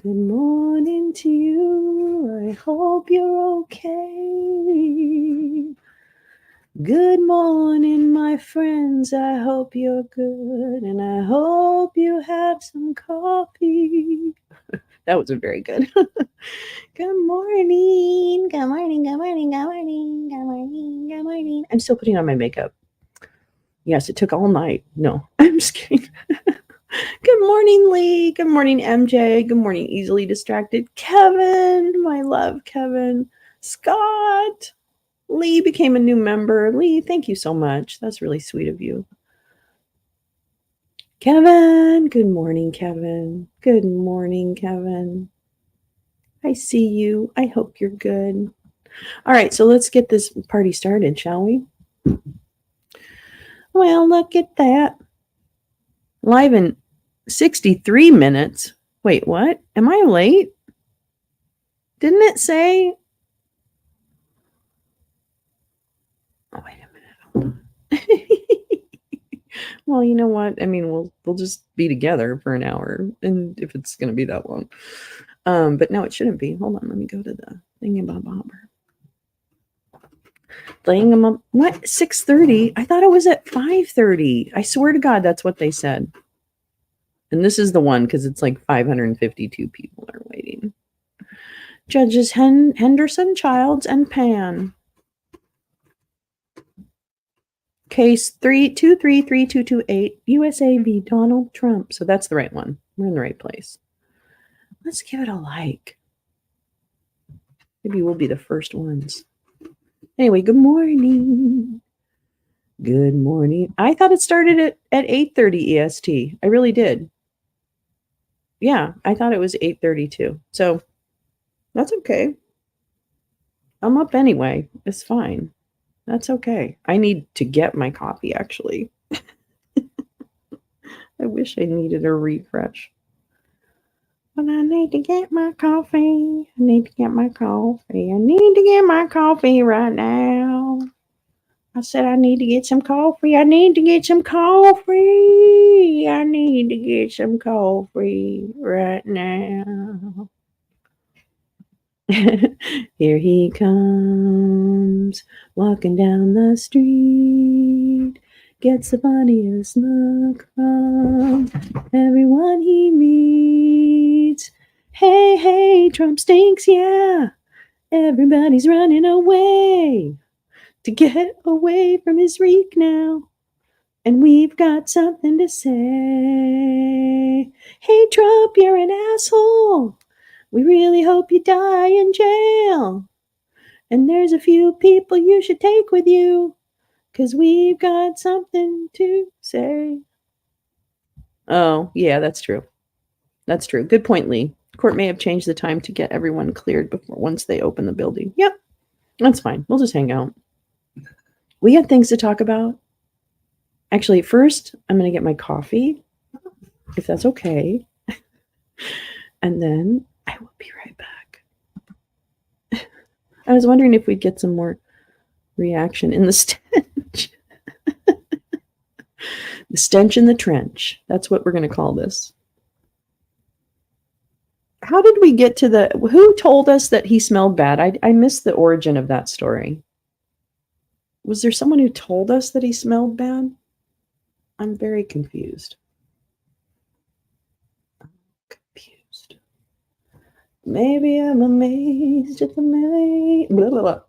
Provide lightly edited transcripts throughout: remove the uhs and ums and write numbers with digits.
Good morning to you. I hope you're okay. Good morning, my friends. I hope you're good, and I hope you have some coffee. That wasn't very good. Good morning. Good morning. Good morning. Good morning. Good morning. Good morning. I'm still putting on my makeup. Yes, it took all night. No, I'm just kidding. Good morning, Lee. Good morning, MJ. Good morning, easily distracted Kevin. My love, Kevin. Scott. Lee became a new member. Lee, thank you so much. That's really sweet of you. Kevin. Good morning, Kevin. Good morning, Kevin. I see you. I hope you're good. All right, so let's get this party started, shall we? Well, look at that. Live in 63 minutes. Wait, what? Am I late? Didn't it say? Oh, wait a minute. Well, you know what? I mean, we'll just be together for an hour, and if it's going to be that long. But no, it shouldn't be. Hold on, let me go to the thingamabobber. What? 6:30? I thought it was at 5:30. I swear to God, that's what they said. And this is the one because it's like 552 people are waiting. Judges Henderson, Childs, and Pan. Case 3233228, USA v. Donald Trump. So that's the right one. We're in the right place. Let's give it a like. Maybe we'll be the first ones. Anyway, good morning. Good morning. I thought it started at 8:30 EST. I really did. Yeah, I thought it was 8:32. So that's okay. I'm up anyway. It's fine. That's okay. I need to get my coffee, actually. I wish I needed a refresh. But I need to get my coffee. I need to get my coffee. I need to get my coffee right now. I said I need to get some coffee. I need to get some coffee. I need to get some coffee right now. Here he comes, walking down the street. Gets the funniest look from everyone he meets. Hey, hey, Trump stinks, yeah. Everybody's running away to get away from his reek now. And we've got something to say. Hey, Trump, you're an asshole. We really hope you die in jail. And there's a few people you should take with you, 'cause we've got something to say. Oh, yeah, that's true. That's true. Good point, Lee. Court may have changed the time to get everyone cleared once they open the building. Yep, that's fine. We'll just hang out. We have things to talk about. Actually, first, I'm going to get my coffee, if that's okay. And then I will be right back. I was wondering if we'd get some more reaction in the stench. The stench in the trench. That's what we're going to call this. How did we get to who told us that he smelled bad? I missed the origin of that story. Was there someone who told us that he smelled bad? I'm very confused. Maybe I'm amazed at the blah, blah, blah.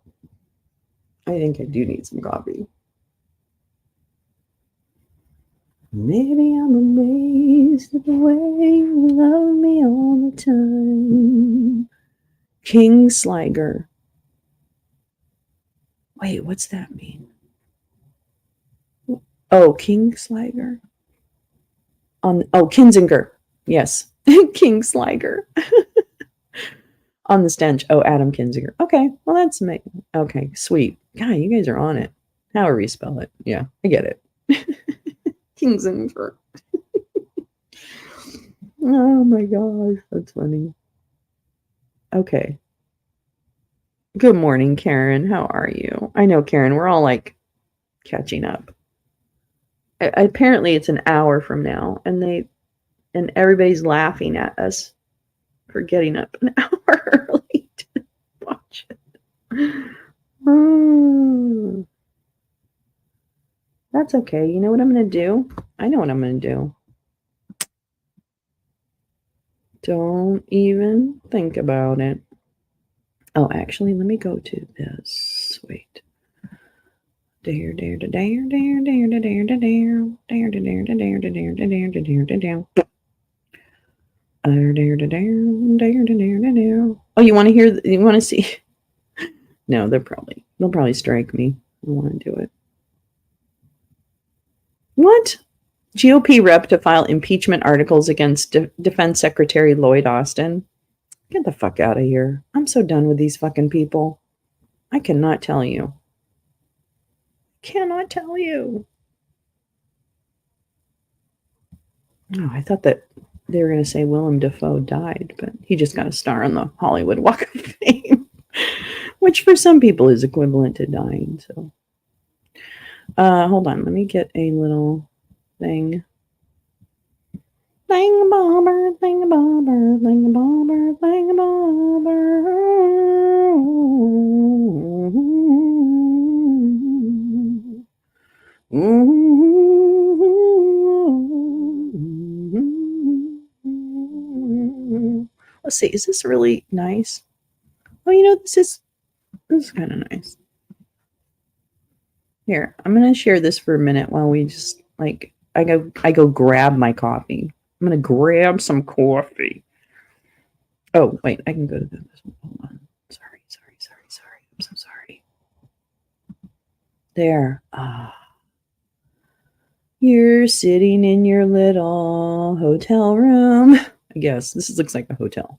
I think I do need some coffee. Maybe I'm amazed at the way you love me all the time. King Sliger. Wait, what's that mean? Oh, King Sliger. Kinzinger. Yes. King Sliger. On the stench. Oh, Adam Kinzinger. Okay, well that's amazing. Okay, sweet. God, you guys are on it. However you spell it. Yeah, I get it. Kinzinger. Oh my gosh, that's funny. Okay. Good morning, Karen. How are you? I know, Karen, we're all like catching up. Apparently it's an hour from now, and everybody's laughing at us for getting up an hour early to watch it. Oh, that's okay. You know what I'm going to do? I know what I'm going to do. Don't even think about it. Oh, actually, let me go to this. Wait. Dare, dare, dare, dare, dare, dare, dare, dare, dare, dare, dare, dare, dare, dare, dare, dare, dare, dare. Oh, you want to hear? You want to see? No, they'll probably strike me. I want to do it. What? GOP rep to file impeachment articles against Defense Secretary Lloyd Austin. Get the fuck out of here. I'm so done with these fucking people. I cannot tell you. Cannot tell you. Oh, I thought that they were going to say Willem Dafoe died, but he just got a star on the Hollywood Walk of Fame, which for some people is equivalent to dying. So, hold on. Let me get a little thing. Thingabobber, thingabobber, thingabobber, thingabobber. Let's see. Is this really nice? Oh, this is kind of nice. Here, I'm gonna share this for a minute while we just I go grab my coffee. I'm gonna grab some coffee. Oh wait, I can go to this one. Hold on. Sorry. I'm so sorry. There. You're sitting in your little hotel room. I guess this looks like a hotel.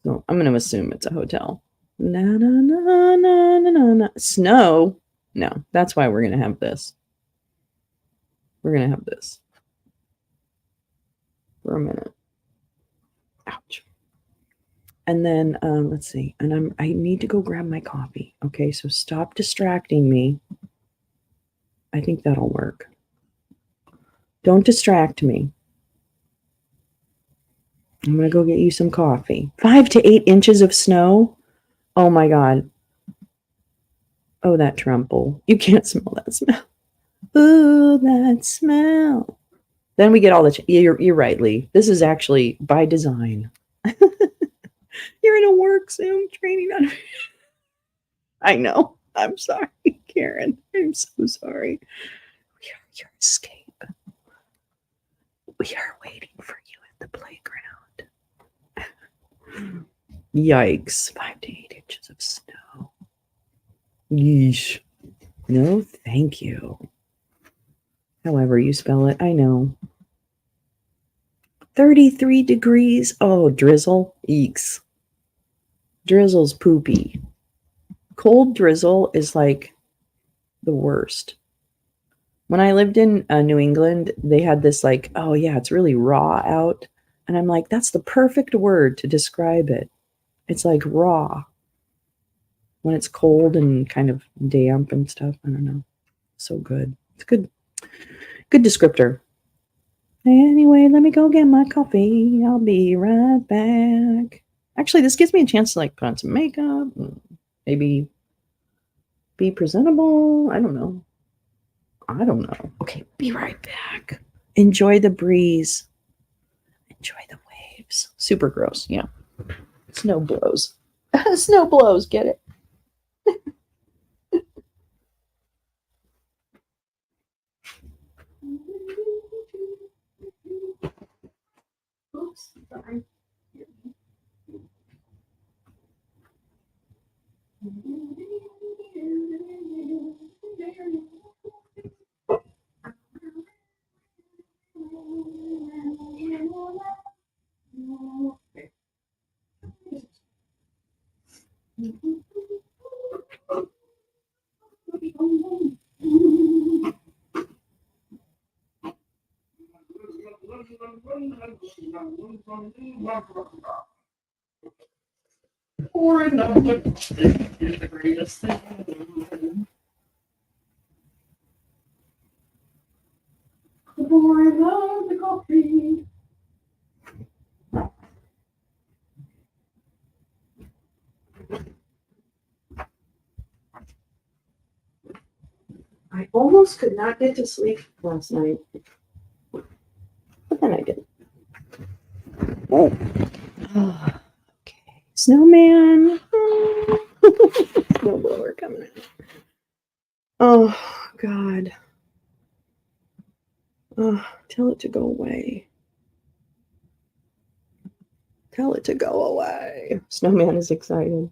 So I'm gonna assume it's a hotel. Na na na na na na na. Snow? No, that's why we're gonna have this. We're gonna have this for a minute. Ouch. And then let's see. And I need to go grab my coffee. Okay, so stop distracting me. I think that'll work. Don't distract me. I'm gonna go get you some coffee. 5 to 8 inches of snow. Oh my god. Oh, that tremble. You can't smell that smell. Ooh, that smell. Then we get all the. You're right, Lee. This is actually by design. You're in a work Zoom training on. I know. I'm sorry, Karen. I'm so sorry. We are your escape. We are waiting for you at the playground. Yikes. 5 to 8 inches of snow. Yeesh. No, thank you. However you spell it, I know. 33 degrees. Oh, drizzle. Eeks. Drizzle's poopy. Cold drizzle is like the worst. When I lived in New England, they had this oh yeah, it's really raw out. And I'm like, that's the perfect word to describe it. It's like raw. When it's cold and kind of damp and stuff. I don't know. So good. It's good. Good descriptor. Anyway, let me go get my coffee. I'll be right back. Actually, this gives me a chance to put on some makeup. Maybe be presentable. I don't know. Okay, be right back. Enjoy the breeze. Enjoy the waves. Super gross. Yeah. Snow blows. Snow blows. Get it? Pouring out the coffee is the greatest thing. Pouring out the coffee. I almost could not get to sleep last night, but then I did. Oh. Okay. Snowman. Snowblower coming in. Oh, God. Oh, tell it to go away. Tell it to go away. Snowman is excited.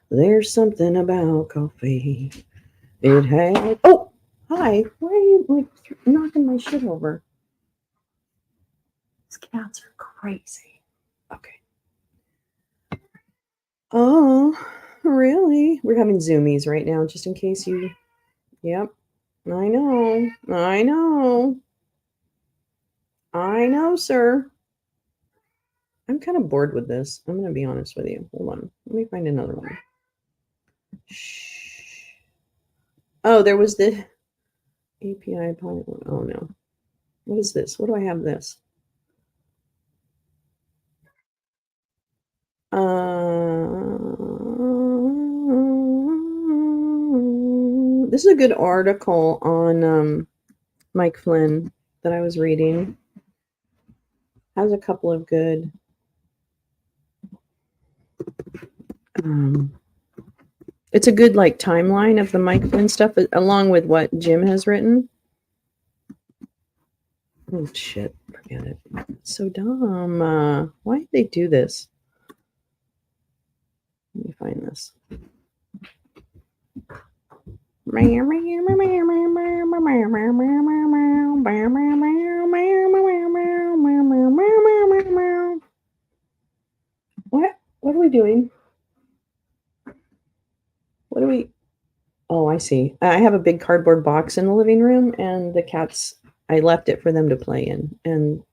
There's something about coffee. It had. Oh, hi. Why are you like knocking my shit over? These cats are crazy. Okay. Oh, really? We're having zoomies right now, just in case you. Yep. I know. I know. I know, sir. I'm kind of bored with this. I'm going to be honest with you. Hold on. Let me find another one. Shh. Oh, there was the API pilot. Oh, no. What is this? What do I have this? This is a good article on Mike Flynn that I was reading. Has a couple of good it's a good like timeline of the Mike Flynn stuff along with what Jim has written. Oh shit, forget it. It's so dumb. Why did they do this? Let me find this. What are we doing? What are we? Oh, I see. I have a big cardboard box in the living room, and the cats, I left it for them to play in. And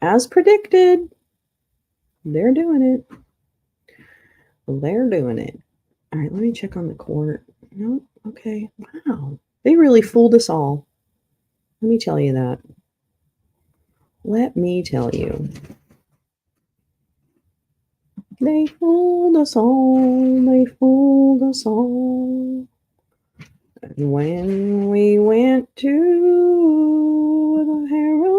as predicted, they're doing it. They're doing it. All right, let me check on the court. No, okay. Wow. They really fooled us all. Let me tell you that. Let me tell you. They fooled us all. They fooled us all. And when we went to the Herald.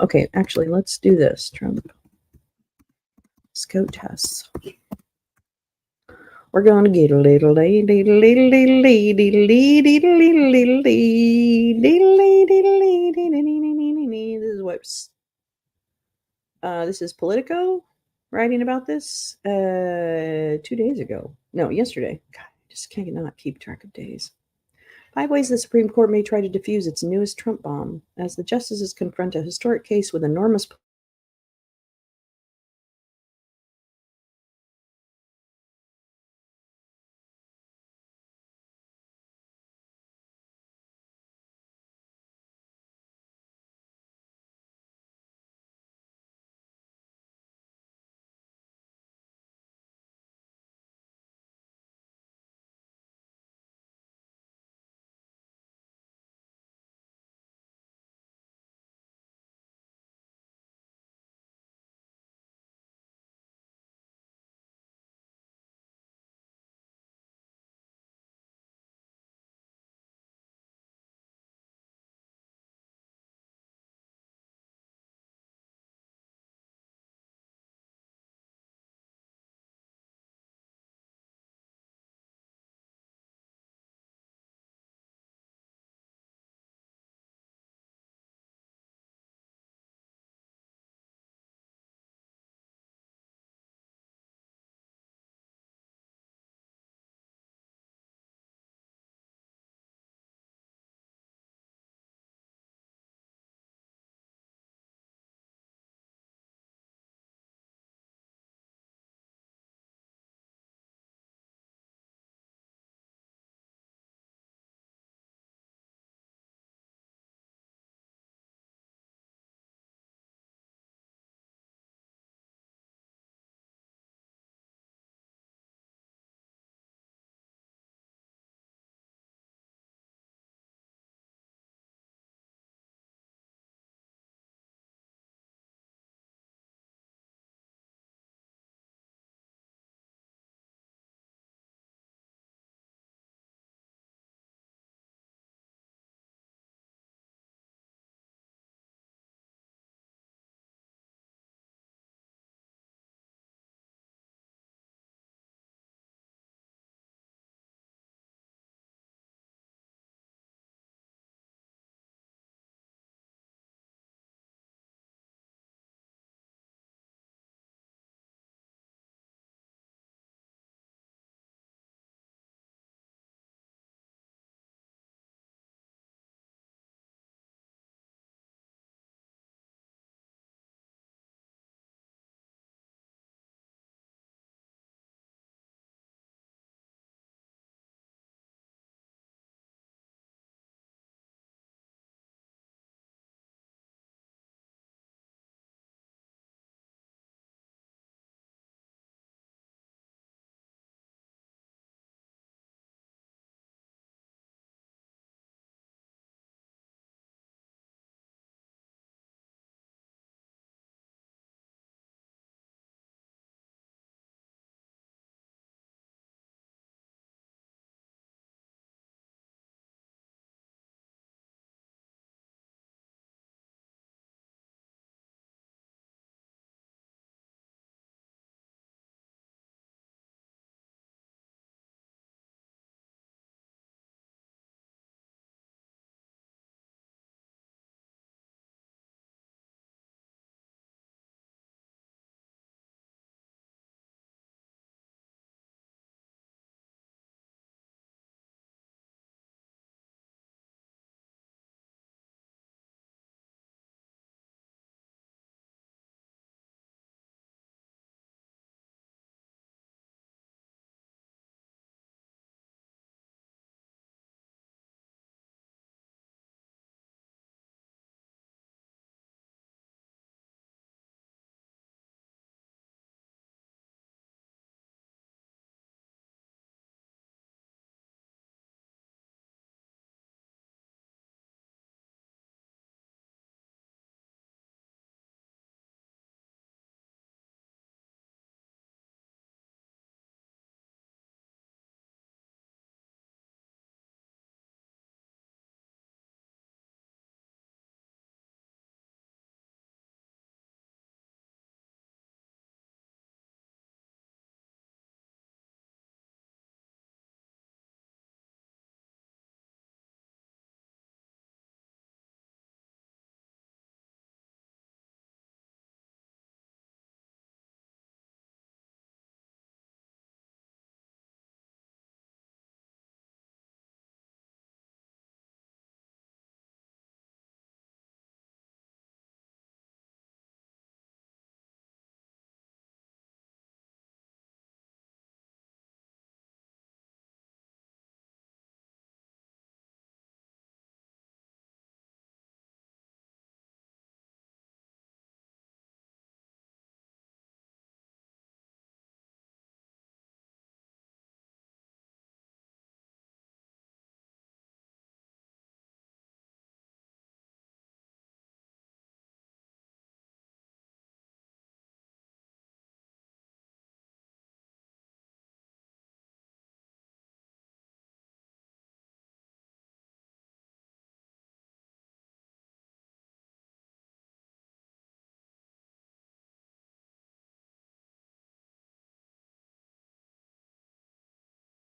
Okay, actually, let's do this. Trump. Scope tests. We're going to get a little this is whoops. This is Politico writing about this 2 days ago. No, yesterday. God, I just cannot keep track of days. 5 ways the Supreme Court may try to defuse its newest Trump bomb as the justices confront a historic case with enormous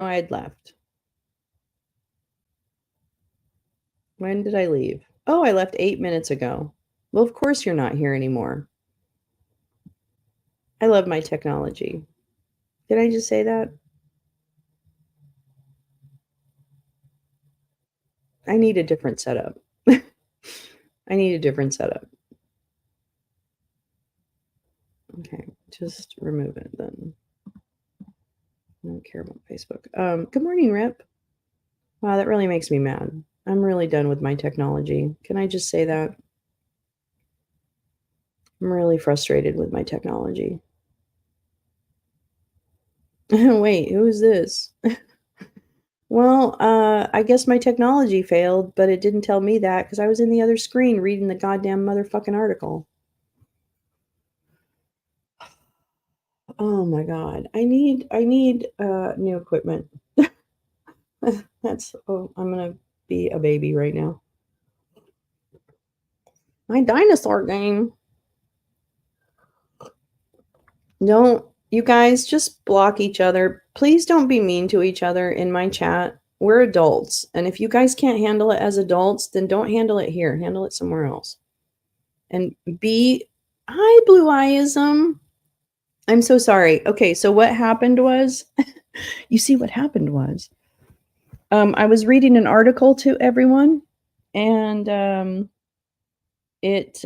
I had left. When did I leave? Oh, I left 8 minutes ago. Well, of course you're not here anymore. I love my technology. Did I just say that? I need a different setup. I need a different setup. Okay, just remove it then. I don't care about Facebook. Good morning, Rip. Wow, that really makes me mad. I'm really done with my technology. Can I just say that? I'm really frustrated with my technology. Wait, who is this? Well, I guess my technology failed, but it didn't tell me that because I was in the other screen reading the goddamn motherfucking article. Oh my god. I need new equipment. I'm gonna be a baby right now. My dinosaur game. Don't you guys just block each other. Please don't be mean to each other in my chat. We're adults. And if you guys can't handle it as adults, then don't handle it here. Handle it somewhere else. And be hi, Blue Eyism. I'm so sorry. Okay, so what happened was you see what happened was I was reading an article to everyone and it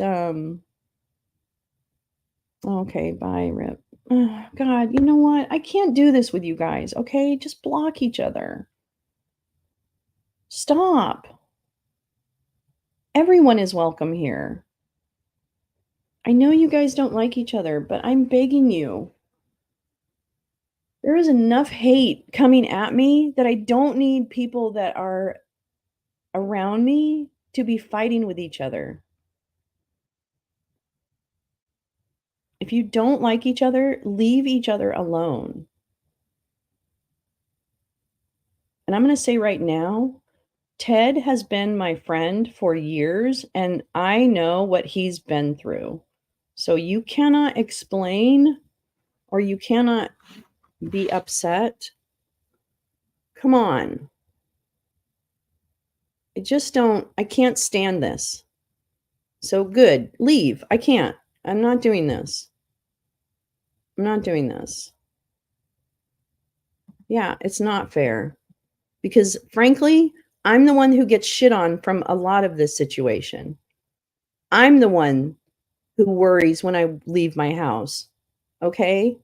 okay, bye, Rip. Oh, God, you know what? I can't do this with you guys, okay? Just block each other. Stop. Everyone is welcome here. I know you guys don't like each other, but I'm begging you. There is enough hate coming at me that I don't need people that are around me to be fighting with each other. If you don't like each other, leave each other alone. And I'm going to say right now, Ted has been my friend for years, and I know what he's been through. So you cannot explain or you cannot be upset. Come on. I can't stand this. So good. Leave. I can't. I'm not doing this. I'm not doing this. Yeah, it's not fair. Because frankly, I'm the one who gets shit on from a lot of this situation. I'm the one who worries when I leave my house. Okay?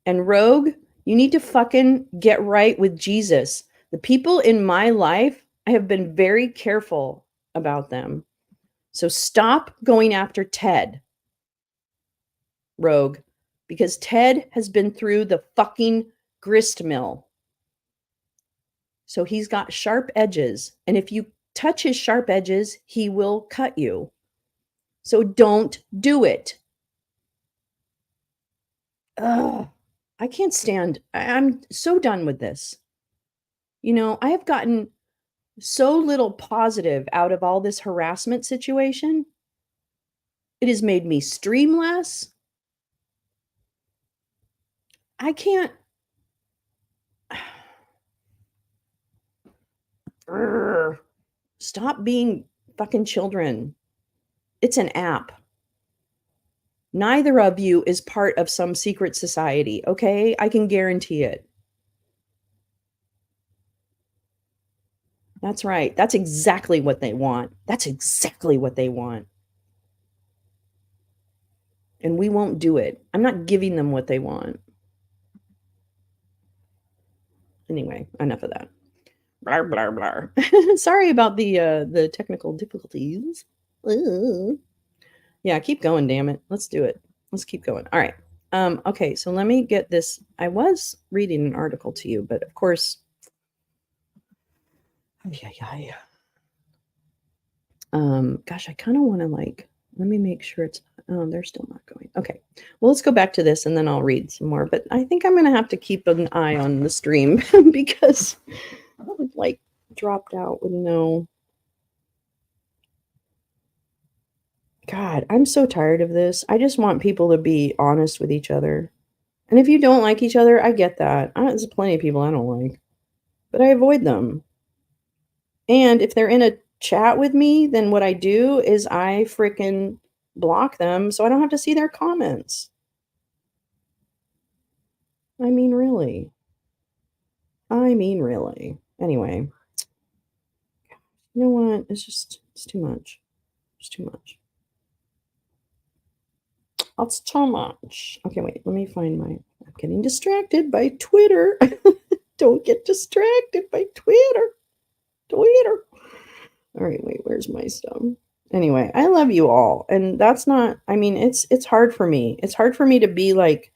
And Rogue, you need to fucking get right with Jesus. The people in my life, I have been very careful about them. So stop going after Ted, Rogue, because Ted has been through the fucking grist mill. So he's got sharp edges. And if you touch his sharp edges, he will cut you. So don't do it. Ugh, I can't stand. I'm so done with this. You know, I have gotten so little positive out of all this harassment situation. It has made me stream less. I can't. Urgh. Stop being fucking children. It's an app. Neither of you is part of some secret society, okay? I can guarantee it. That's right. That's exactly what they want. That's exactly what they want. And we won't do it. I'm not giving them what they want. Anyway, enough of that. Blah blah blah. Sorry about the technical difficulties. Yeah, keep going, damn it. Let's do it. Let's keep going. All right. Okay, so let me get this. I was reading an article to you, but of course. Gosh, I kind of want to let me make sure it's they're still not going. Okay. Well, let's go back to this and then I'll read some more. But I think I'm gonna have to keep an eye on the stream because it dropped out with no. God, I'm so tired of this. I just want people to be honest with each other. And if you don't like each other, I get that. There's plenty of people I don't like, but I avoid them. And if they're in a chat with me, then what I do is I freaking block them so I don't have to see their comments. I mean, really. Anyway, you know what? It's too much. It's too much. It's too much. Okay, wait. Let me find I'm getting distracted by Twitter. Don't get distracted by Twitter. All right, wait. Where's my stuff? Anyway, I love you all, and that's not. I mean, it's hard for me. It's hard for me to be like.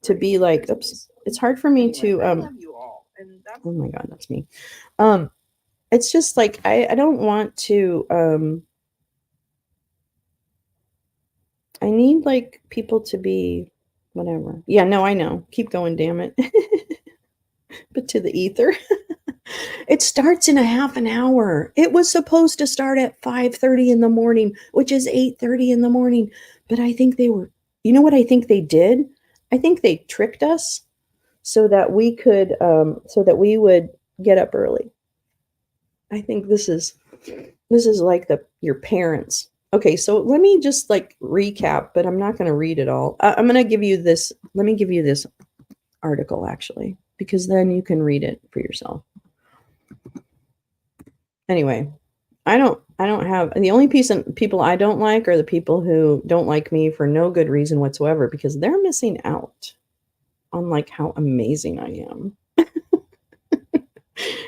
Oops. It's hard for me to. I love you all, and that's. Oh my God, that's me. It's just like I don't want to. I need like people to be whatever. Yeah, no, I know. Keep going, damn it. But to the ether. It starts in a half an hour. It was supposed to start at 5:30 in the morning, which is 8:30 in the morning. But I think they were, you know what I think they did? I think they tricked us so that we would get up early. I think this is like your parents. Okay, so let me just like recap, but I'm not going to read it all. I'm going to give you this. Let me give you this article actually, because then you can read it for yourself. Anyway, I don't have the only people I don't like are the people who don't like me for no good reason whatsoever, because they're missing out on like how amazing I am.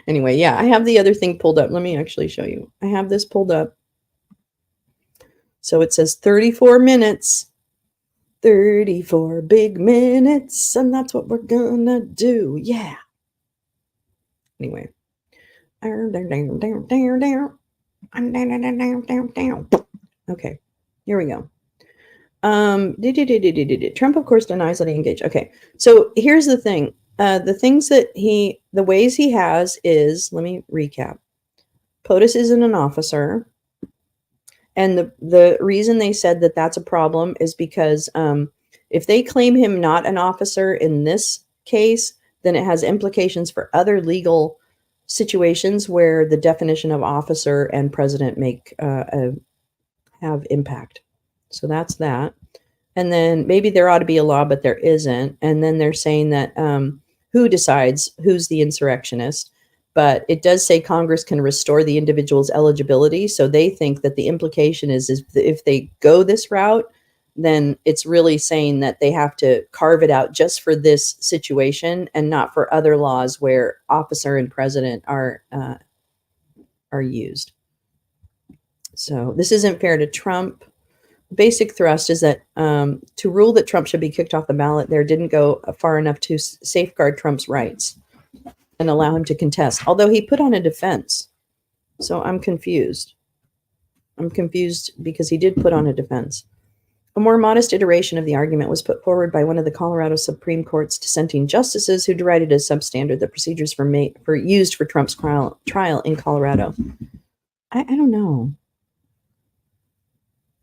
Anyway, yeah, I have the other thing pulled up. Let me actually show you. I have this pulled up. So it says 34 minutes, 34 big minutes, and that's what we're gonna do. Yeah. Anyway. Okay, here we go. Trump, of course, denies that he engaged. Okay, so here's the thing. The ways he has is, let me recap. POTUS isn't an officer. And the reason they said that that's a problem is because if they claim him not an officer in this case, then it has implications for other legal situations where the definition of officer and president have impact. So that's that. And then maybe there ought to be a law, but there isn't. And then they're saying that who decides who's the insurrectionist? But it does say Congress can restore the individual's eligibility. So they think that the implication is if they go this route, then it's really saying that they have to carve it out just for this situation and not for other laws where officer and president are used. So this isn't fair to Trump. Basic thrust is that to rule that Trump should be kicked off the ballot there didn't go far enough to safeguard Trump's rights and allow him to contest, although he put on a defense. So I'm confused. I'm confused because he did put on a defense. A more modest iteration of the argument was put forward by one of the Colorado Supreme Court's dissenting justices who derided as substandard the procedures used for Trump's trial in Colorado. I don't know.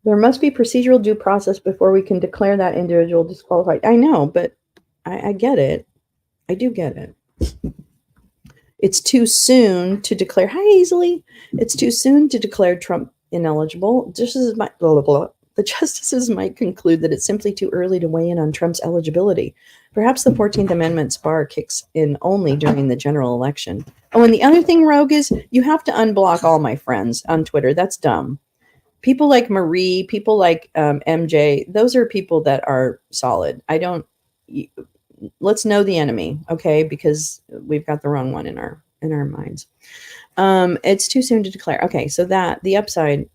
There must be procedural due process before we can declare that individual disqualified. I know, but I get it. I do get it. It's too soon to declare. Hi, Easily. It's too soon to declare Trump ineligible. The justices might conclude that it's simply too early to weigh in on Trump's eligibility. Perhaps the 14th Amendment's bar kicks in only during the general election. Oh, and the other thing, Rogue, is you have to unblock all my friends on Twitter. That's dumb. People like Marie, people like MJ, those are people that are solid. Let's know the enemy, okay? Because we've got the wrong one in our minds. It's too soon to declare. Okay, so the upside,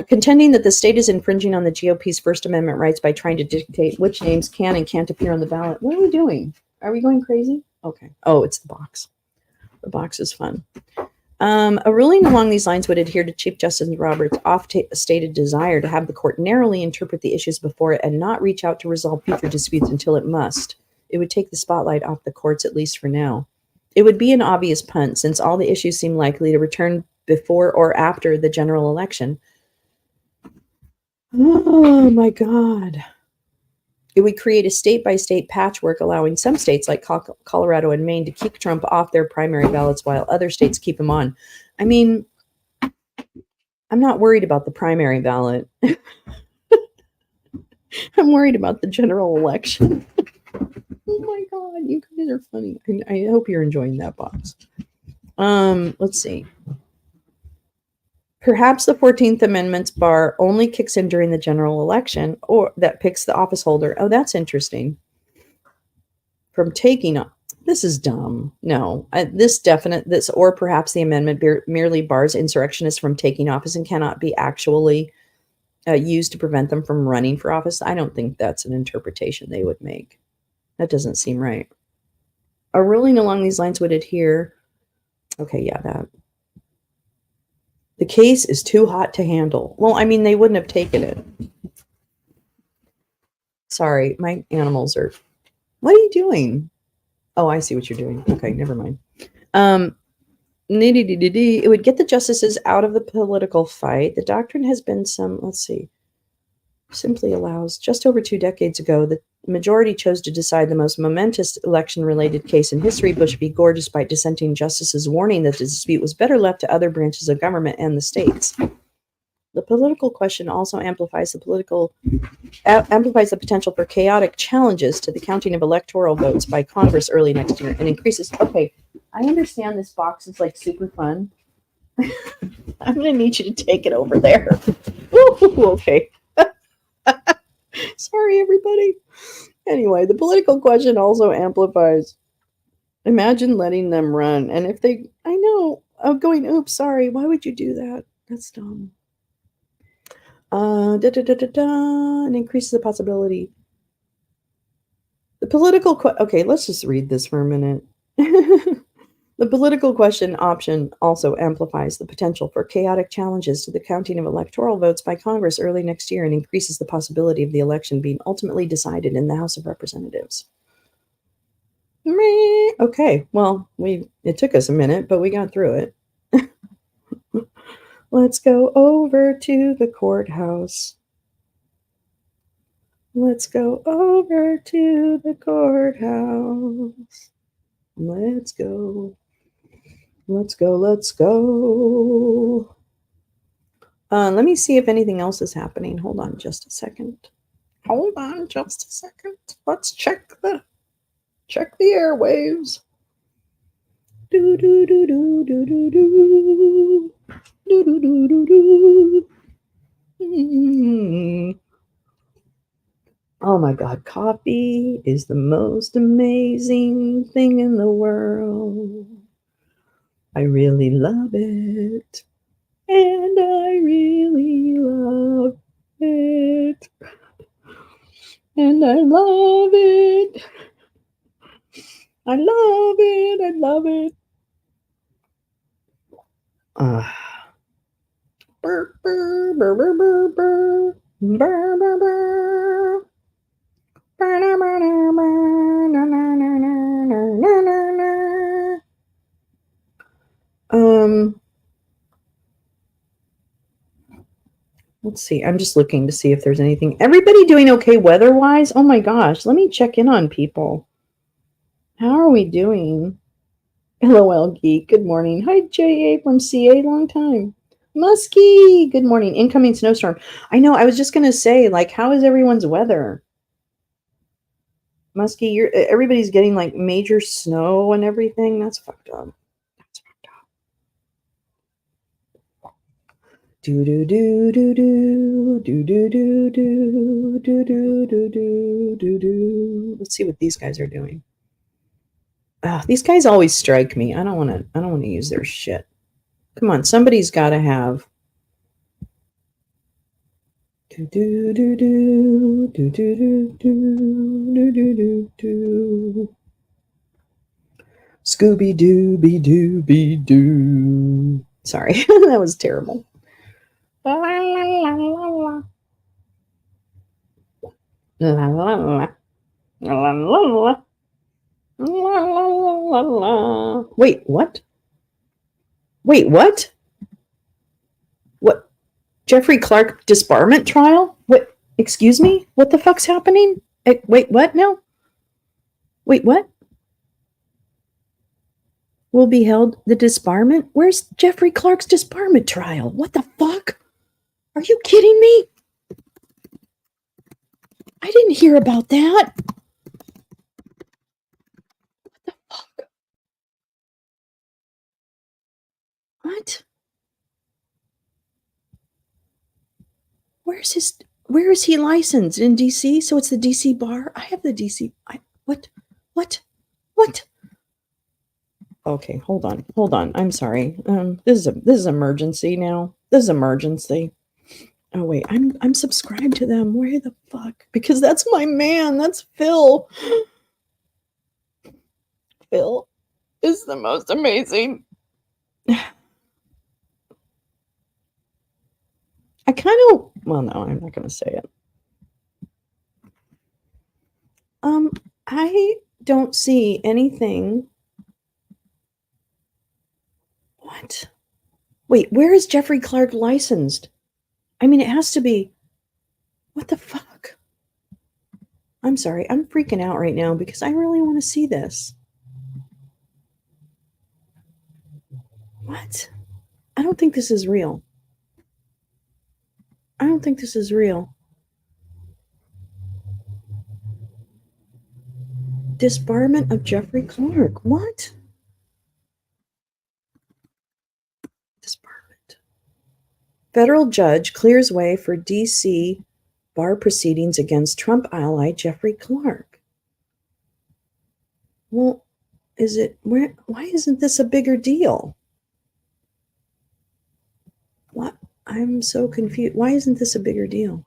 contending that the state is infringing on the GOP's First Amendment rights by trying to dictate which names can and can't appear on the ballot. What are we doing? Are we going crazy? Okay. Oh, it's the box. The box is fun. A ruling along these lines would adhere to Chief Justice Roberts' oft-stated desire to have the court narrowly interpret the issues before it and not reach out to resolve future disputes until it must. It would take the spotlight off the courts, at least for now. It would be an obvious punt, since all the issues seem likely to return before or after the general election. Oh, my God. It would create a state-by-state patchwork, allowing some states like Colorado and Maine to kick Trump off their primary ballots while other states keep him on. I mean, I'm not worried about the primary ballot. I'm worried about the general election. Oh my God, you guys are funny. I hope you're enjoying that box. Let's see. Perhaps the 14th Amendment's bar only kicks in during the general election, or that picks the office holder. Oh, that's interesting. From taking up. This is dumb. No, or perhaps the amendment merely bars insurrectionists from taking office and cannot be actually used to prevent them from running for office. I don't think that's an interpretation they would make. That doesn't seem right. A ruling along these lines would adhere. Okay, yeah, that. The case is too hot to handle. Well, I mean, they wouldn't have taken it. Sorry, my animals are. What are you doing? Oh, I see what you're doing. Okay, never mind. It would get the justices out of the political fight. The doctrine has been simply allows. Just over 2 decades ago, the majority chose to decide the most momentous election-related case in history, Bush v. Gore, despite dissenting justices warning that the dispute was better left to other branches of government and the states. The political question also amplifies the potential for chaotic challenges to the counting of electoral votes by Congress early next year and increases. Okay, I understand this box is like super fun. I'm going to need you to take it over there. Ooh, okay. Sorry, everybody. Anyway, the political question also amplifies. Imagine letting them run. And if they, I know, I'm going, oops, sorry. Why would you do that? That's dumb. And increases the possibility. The political, okay, let's just read this for a minute. The political question option also amplifies the potential for chaotic challenges to the counting of electoral votes by Congress early next year and increases the possibility of the election being ultimately decided in the House of Representatives. Okay, well, it took us a minute, but we got through it. Let's go over to the courthouse. Let's go over to the courthouse. Let's go. Let's go. Let's go. Let me see if anything else is happening. Hold on just a second. Hold on just a second. Let's check the airwaves. Do do do do do do do. Do do do do do. Oh my God, coffee is the most amazing thing in the world. I really love it. And I really love it. And I love it. I love it. I love it. Burr, burr, burr, burr, burr, burr. Burr, burr, burr. Let's see. I'm just looking to see if there's anything. Everybody doing okay weather-wise? Oh my gosh, let me check in on people. How are we doing? LOL Geek, good morning. Hi, J.A. from CA, long time. Muskie, good morning. Incoming snowstorm. I know, I was just going to say, like, how is everyone's weather? Muskie, everybody's getting, like, major snow and everything. That's fucked up. Do do do do do do do do do do do do do do. Let's see what these guys are doing. These guys always strike me. I don't want to use their shit. Come on, somebody's got to have. Do do do do do do do do do do do. Scooby Dooby Dooby Doo. Sorry, that was terrible. La la la la la. La la la. La la la. La la la la. Wait, what? Wait, what? What? Jeffrey Clark disbarment trial? What? Excuse me? What the fuck's happening? Wait, what now? Wait, what? Will be held the disbarment? Where's Jeffrey Clark's disbarment trial? What the fuck? Are you kidding me? I didn't hear about that. What the fuck? What? Where is he licensed? In DC? So it's the DC bar? I have the DC. What? What? What? Okay, hold on. I'm sorry. This is emergency now. This is emergency. Oh wait, I'm subscribed to them. Where the fuck? Because that's my man. That's Phil. Phil is the most amazing. I kind of, well, no, I'm not going to say it. I don't see anything. What? Wait, where is Jeffrey Clark licensed? I mean, it has to be. What the fuck? I'm sorry. I'm freaking out right now because I really want to see this. What? I don't think this is real. I don't think this is real. Disbarment of Jeffrey Clark. What? Disbarment. Federal judge clears way for D.C. bar proceedings against Trump ally Jeffrey Clark. Well, why isn't this a bigger deal? What? I'm so confused. Why isn't this a bigger deal?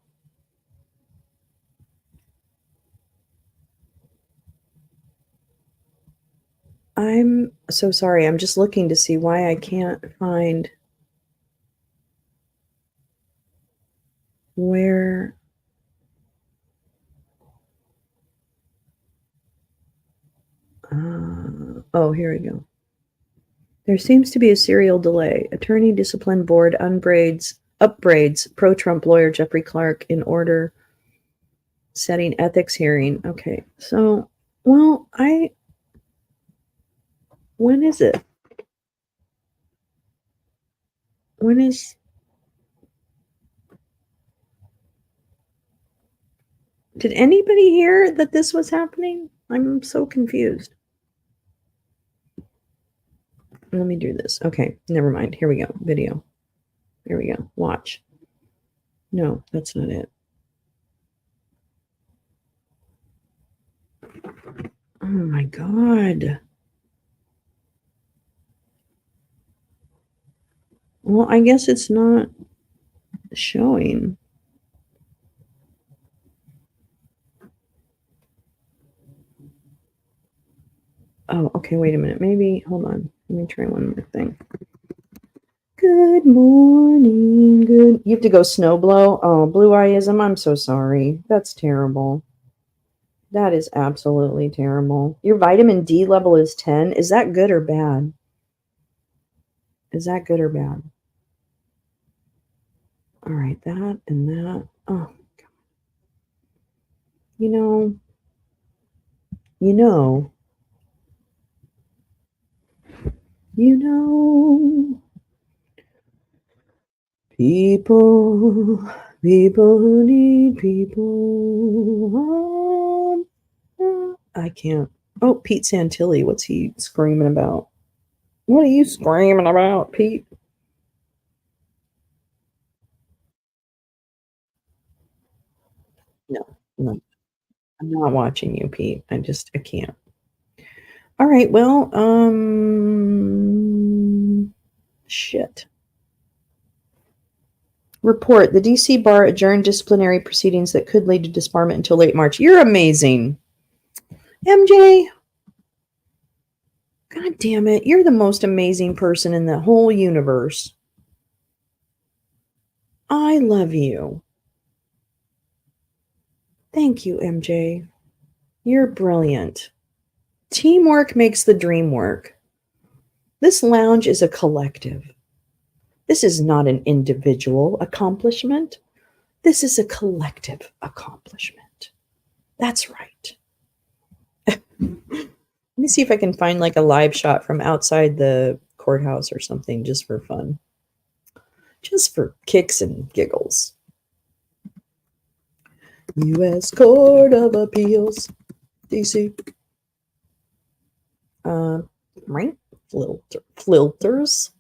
I'm so sorry. I'm just looking to see why I can't find where. Oh, here we go. There seems to be a serial delay. Attorney Discipline Board upbraids pro-Trump lawyer Jeffrey Clark in order setting ethics hearing. Okay, so, well, when is it? Did anybody hear that this was happening? I'm so confused. Let me do this. Okay, never mind. Here we go. Video. Here we go. Watch. No, that's not it. Oh my God. Well, I guess it's not showing. Oh, okay, wait a minute. Maybe, hold on. Let me try one more thing. Good morning. You have to go snow blow? Oh, blue-eyeism. I'm so sorry. That's terrible. That is absolutely terrible. Your vitamin D level is 10. Is that good or bad? Is that good or bad? All right, that and that. Oh, God. You know, people who need people. I can't. Oh, Pete Santilli. What's he screaming about? What are you screaming about, Pete? No. I'm not watching you, Pete. I can't. All right, well, shit. Report, the DC bar adjourned disciplinary proceedings that could lead to disbarment until late March. You're amazing. MJ, God damn it. You're the most amazing person in the whole universe. I love you. Thank you, MJ. You're brilliant. Teamwork makes the dream work. This lounge is a collective. This is not an individual accomplishment. This is a collective accomplishment. That's right. Let me see if I can find like a live shot from outside the courthouse or something just for fun. Just for kicks and giggles. U.S. Court of Appeals, D.C. Right? Filters.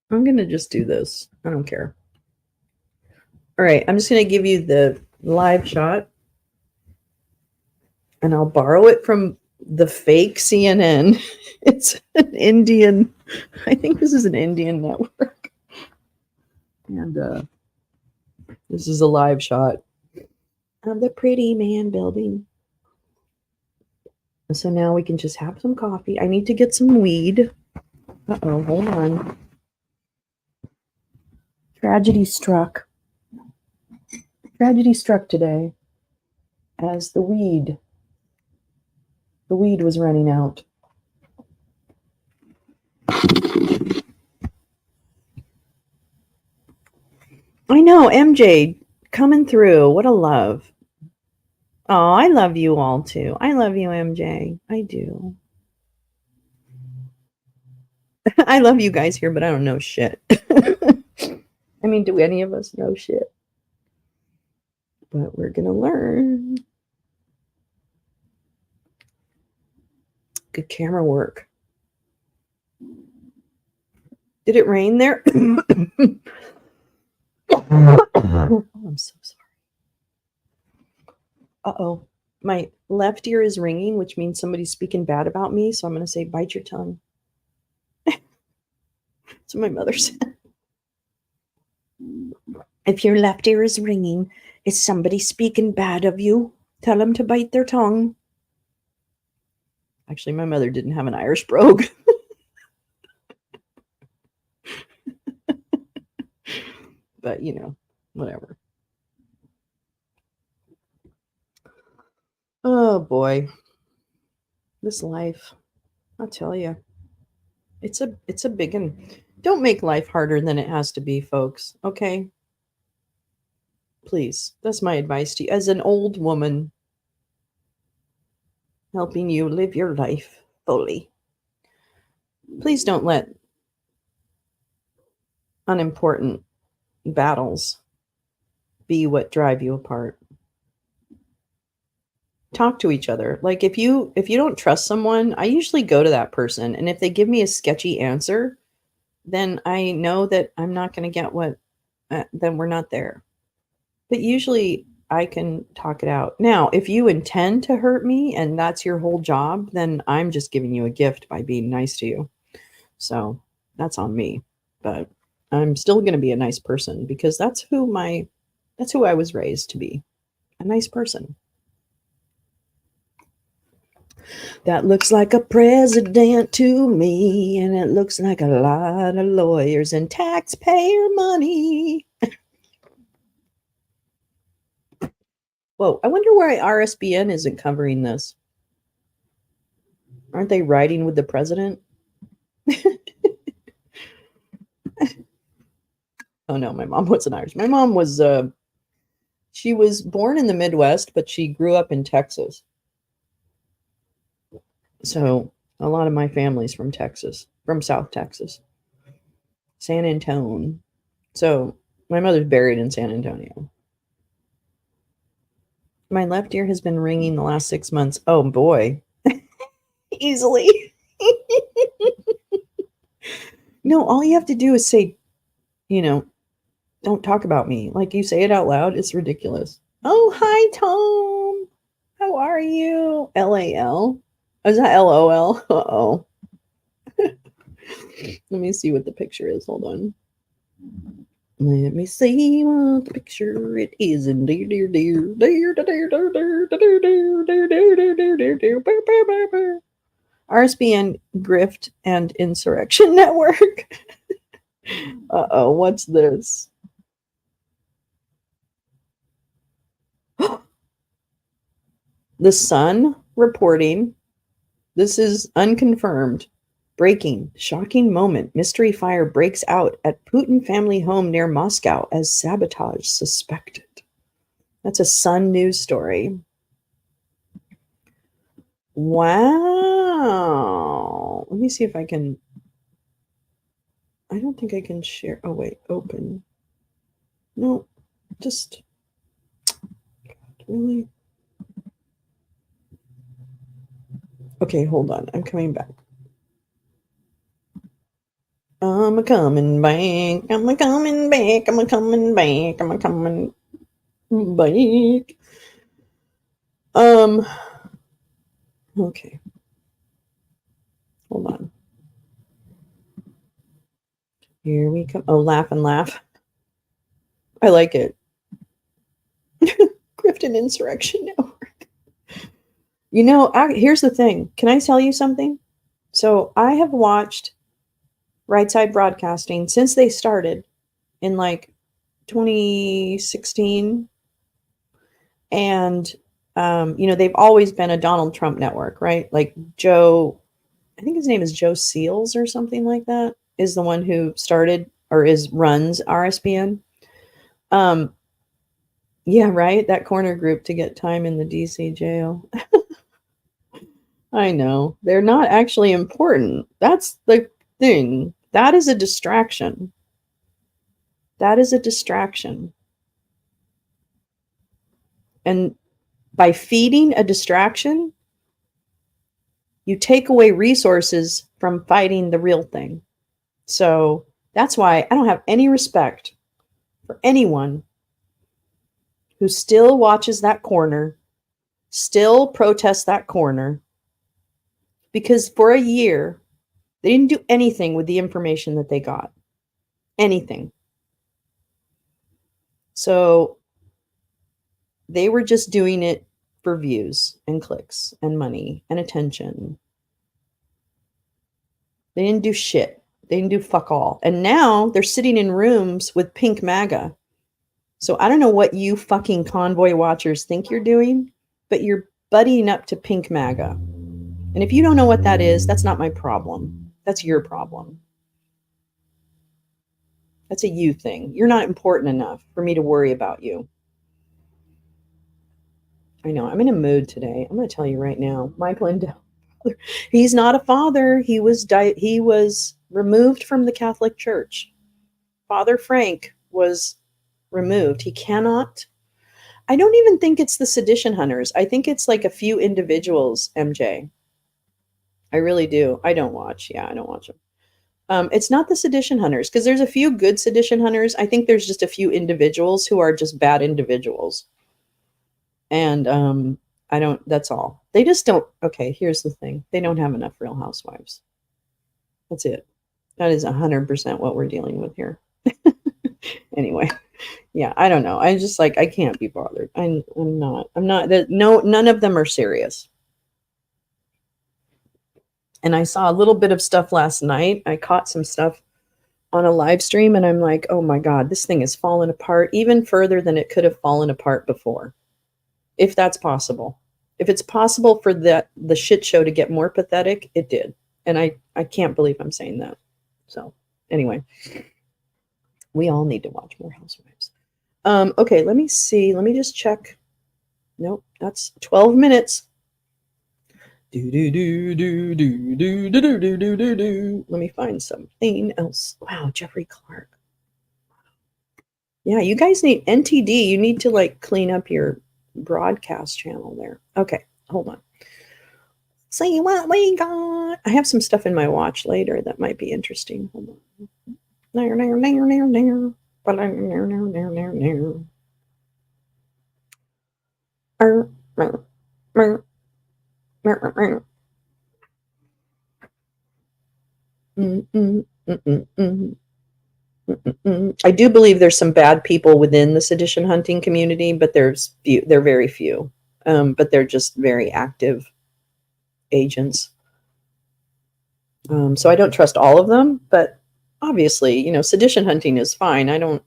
I'm going to just do this. I don't care. All right. I'm just going to give you the live shot. And I'll borrow it from the fake CNN. It's an Indian. I think this is an Indian network. And this is a live shot of the Pretty Man building. So now we can just have some coffee. I need to get some weed. Uh-oh, hold on. Tragedy struck. Tragedy struck today as the weed was running out. I know, MJ coming through. What a love. Oh, I love you all too. I love you, MJ. I do. I love you guys here, but I don't know shit. I mean, do any of us know shit? But we're going to learn. Good camera work. Did it rain there? Oh, I'm so sorry. Uh-oh. My left ear is ringing, which means somebody's speaking bad about me. So I'm going to say, bite your tongue. That's what my mother said. If your left ear is ringing, is somebody speaking bad of you? Tell them to bite their tongue. Actually, my mother didn't have an Irish brogue. But, you know, whatever. Oh, boy. This life, I'll tell you. It's a big one. Don't make life harder than it has to be, folks. Okay? Please. That's my advice to you. As an old woman helping you live your life fully, please don't let unimportant battles be what drive you apart. Talk to each other. Like if you don't trust someone, I usually go to that person, and if they give me a sketchy answer, then I know that I'm not going to get what then we're not there. But usually I can talk it out. Now, if you intend to hurt me and that's your whole job, then I'm just giving you a gift by being nice to you. So that's on me. But I'm still going to be a nice person because that's who I was raised to be. A nice person. That looks like a president to me, and it looks like a lot of lawyers and taxpayer money. Whoa, I wonder why RSBN isn't covering this. Aren't they riding with the president? Oh no, my mom wasn't Irish. My mom was she was born in the Midwest, but she grew up in Texas. So a lot of my family's from Texas, from South Texas. San Antonio. So my mother's buried in San Antonio. My left ear has been ringing the last 6 months. Oh boy. Easily. No, all you have to do is say, don't talk about me. Like you say it out loud. It's ridiculous. Oh, hi, Tom. How are you? LAL. Oh, is that LOL? Uh-oh. Let me see what the picture is. Hold on. Let me see what the picture it is. And RSBN Grift and Insurrection Network. Uh-oh, what's this? The Sun reporting This is unconfirmed. Breaking. Shocking moment. Mystery fire breaks out at Putin family home near Moscow as sabotage suspected. That's a Sun News story. Wow. Let me see if I can. I don't think I can share. Oh, wait. Open. No. Just. Really? Okay, hold on. I'm coming back. I'm a coming back. I'm a coming back. I'm a coming back. I'm a coming back. Okay. Hold on. Here we come. Oh, laugh and laugh. I like it. Grifton Insurrection Network. You know, here's the thing. Can I tell you something? So I have watched Right Side Broadcasting since they started in like 2016. And, they've always been a Donald Trump network, right? Like Joe, I think his name is Joe Seals or something like that, is the one who started or runs RSBN. Yeah, right. That corner group to get time in the DC jail. I know. They're not actually important. That's the thing. That is a distraction. That is a distraction. And by feeding a distraction, you take away resources from fighting the real thing. So that's why I don't have any respect for anyone who still watches that corner, still protests that corner, because for a year, they didn't do anything with the information that they got. Anything. So they were just doing it for views and clicks and money and attention. They didn't do shit. They didn't do fuck all. And now they're sitting in rooms with pink MAGA. So I don't know what you fucking convoy watchers think you're doing, but you're buddying up to pink MAGA. And if you don't know what that is, that's not my problem. That's your problem. That's a you thing. You're not important enough for me to worry about you. I know. I'm in a mood today. I'm going to tell you right now. Mike Lindell, he's not a father. He was removed from the Catholic Church. Father Frank was removed. He cannot. I don't even think it's the sedition hunters. I think it's like a few individuals, MJ. I really do. I don't watch. Yeah, I don't watch them. It's not the sedition hunters, because there's a few good sedition hunters. I think there's just a few individuals who are just bad individuals. And I don't, that's all. They just don't. Okay, here's the thing. They don't have enough Real Housewives. That's it. That is 100% what we're dealing with here. Anyway, yeah, I don't know. I just like, I can't be bothered. I'm not. No, none of them are serious. And I saw a little bit of stuff last night. I caught some stuff on a live stream, and I'm like, oh my God, this thing has fallen apart even further than it could have fallen apart before. If that's possible. If it's possible for the shit show to get more pathetic, it did. And I can't believe I'm saying that. So anyway, we all need to watch more Housewives. Okay, let me see. Let me just check. Nope, that's 12 minutes. Let me find something else. Wow, Jeffrey Clark. Yeah, you guys need NTD. You need to like clean up your broadcast channel there. Okay, hold on. See what we got. I have some stuff in my watch later that might be interesting. Hold on. I do believe there's some bad people within the sedition hunting community, but they're very few. But they're just very active agents. So I don't trust all of them, but obviously, sedition hunting is fine. I don't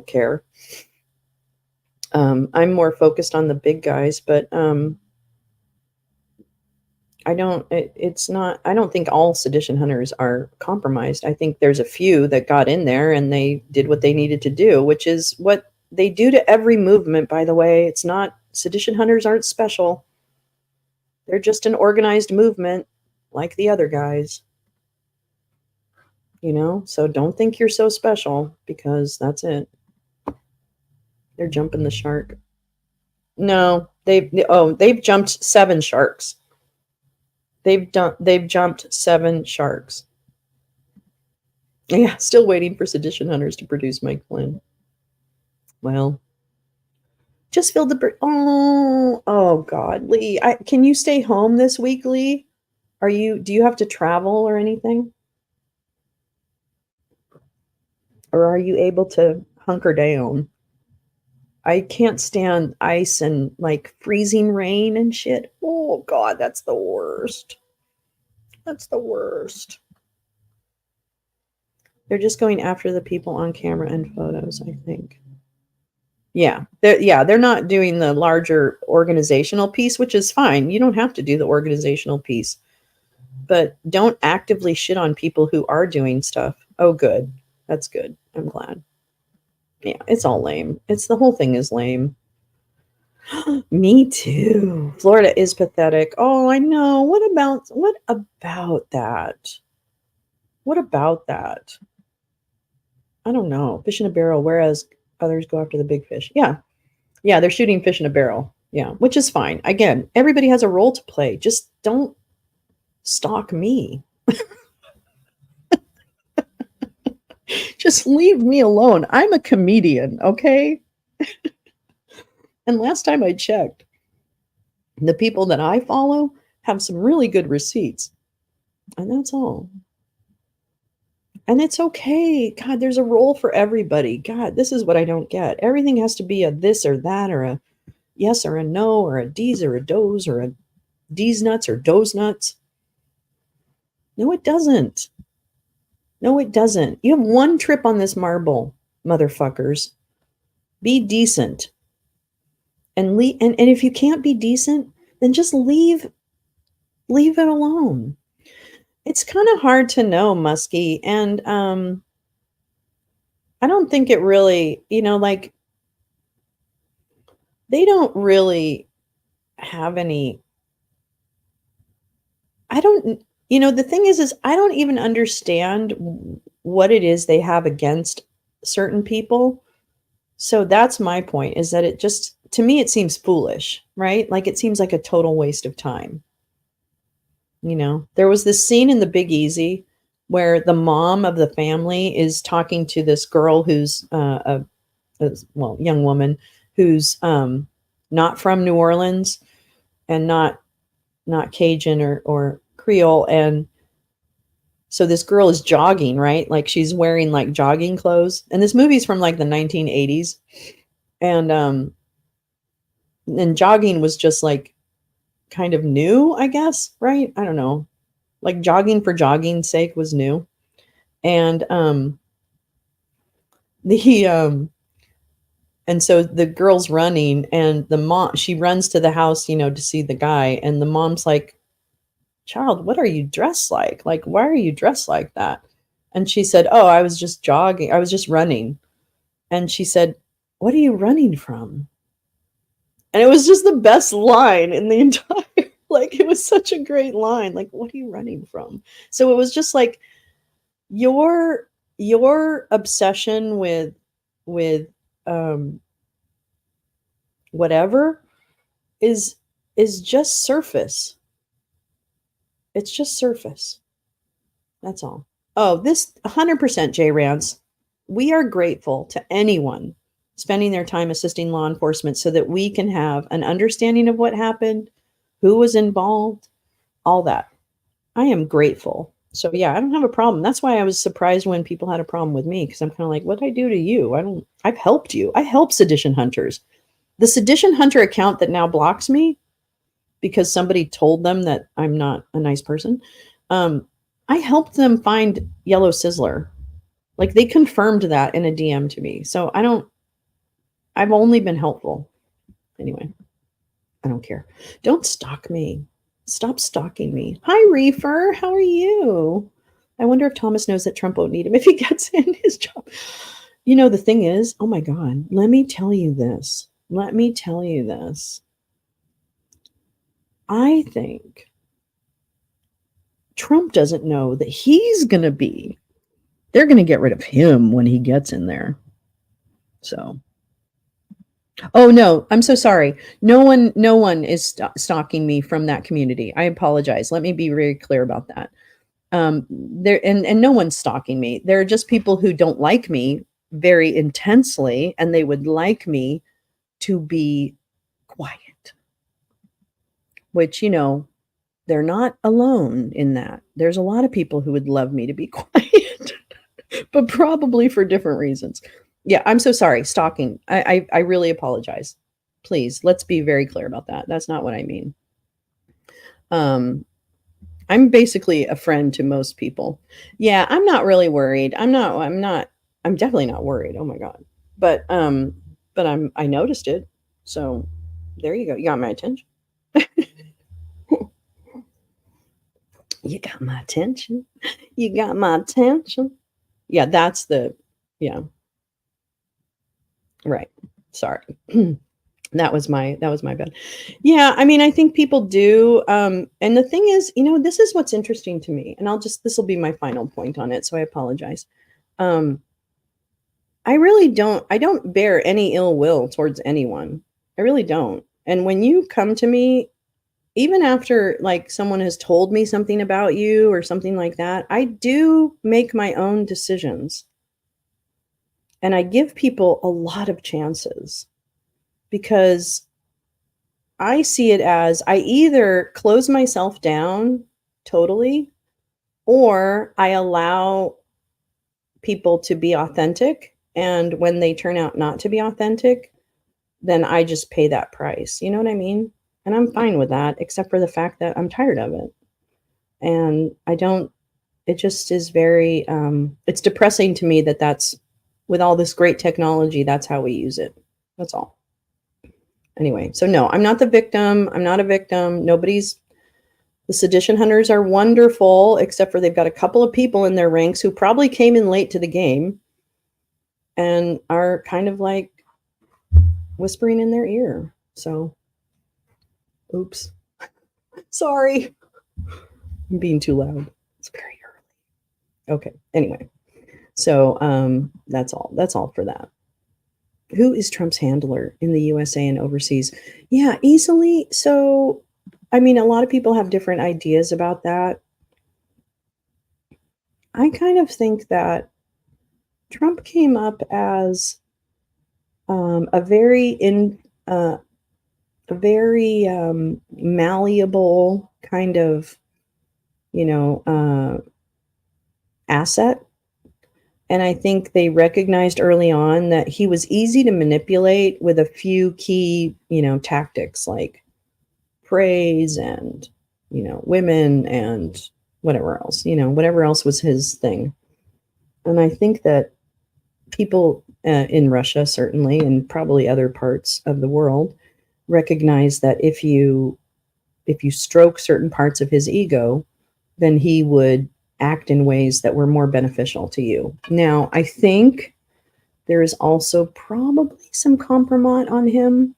care. I'm more focused on the big guys, but it's not, I don't think all sedition hunters are compromised. I think there's a few that got in there and they did what they needed to do, which is what they do to every movement, by the way. It's not, sedition hunters aren't special. They're just an organized movement like the other guys, So don't think you're so special, because that's it. They're jumping the shark. No, they've jumped 7 sharks. They've jumped 7 sharks. Yeah, still waiting for sedition hunters to produce Mike Flynn. Well, just filled the oh God, Lee. Can you stay home this week, Lee? Do you have to travel or anything? Or are you able to hunker down? I can't stand ice and like freezing rain and shit. Oh God, that's the worst. That's the worst. They're just going after the people on camera and photos, I think. Yeah, they're not doing the larger organizational piece, which is fine. You don't have to do the organizational piece, but don't actively shit on people who are doing stuff. Oh, good. That's good. I'm glad. Yeah, it's all lame. The whole thing is lame. Me too. Florida is pathetic. Oh, I know. What about that? What about that? I don't know. Fish in a barrel, whereas others go after the big fish. Yeah. Yeah, they're shooting fish in a barrel. Yeah, which is fine. Again, everybody has a role to play. Just don't stalk me. Just leave me alone. I'm a comedian, okay? And last time I checked, the people that I follow have some really good receipts. And that's all. And it's okay. God, there's a role for everybody. God, this is what I don't get. Everything has to be a this or that, or a yes or a no, or a D's or a does, or a D's nuts or does nuts. No, it doesn't. No, it doesn't. You have one trip on this marble, motherfuckers. Be decent. And if you can't be decent, then just leave it alone. It's kind of hard to know, Muskie, and I don't think it really, like, they don't really have any. I don't, the thing is I don't even understand what it is they have against certain people. So that's my point, is that it just, to me, it seems foolish, right? Like, it seems like a total waste of time. There was this scene in The Big Easy where the mom of the family is talking to this girl who's a young woman who's not from New Orleans and not Cajun or Creole. And so this girl is jogging, right? Like, she's wearing like jogging clothes. And this movie's from like the 1980s. And jogging was just like kind of new, I guess, right? I don't know. Like, jogging for jogging's sake was new. And and so the girl's running, and the mom, she runs to the house, to see the guy. And the mom's like, "Child, what are you dressed like? Like, why are you dressed like that?" And she said, "Oh, I was just jogging. I was just running." And she said, "What are you running from?" And it was just the best line in the entire, like, it was such a great line. Like, what are you running from? So it was just like, your obsession with whatever is just surface. It's just surface. That's all. Oh, this 100% J Rance. We are grateful to anyone spending their time assisting law enforcement so that we can have an understanding of what happened, who was involved, all that. I am grateful. So yeah, I don't have a problem. That's why I was surprised when people had a problem with me, because I'm kind of like, what did I do to you? I've helped you. I help sedition hunters. The sedition hunter account that now blocks me because somebody told them that I'm not a nice person, I helped them find Yellow Sizzler. Like, they confirmed that in a DM to me. So I've only been helpful. Anyway, I don't care. Don't stalk me. Stop stalking me. Hi, Reefer. How are you? I wonder if Thomas knows that Trump won't need him if he gets in his job. You know, the thing is, oh my God, let me tell you this. Let me tell you this. I think Trump doesn't know that they're going to get rid of him when he gets in there. So, oh no, I'm so sorry. No one is stalking me from that community. I apologize. Let me be very clear about that. There and no one's stalking me. There are just people who don't like me very intensely, and they would like me to be quiet, which, they're not alone in that. There's a lot of people who would love me to be quiet, but probably for different reasons. Yeah, I'm so sorry. Stalking. I really apologize. Please, let's be very clear about that. That's not what I mean. I'm basically a friend to most people. Yeah, I'm not really worried. I'm definitely not worried. Oh my God. But I noticed it. So there you go. You got my attention. You got my attention. You got my attention. Yeah, yeah. Right. Sorry. That was my bad. Yeah, I mean, I think people do. And the thing is, this is what's interesting to me, and this will be my final point on it. So I apologize. Um, I don't bear any ill will towards anyone. I really don't. And when you come to me, even after like someone has told me something about you or something like that, I do make my own decisions. And I give people a lot of chances because I see it as I either close myself down totally or I allow people to be authentic. And when they turn out not to be authentic, then I just pay that price. You know what I mean? And I'm fine with that, except for the fact that I'm tired of it. And it just is very, it's depressing to me that with all this great technology, that's how we use it. That's all. Anyway, so no, I'm not the victim. I'm not a victim. The sedition hunters are wonderful, except for they've got a couple of people in their ranks who probably came in late to the game and are kind of like whispering in their ear. So, oops. Sorry. I'm being too loud. It's very early. Okay. Anyway, so that's all. That's all for that. Who is Trump's handler in the USA and overseas? Yeah, easily. So, I mean, a lot of people have different ideas about that. I kind of think that Trump came up as a very malleable kind of, asset. And I think they recognized early on that he was easy to manipulate with a few key, tactics like praise and, women and whatever else was his thing. And I think that people in Russia, certainly, and probably other parts of the world, recognize that if you stroke certain parts of his ego, then he would act in ways that were more beneficial to you. Now, I think there is also probably some compromise on him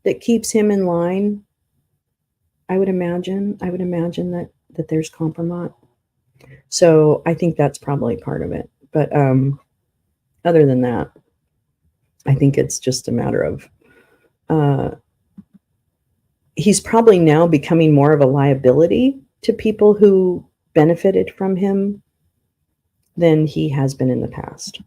that keeps him in line. I would imagine that there's compromise. So I think that's probably part of it. But other than that, I think it's just a matter of he's probably now becoming more of a liability to people who benefited from him than he has been in the past.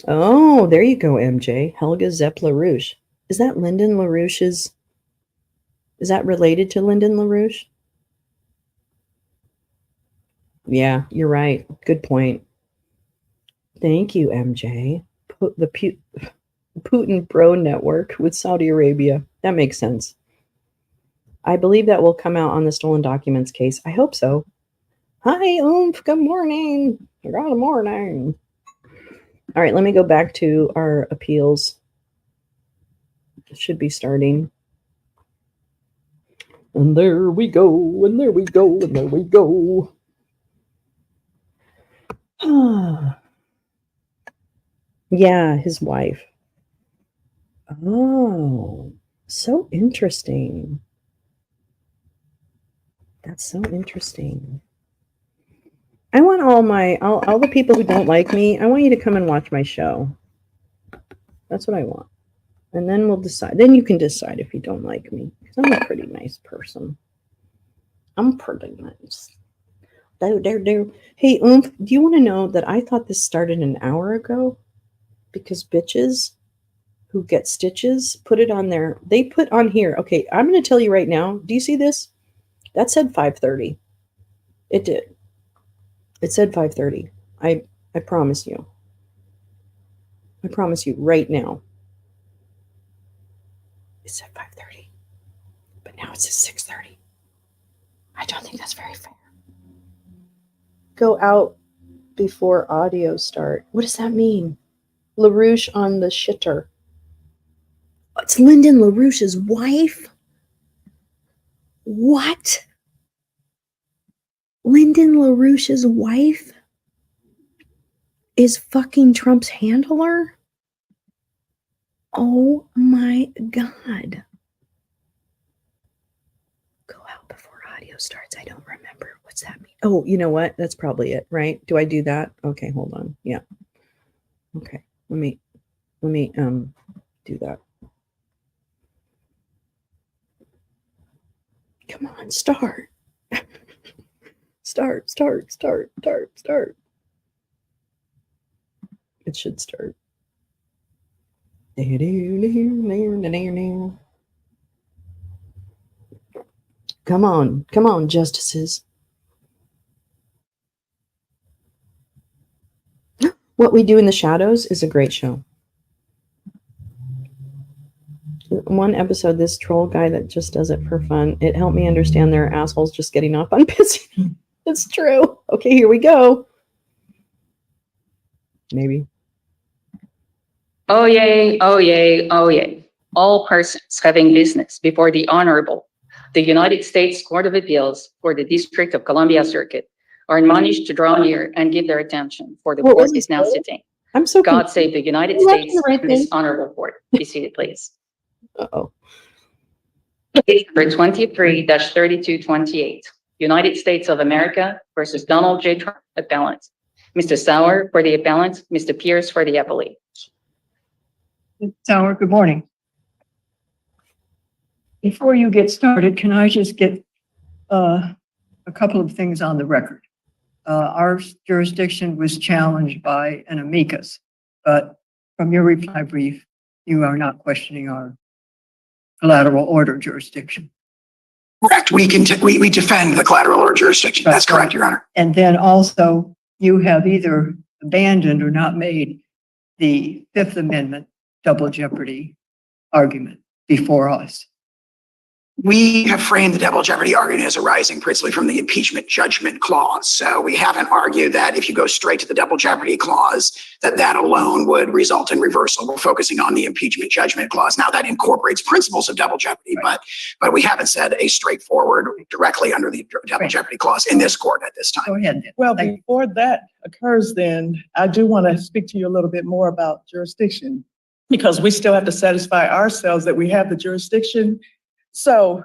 Oh, there you go, MJ. Helga Zepp LaRouche. Is that Lyndon LaRouche's? Is that related to Lyndon LaRouche? Yeah, you're right. Good point. Thank you, MJ. The Putin Pro Network with Saudi Arabia. That makes sense. I believe that will come out on the stolen documents case. I hope so. Hi, Oomph. Good morning. Good morning. All right, let me go back to our appeals. It should be starting. And there we go, and there we go, and there we go. Yeah, his wife. Oh, so interesting. That's so interesting. I want all the people who don't like me, I want you to come and watch my show. That's what I want. And then we'll decide. Then you can decide if you don't like me. Because I'm a pretty nice person. I'm pretty nice. Hey, Oomph, do you want to know that I thought this started an hour ago? Because bitches who get stitches put it on there. They put on here. Okay, I'm going to tell you right now. Do you see this? That said 5:30. It did. It said 5:30. I promise you. I promise you right now. It said 5:30. But now it says 6:30. I don't think that's very fair. Go out before audio start. What does that mean? LaRouche on the shitter. Oh, it's Lyndon LaRouche's wife? What? Lyndon LaRouche's wife is fucking Trump's handler? Oh my God. Go out before audio starts. I don't remember. What's that mean? Oh, you know what? That's probably it, right? Do I do that? Okay, hold on. Yeah. Okay. Let me do that. Come on, start. Start. It should start. Come on, justices. What We Do in the Shadows is a great show. One episode, this troll guy that just does it for fun, it helped me understand there are assholes just getting off on pissing. It's true. Okay, here we go. Maybe. Oh yay, oh yay, oh yay. All persons having business before the Honorable, the United States Court of Appeals for the District of Columbia Circuit are admonished to draw near and give their attention, for the court is now sitting. I'm so God save the United States and this honorable court. Be seated, please. Uh-oh. Case number 23-3228, United States of America versus Donald J. Trump, appellant. Mr. Sauer for the appellant, Mr. Pierce for the appellee. Mr. Sauer, good morning. Before you get started, can I just get a couple of things on the record? Our jurisdiction was challenged by an amicus, but from your reply brief, you are not questioning our collateral order jurisdiction. Correct. We defend the collateral order jurisdiction. That's correct, Your Honor. And then also, you have either abandoned or not made the Fifth Amendment double jeopardy argument before us. We have framed the double jeopardy argument as arising principally from the impeachment judgment clause. So we haven't argued that if you go straight to the double jeopardy clause, that alone would result in reversal. We're focusing on the impeachment judgment clause. Now that incorporates principles of double jeopardy, right, but we haven't said a straightforward directly under the double jeopardy clause in this court at this time. Go ahead. Well, before that occurs, then I do want to speak to you a little bit more about jurisdiction, because we still have to satisfy ourselves that we have the jurisdiction. So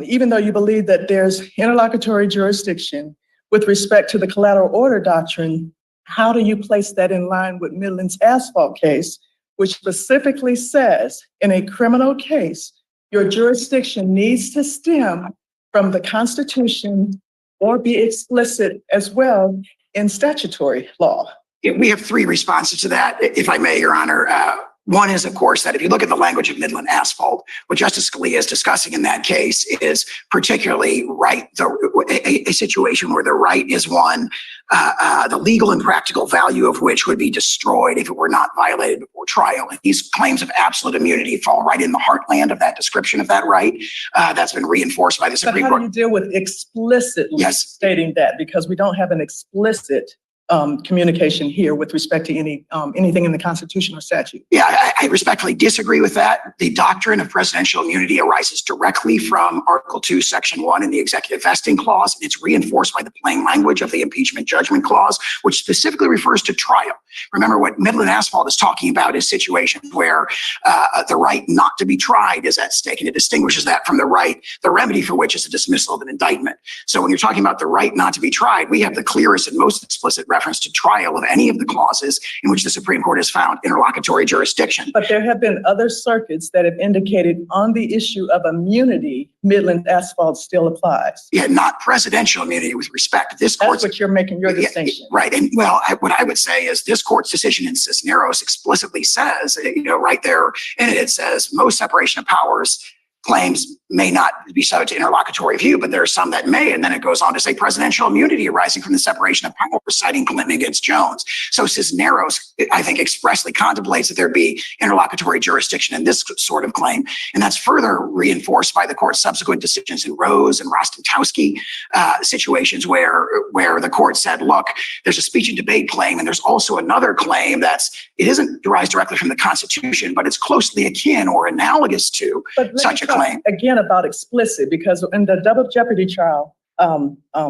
even though you believe that there's interlocutory jurisdiction with respect to the collateral order doctrine, how do you place that in line with Midland's asphalt case, which specifically says in a criminal case, your jurisdiction needs to stem from the Constitution or be explicit as well in statutory law? We have three responses to that, if I may, Your Honor. One is, of course, that if you look at the language of Midland asphalt, what Justice Scalia is discussing in that case is particularly a situation where the right is one, the legal and practical value of which would be destroyed if it were not violated before trial. And these claims of absolute immunity fall right in the heartland of that description of that right. That's been reinforced by the Supreme Court. How do you deal with explicitly stating that? Because we don't have an explicit communication here with respect to anything in the Constitution or statute. Yeah, I respectfully disagree with that. The doctrine of presidential immunity arises directly from Article 2, Section 1 in the Executive Vesting Clause. And it's reinforced by the plain language of the Impeachment Judgment Clause, which specifically refers to trial. Remember, what Midland Asphalt is talking about is situations where the right not to be tried is at stake, and it distinguishes that from the right, the remedy for which is a dismissal of an indictment. So when you're talking about the right not to be tried, we have the clearest and most explicit reference to trial of any of the clauses in which the Supreme Court has found interlocutory jurisdiction. But there have been other circuits that have indicated on the issue of immunity, Midland Asphalt still applies. Yeah, not presidential immunity with respect. This court's, That's what you're making your distinction. right. And well, what I would say is this court's decision in Cisneros explicitly says, right there in it, it says most separation of powers claims may not be subject to interlocutory review, but there are some that may. And then it goes on to say presidential immunity arising from the separation of powers, citing Clinton against Jones. So Cisneros, I think, expressly contemplates that there be interlocutory jurisdiction in this sort of claim. And that's further reinforced by the court's subsequent decisions in Rose and Rostentowski situations where the court said, look, there's a speech and debate claim, and there's also another claim it isn't derived directly from the Constitution, but it's closely akin or analogous to such a claim. Again, about explicit, because in the double jeopardy trial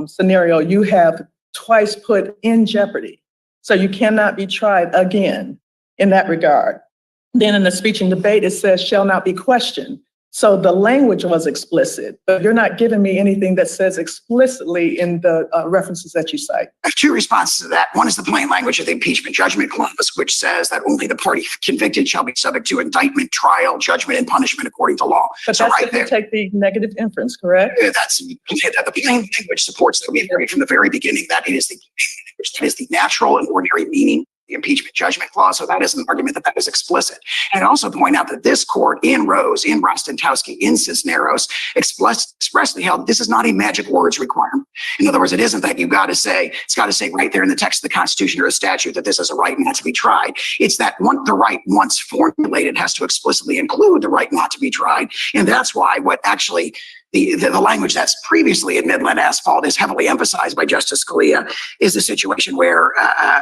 scenario, you have twice put in jeopardy. So you cannot be tried again in that regard. Then in the speech and debate, it says shall not be questioned. So the language was explicit, but you're not giving me anything that says explicitly in the references that you cite. I have two responses to that. One is the plain language of the Impeachment Judgment Clause, which says that only the party convicted shall be subject to indictment, trial, judgment, and punishment according to law. But so that's right if you there, take the negative inference, correct? that's the plain language supports that we've heard from the very beginning that it is the natural and ordinary meaning. The Impeachment Judgment Clause. So that is an argument that is explicit. And I also point out that this court in Rose, in Rostentowski, in Cisneros expressly held this is not a magic words requirement. In other words, it isn't that it's got to say right there in the text of the Constitution or a statute that this is a right not to be tried. It's that the right once formulated has to explicitly include the right not to be tried. And that's why what actually the language that's previously in Midland Asphalt is heavily emphasized by Justice Scalia is the situation where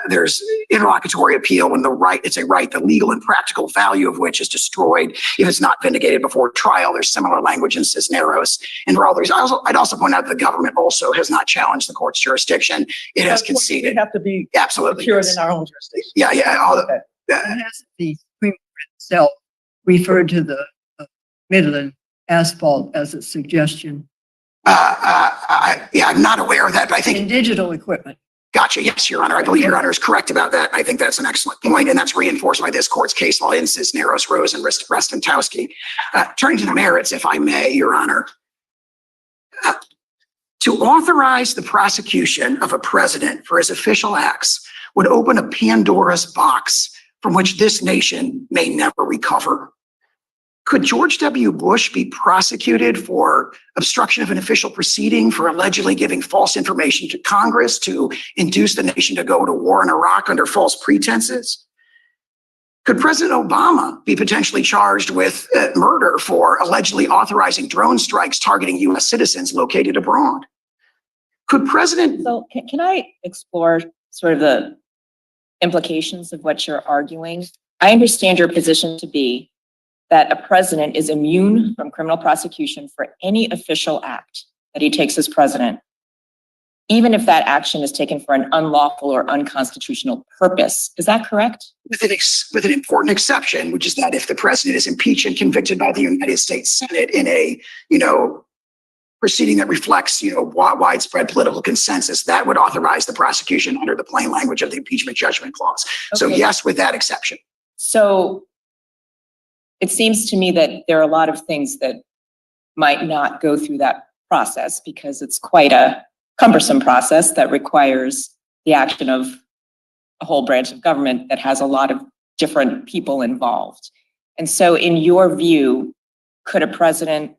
there's interlocutory appeal when it's a right, the legal and practical value of which is destroyed if it's not vindicated before trial. There's similar language in Cisneros. And for all these, I'd also point out the government also has not challenged the court's jurisdiction. It has conceded. We have to be absolutely secured in our own jurisdiction. Yeah. Has the Supreme Court itself referred to the Midland Asphalt as a suggestion? I'm not aware of that, but I think in digital equipment. Gotcha. Yes, Your Honor. I believe Your Honor is correct about that. I think that's an excellent point, and that's reinforced by this court's case law in Cisneros, Rose, and Rostentowski. Turning to the merits, if I may, Your Honor. To authorize the prosecution of a president for his official acts would open a Pandora's box from which this nation may never recover. Could George W. Bush be prosecuted for obstruction of an official proceeding for allegedly giving false information to Congress to induce the nation to go to war in Iraq under false pretenses? Could President Obama be potentially charged with murder for allegedly authorizing drone strikes targeting U.S. citizens located abroad? Could President... So can I explore sort of the implications of what you're arguing? I understand your position to be that a president is immune from criminal prosecution for any official act that he takes as president, even if that action is taken for an unlawful or unconstitutional purpose. Is that correct? With an important exception, which is that if the president is impeached and convicted by the United States Senate in a, proceeding that reflects, widespread political consensus, that would authorize the prosecution under the plain language of the Impeachment Judgment Clause. Okay. So yes, with that exception. So it seems to me that there are a lot of things that might not go through that process because it's quite a cumbersome process that requires the action of a whole branch of government that has a lot of different people involved. And so in your view, could a president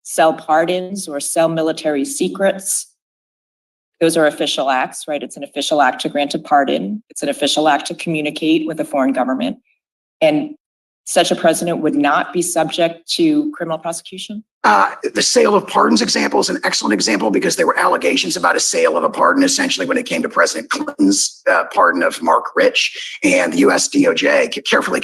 sell pardons or sell military secrets? Those are official acts, right? It's an official act to grant a pardon. It's an official act to communicate with a foreign government. And such a president would not be subject to criminal prosecution? The sale of pardons example is an excellent example because there were allegations about a sale of a pardon essentially when it came to President Clinton's pardon of Mark Rich, and the U.S. DOJ carefully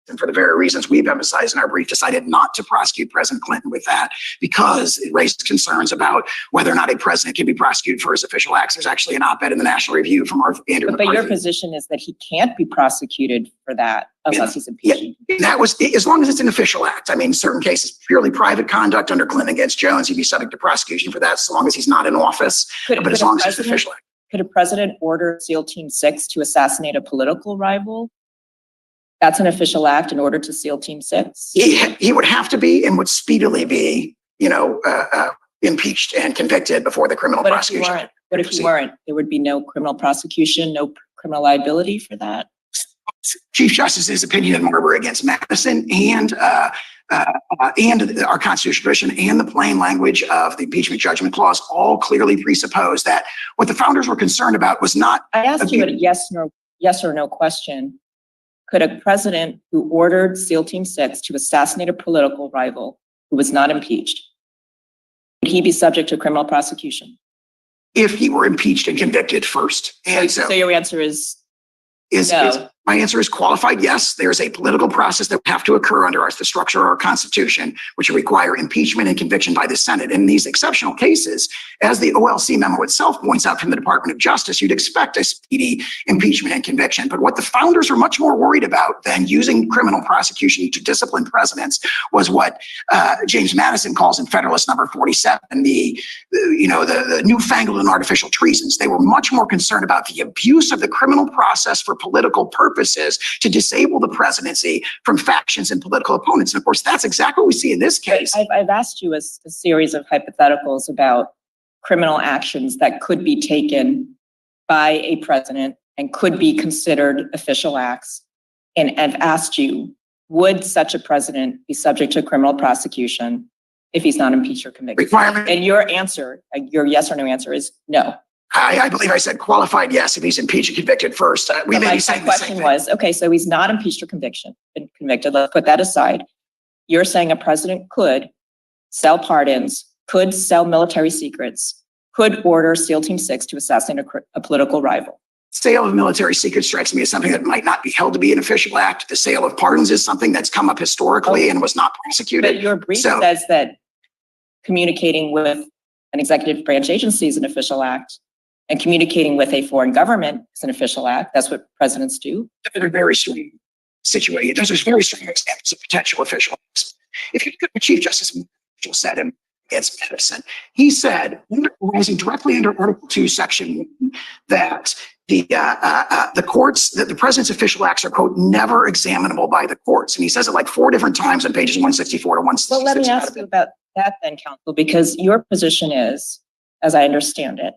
and for the very reasons we've emphasized in our brief, decided not to prosecute President Clinton with that because it raised concerns about whether or not a president can be prosecuted for his official acts. There's actually an op-ed in the National Review from Andrew But your McCarthy. position is that he can't be prosecuted for that unless he's impeached. Yeah, that was, as long as it's an official act. I mean, certain cases, purely private conduct under Clinton against Jones, he'd be subject to prosecution for that so long as he's not in office. But as long as it's official act. Could a president order SEAL Team 6 to assassinate a political rival? That's an official act in order to SEAL Team 6? He would have to be and would speedily be, impeached and convicted before the criminal prosecution. What if you weren't? There would be no criminal prosecution, no criminal liability for that? Chief Justice's opinion in Marbury against Madison and our constitutional tradition and the plain language of the impeachment judgment clause all clearly presuppose that what the founders were concerned about was not. I asked you a yes or no question. Could a president who ordered SEAL Team 6 to assassinate a political rival who was not impeached, would he be subject to criminal prosecution? If he were impeached and convicted first. And so your answer is no. My answer is qualified yes. There's a political process that would have to occur under the structure of our Constitution, which would require impeachment and conviction by the Senate. In these exceptional cases, as the OLC memo itself points out from the Department of Justice, you'd expect a speedy impeachment and conviction. But what the founders were much more worried about than using criminal prosecution to discipline presidents was what James Madison calls in Federalist Number 47, the newfangled and artificial treasons. They were much more concerned about the abuse of the criminal process for political purposes to disable the presidency from factions and political opponents. And of course, that's exactly what we see in this case. I've asked you a series of hypotheticals about criminal actions that could be taken by a president and could be considered official acts. And I've asked you, would such a president be subject to criminal prosecution if he's not impeached or convicted? Requirement. And your answer, your yes or no answer is no. I believe I said qualified yes if he's impeached and convicted first. My question was, okay, so he's not impeached or convicted. Let's put that aside. You're saying a president could sell pardons, could sell military secrets, could order SEAL Team 6 to assassinate a political rival. Sale of military secrets strikes me as something that might not be held to be an official act. The sale of pardons is something that's come up historically and was not prosecuted. But your brief says that communicating with an executive branch agency is an official act. And communicating with a foreign government is an official act. That's what presidents do. They're very strong situations. There's very strong examples of potential official acts. If you look at what Chief Justice Mitchell said against Madison, he said, rising directly under Article 2, Section 1, that the courts, that the president's official acts are, quote, never examinable by the courts. And he says it like 4 different times on pages 164 to 166. Well, let me ask you about that then, counsel, because your position is, as I understand it,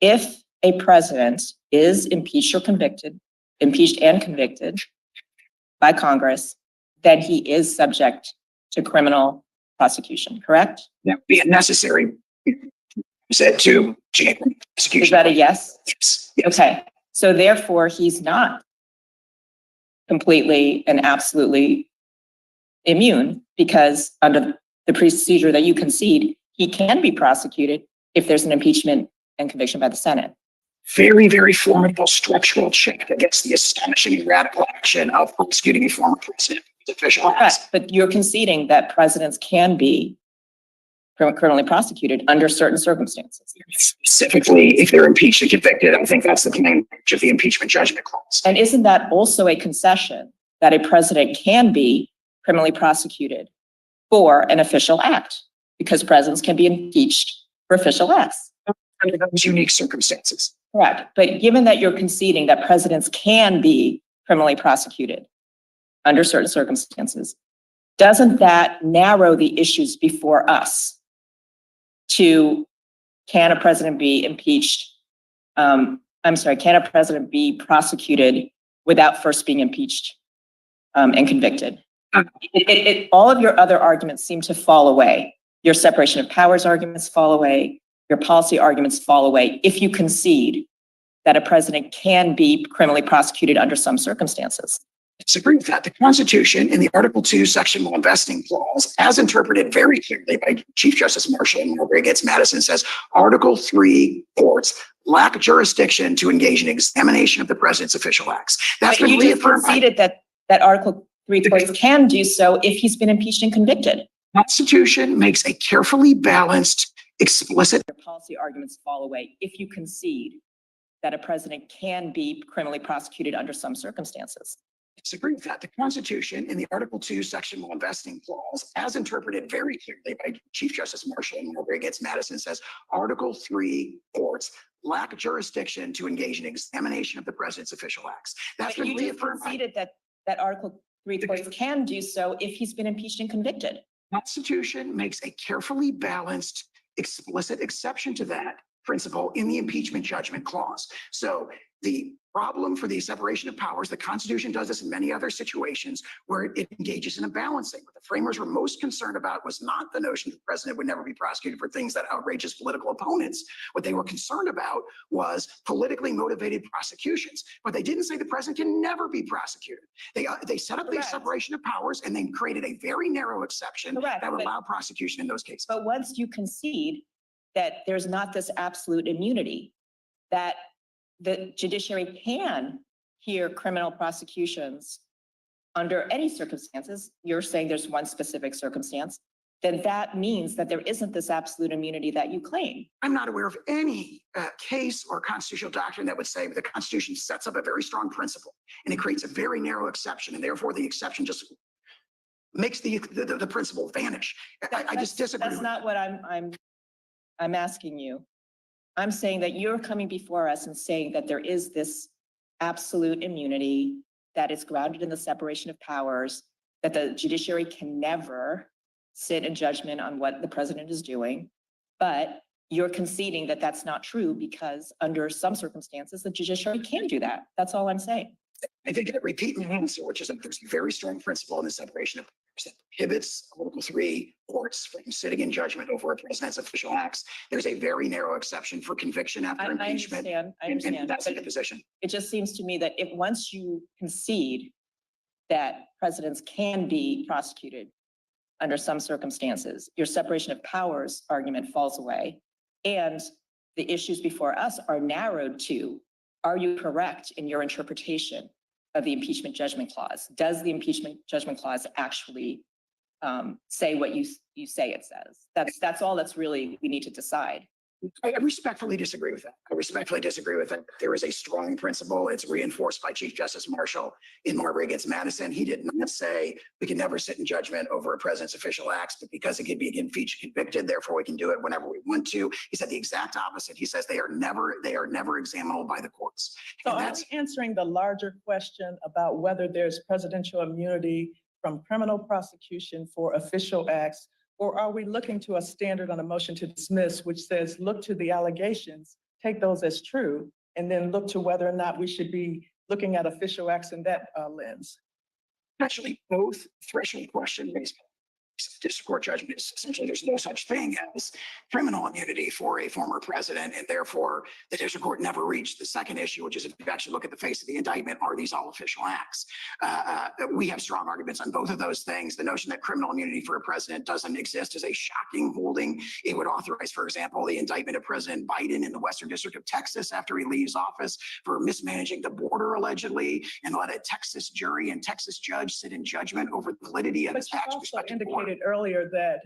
if a president is impeached and convicted by Congress, then he is subject to criminal prosecution, correct? That would be necessary, said to prosecution. Is that a yes? Yes. Okay, so therefore he's not completely and absolutely immune, because under the procedure that you concede, he can be prosecuted if there's an impeachment and conviction by the Senate. Very, very formidable structural check against the astonishing radical action of prosecuting a former president with official acts. Correct, but you're conceding that presidents can be criminally prosecuted under certain circumstances. Specifically, if they're impeached and convicted, I think that's the plain language of the impeachment judgment clause. And isn't that also a concession that a president can be criminally prosecuted for an official act? Because presidents can be impeached for official acts. Under those unique circumstances. Correct. But given that you're conceding that presidents can be criminally prosecuted under certain circumstances, doesn't that narrow the issues before us to can a president be impeached? Can a president be prosecuted without first being impeached and convicted? All of your other arguments seem to fall away. Your separation of powers arguments fall away. Your policy arguments fall away if you concede that a president can be criminally prosecuted under some circumstances. Disagree with that. The Constitution in the Article 2, Section 1 vesting clause, as interpreted very clearly by Chief Justice Marshall and Margaret Madison, says Article 3 courts lack jurisdiction to engage in examination of the president's official acts. That's But been you just reaffirmed by conceded that Article 3 courts can do so if he's been impeached and convicted. the Constitution makes a carefully balanced, explicit. Your policy arguments fall away if you concede that a president can be criminally prosecuted under some circumstances. Disagree with that. The Constitution in the Article 2, Section 1 vesting clause, as interpreted very clearly by Chief Justice Marshall and Margaret Madison, says Article 3 courts lack jurisdiction to engage in examination of the president's official acts. That's But been you just reaffirmed by conceded that Article 3 courts can do so if he's been impeached and convicted. the Constitution makes a carefully balanced, explicit exception to that principle in the impeachment judgment clause. So the problem for the separation of powers, the Constitution does this in many other situations where it engages in a balancing. What the framers were most concerned about was not the notion that the president would never be prosecuted for things that outrage his political opponents. What they were concerned about was politically motivated prosecutions. But they didn't say the president can never be prosecuted. They set up the Correct. separation of powers and then created a very narrow exception Correct, that would but- allow prosecution in those cases. But once you concede that there's not this absolute immunity, that the judiciary can hear criminal prosecutions under any circumstances, you're saying there's one specific circumstance, then that means that there isn't this absolute immunity that you claim. I'm not aware of any case or constitutional doctrine that would say the Constitution sets up a very strong principle and it creates a very narrow exception, and therefore the exception just makes the principle vanish. I just disagree. That's not what I'm asking you. I'm saying that you're coming before us and saying that there is this absolute immunity that is grounded in the separation of powers, that the judiciary can never sit in judgment on what the president is doing. But you're conceding that that's not true because under some circumstances, the judiciary can do that. That's all I'm saying. I think that repeat my answer, which is that there's a very strong principle in the separation of powers that prohibits Article 3 courts from sitting in judgment over a president's official acts. There's a very narrow exception for conviction after I impeachment. understand. And that's but the position. It just seems to me that if once you concede that presidents can be prosecuted under some circumstances, your separation of powers argument falls away. And the issues before us are narrowed to, are you correct in your interpretation of the impeachment judgment clause? Does the impeachment judgment clause actually say what you say it says? That's all that's really we need to decide. I respectfully disagree with that. I respectfully disagree with that. There is a strong principle. It's reinforced by Chief Justice Marshall in Marbury against Madison. He did not say we can never sit in judgment over a president's official acts, but because it can be impeached, convicted, therefore we can do it whenever we want to. He said the exact opposite. He says they are never examinable by the courts. So And are that's we answering the larger question about whether there's presidential immunity from criminal prosecution for official acts? Or are we looking to a standard on a motion to dismiss, which says, look to the allegations, take those as true, and then look to whether or not we should be looking at official acts in that lens? actually both threshold question raised by the district court judgment is essentially there's no such thing as criminal immunity for a former president, and therefore the district court never reached the second issue, which is if you actually look at the face of the indictment, are these all official acts? We have strong arguments on both of those things. The notion that criminal immunity for a president doesn't exist is a shocking holding. It would authorize, for example, the indictment of President Biden in the Western District of Texas after he leaves office for mismanaging the border allegedly, and let a Texas jury and Texas judge sit in judgment over the validity of But his you acts. also indicated earlier that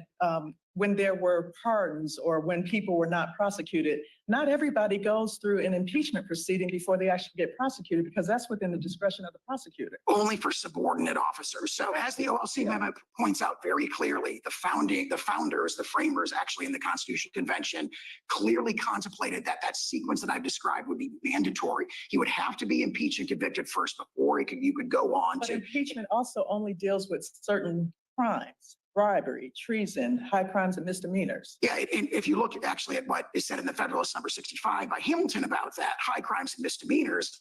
when there were pardons or when people were not prosecuted, not everybody goes through an impeachment proceeding before they actually get prosecuted, because that's within the discretion of the prosecutor. Only for subordinate officers. So as the OLC memo points out very clearly, the founders, the framers actually in the Constitutional Convention clearly contemplated that that sequence that I've described would be mandatory. He would have to be impeached and convicted first before you could go on But to. impeachment also only deals with certain crimes, bribery, treason, high crimes and misdemeanors. Yeah, and if you look actually at what is said in the Federalist number 65 by Hamilton about that, high crimes and misdemeanors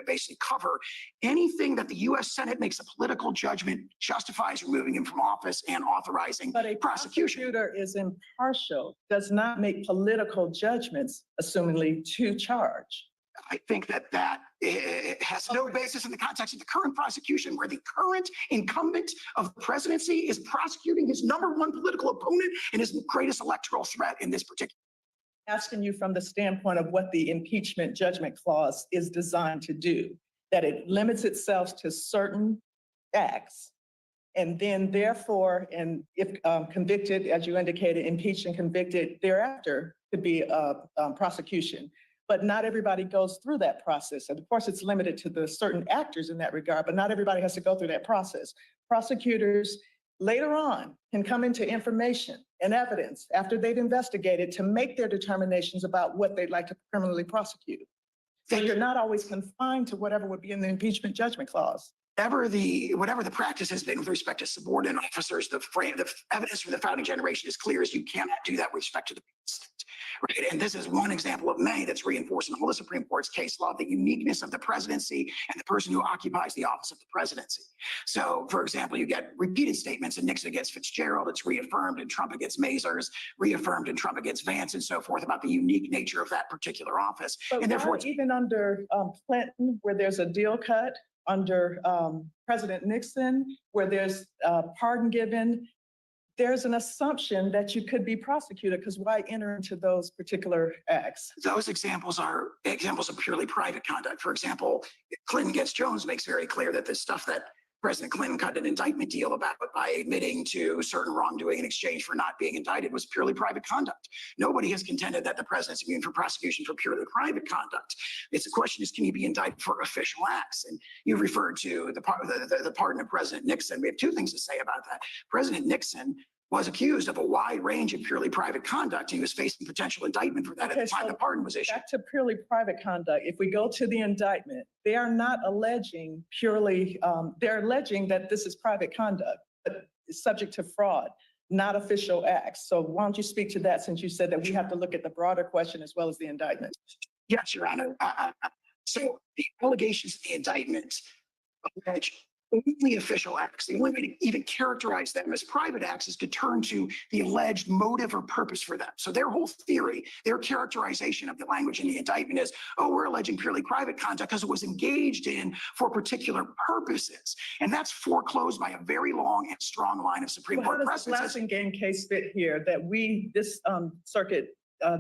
basically cover anything that the U.S. Senate makes a political judgment justifies removing him from office and authorizing But a prosecution. prosecutor is impartial, does not make political judgments, assumingly, to charge. I think that it has no basis in the context of the current prosecution, where the current incumbent of the presidency is prosecuting his number one political opponent and his greatest electoral threat in this particular. Asking you from the standpoint of what the impeachment judgment clause is designed to do, that it limits itself to certain acts. And then therefore, and if convicted, as you indicated, impeached and convicted thereafter could be prosecution. But not everybody goes through that process. And of course, it's limited to the certain actors in that regard, but not everybody has to go through that process. Prosecutors later on can come into information and evidence after they've investigated to make their determinations about what they'd like to criminally prosecute. So you're not always confined to whatever would be in the impeachment judgment clause. Whatever the practice has been with respect to subordinate officers, the evidence from the founding generation is clear as you cannot do that with respect to the president. Right. And this is one example of many that's reinforcing all the Supreme Court's case law, the uniqueness of the presidency and the person who occupies the office of the presidency. So, for example, you get repeated statements in Nixon against Fitzgerald. It's reaffirmed in Trump against Mazars, reaffirmed in Trump against Vance, and so forth about the unique nature of that particular office. But and therefore, even under Clinton, where there's a deal cut, under President Nixon, where there's pardon given, there's an assumption that you could be prosecuted, because why enter into those particular acts? Those examples are examples of purely private conduct. For example, Clinton against Jones makes very clear that the stuff that President Clinton cut an indictment deal about by admitting to certain wrongdoing in exchange for not being indicted was purely private conduct. Nobody has contended that the president's immune from prosecution for purely private conduct. It's the question is, can you be indicted for official acts? And you referred to the pardon of President Nixon. We have two things to say about that. President Nixon was accused of a wide range of purely private conduct. He was facing potential indictment for that at the time the pardon was issued. Back to purely private conduct. If we go to the indictment, they are not alleging purely, they're alleging that this is private conduct, but it's subject to fraud, not official acts. So why don't you speak to that, since you said that we have to look at the broader question as well as the indictment? Yes, Your Honor. So the allegations of the indictment allege only official acts. The only way to even characterize them as private acts is to turn to the alleged motive or purpose for them. So their whole theory, their characterization of the language in the indictment is, oh, we're alleging purely private conduct because it was engaged in for particular purposes. And that's foreclosed by a very long and strong line of Supreme Court precedents. How does the Blasingame case fit here, that this circuit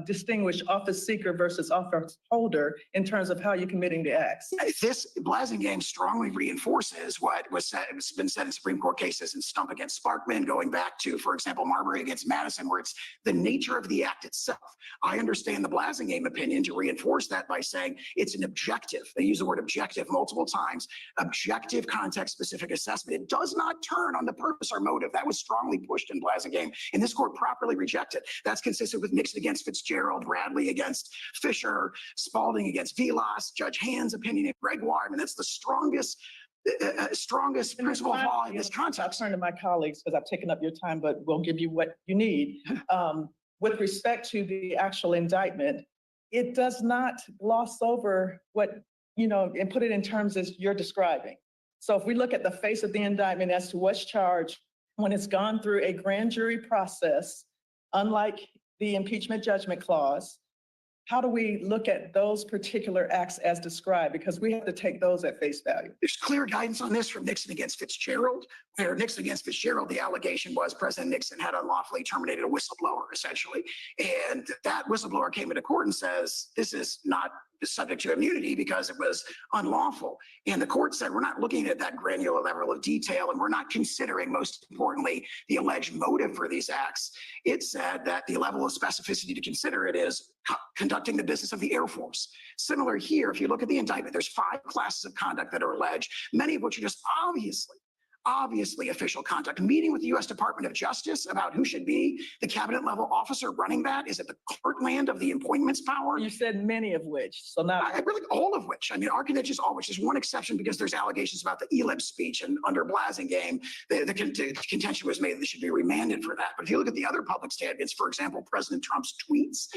distinguish office seeker versus office holder in terms of how you're committing the acts? This Blasingame strongly reinforces what was said, it's been said in Supreme Court cases in Stump against Sparkman, going back to, for example, Marbury against Madison, where it's the nature of the act itself. I understand the Blasingame opinion to reinforce that by saying it's an objective. They use the word objective multiple times. Objective, context-specific assessment. It does not turn on the purpose or motive. That was strongly pushed in Blasingame, and this court properly rejected. That's consistent with Nixon against Fitzgerald, Bradley against Fisher, Spalding against Vilas, Judge Hand's opinion in Gregoire. I mean, that's the strongest principle of law in this context. I'll turn to my colleagues because I've taken up your time, but we'll give you what you need. With respect to the actual indictment, it does not gloss over what, and put it in terms as you're describing. So if we look at the face of the indictment as to what's charged, when it's gone through a grand jury process, unlike the impeachment judgment clause, how do we look at those particular acts as described? Because we have to take those at face value. There's clear guidance on this from Nixon against Fitzgerald, where Nixon against Fitzgerald, the allegation was President Nixon had unlawfully terminated a whistleblower, essentially. And that whistleblower came into court and says, this is not subject to immunity because it was unlawful. And the court said, we're not looking at that granular level of detail, and we're not considering, most importantly, the alleged motive for these acts. It said that the level of specificity to consider it is conducting the business of the Air Force. Similar here, if you look at the indictment, there's 5 classes of conduct that are alleged, many of which are just obviously official conduct. Meeting with the U.S. Department of Justice about who should be the cabinet level officer running that. Is it the courtland of the appointments power? You said many of which, so not really all of which. I mean, Arcanich is all which. There's one exception because there's allegations about the ELIB speech, and under Blasingame, the contention was made that they should be remanded for that. But if you look at the other public statements, for example, President Trump's tweets,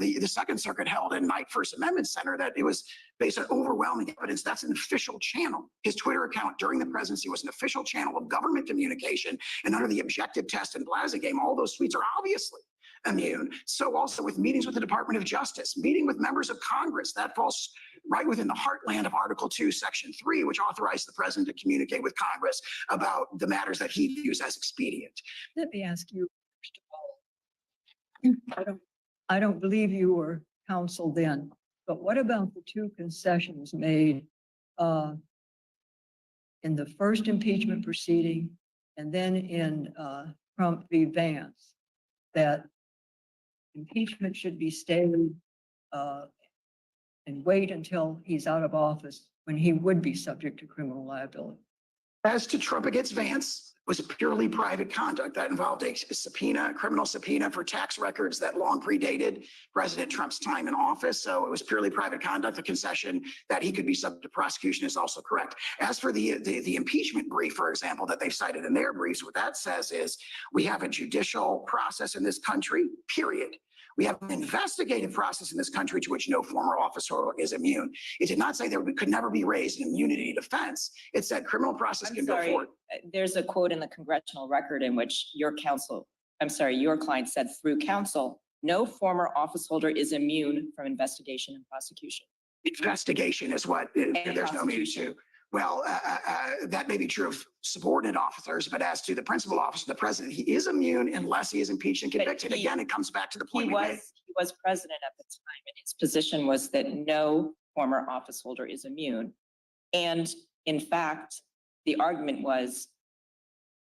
the Second Circuit held in Knight First Amendment Center that it was based on overwhelming evidence. That's an official channel. His Twitter account during the presidency was an official channel of government communication. And under the objective test in Blasingame, all those tweets are obviously immune. So also with meetings with the Department of Justice, meeting with members of Congress, that falls right within the heartland of Article 2, Section 3, which authorizes the president to communicate with Congress about the matters that he views as expedient. Let me ask you, first of all, I don't believe you were counsel then, but what about the two concessions made in the first impeachment proceeding and then in Trump v. Vance, that impeachment should be stayed and wait until he's out of office when he would be subject to criminal liability? As to Trump against Vance, was purely private conduct that involved a subpoena, a criminal subpoena for tax records that long predated President Trump's time in office. So it was purely private conduct. The concession that he could be subject to prosecution is also correct. As for the impeachment brief, for example, that they've cited in their briefs, what that says is we have a judicial process in this country, period. We have an investigative process in this country to which no former officer is immune. It did not say there could never be raised an immunity defense. It said criminal process can go forward. There's a quote in the congressional record in which your client said through counsel, no former office holder is immune from investigation and prosecution. Investigation is what there's no immunity to. Well, that may be true of subordinate officers, but as to the principal officer, the president, he is immune unless he is impeached and convicted. Again, it comes back to the point he was president at the time, and his position was that no former office holder is immune. And in fact, the argument was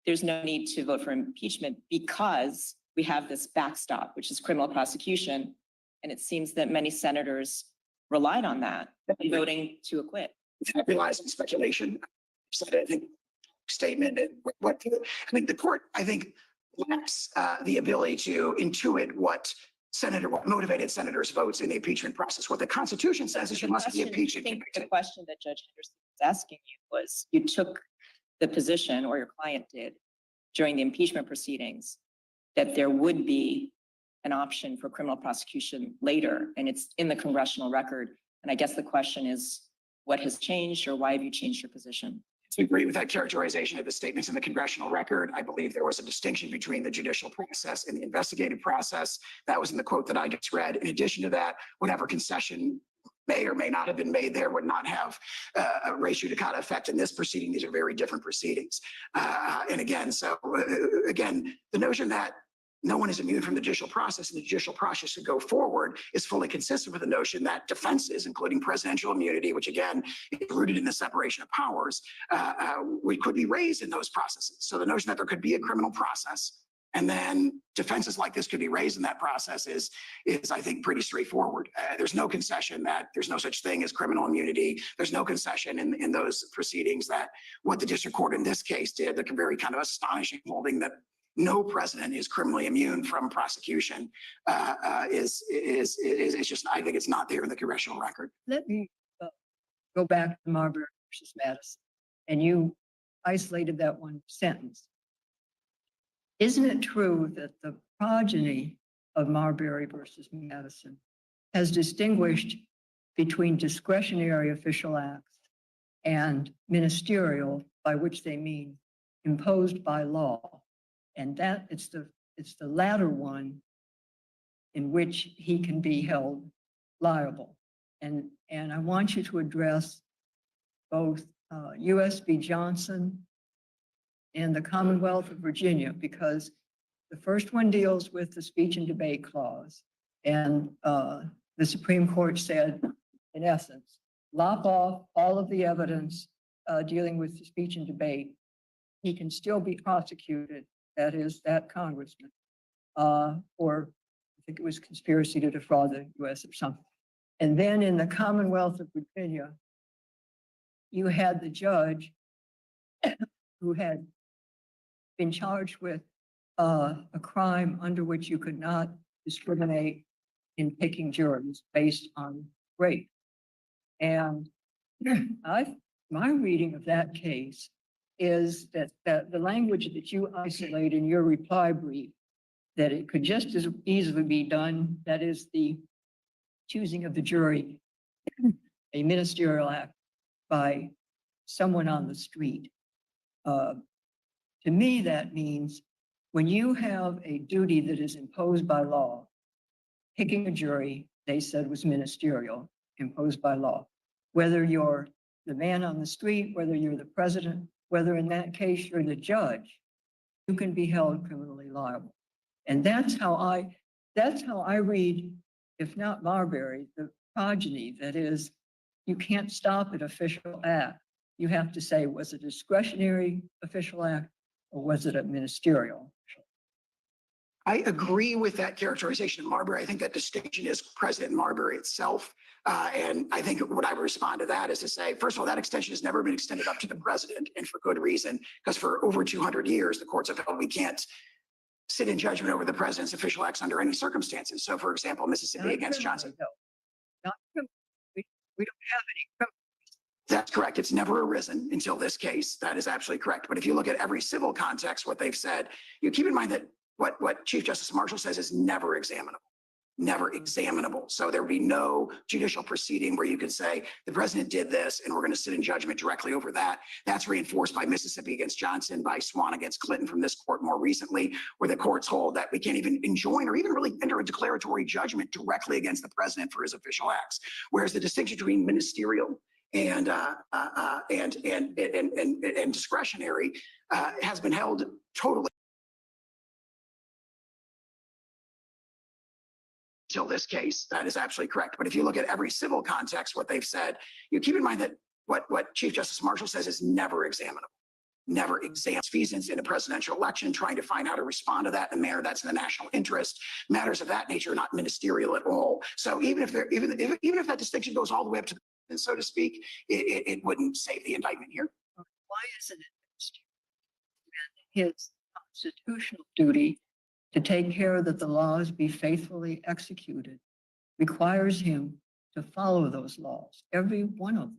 there's no need to vote for impeachment because we have this backstop, which is criminal prosecution. And it seems that many senators relied on that in voting to acquit. Realizing speculation, said I think statement. The court I think lacks the ability to intuit what motivated senators' votes in the impeachment process. What the Constitution says is you must be impeached and convicted. The question that Judge Henderson was asking you was, you took the position, or your client did, during the impeachment proceedings, that there would be an option for criminal prosecution later, and it's in the congressional record. And I guess the question is, what has changed, or why have you changed your position? To agree with that characterization of the statements in the congressional record, I believe there was a distinction between the judicial process and the investigative process. That was in the quote that I just read. In addition to that, whatever concession may or may not have been made there would not have a res judicata effect in this proceeding. These are very different proceedings. And again, the notion that no one is immune from the judicial process and the judicial process should go forward is fully consistent with the notion that defenses, including presidential immunity, which again is rooted in the separation of powers, we could be raised in those processes. So the notion that there could be a criminal process and then defenses like this could be raised in that process is I think, pretty straightforward. There's no concession that there's no such thing as criminal immunity. There's no concession in those proceedings that what the district court in this case did, the very kind of astonishing holding that no president is criminally immune from prosecution is just, I think it's not there in the congressional record. Let me go back to Marbury versus Madison, and you isolated that one sentence. Isn't it true that the progeny of Marbury versus Madison has distinguished between discretionary official acts and ministerial, by which they mean imposed by law? And that it's the latter one in which he can be held liable. And I want you to address both U.S. v. Johnson and the Commonwealth of Virginia, because the first one deals with the speech and debate clause. And the Supreme Court said, in essence, lop off all of the evidence dealing with the speech and debate. He can still be prosecuted. That is, that congressman, or I think it was conspiracy to defraud the U.S. or something. And then in the Commonwealth of Virginia, you had the judge who had been charged with a crime under which you could not discriminate in picking juries based on race. And my reading of that case is that the language that you isolate in your reply brief, that it could just as easily be done, that is the choosing of the jury, a ministerial act by someone on the street. To me, that means when you have a duty that is imposed by law, picking a jury, they said was ministerial, imposed by law. Whether you're the man on the street, whether you're the president, whether in that case you're the judge, you can be held criminally liable. And that's how I read, if not Marbury, the progeny. That is, you can't stop an official act. You have to say, was it a discretionary official act or was it a ministerial? I agree with that characterization of Marbury. I think that distinction is present in Marbury itself. And I think what I would respond to that is to say, first of all, that extension has never been extended up to the president, and for good reason, because for over 200 years, the courts have held we can't sit in judgment over the president's official acts under any circumstances. So, for example, Mississippi Not against criminally, Johnson. though. Not criminally. We don't have any criminal. That's correct. It's never arisen until this case. That is absolutely correct. But if you look at every civil context, what they've said, you keep in mind that what Chief Justice Marshall says is never examinable. Never examinable. So there would be no judicial proceeding where you could say the president did this and we're going to sit in judgment directly over that. That's reinforced by Mississippi against Johnson, by Swan against Clinton from this court more recently, where the courts hold that we can't even enjoin or even really enter a declaratory judgment directly against the president for his official acts. Whereas the distinction between ministerial and discretionary has been held totally until this case. That is absolutely correct. But if you look at every civil context, what they've said, you keep in mind that what Chief Justice Marshall says is never examinable. Never examines feasance in a presidential election, trying to find how to respond to that in a manner that's in the national interest. Matters of that nature are not ministerial at all. So even if that distinction goes all the way up to, so to speak, it wouldn't save the indictment here. Why isn't it ministerial? His constitutional duty to take care that the laws be faithfully executed requires him to follow those laws, every one of them.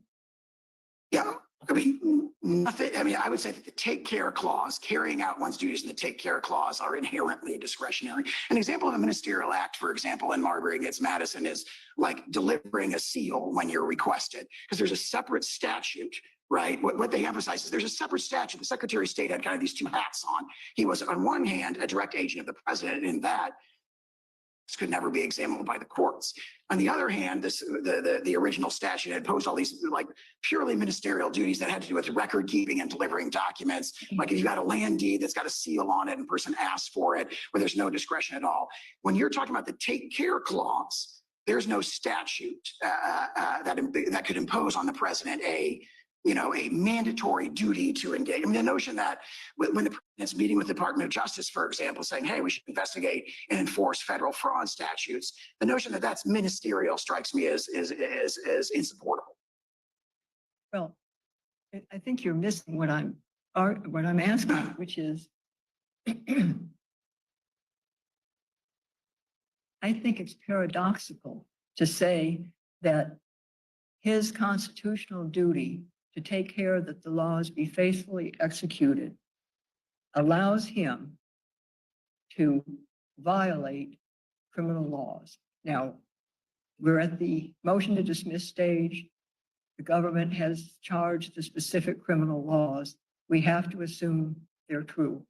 Yeah, I mean, nothing. I mean, I would say that the take care clause, carrying out one's duties in the take care clause, are inherently discretionary. An example of a ministerial act, for example, in Marbury against Madison, is like delivering a seal when you're requested, because there's a separate statute. Right. What they emphasize is there's a separate statute. The Secretary of State had kind of these two hats on. He was, on one hand, a direct agent of the president, and in that this could never be examined by the courts. On the other hand, the original statute had imposed all these like purely ministerial duties that had to do with record keeping and delivering documents. Like if you got a land deed that's got a seal on it and person asks for it, where there's no discretion at all. When you're talking about the take care clause, there's no statute that could impose on the president a mandatory duty to engage. I mean, the notion that when the president's meeting with the Department of Justice, for example, saying, hey, we should investigate and enforce federal fraud statutes, the notion that that's ministerial strikes me as insupportable. Well, I think you're missing what I'm asking, which is, I think it's paradoxical to say that his constitutional duty to take care that the laws be faithfully executed allows him to violate criminal laws. Now, we're at the motion to dismiss stage. The government has charged the specific criminal laws. We have to assume they're true.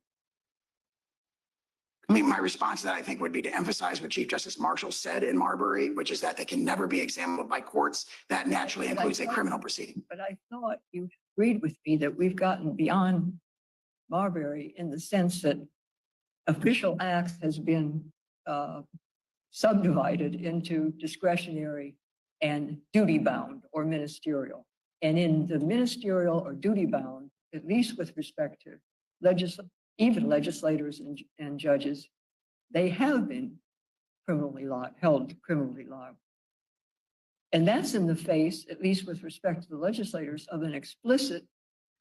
I mean, my response to that, I think, would be to emphasize what Chief Justice Marshall said in Marbury, which is that they can never be examined by courts. That naturally includes a criminal proceeding. But I thought you agreed with me that we've gotten beyond Marbury in the sense that official acts has been subdivided into discretionary and duty-bound or ministerial. And in the ministerial or duty-bound, at least with respect to even legislators and judges, they have been held criminally liable. And that's in the face, at least with respect to the legislators, of an explicit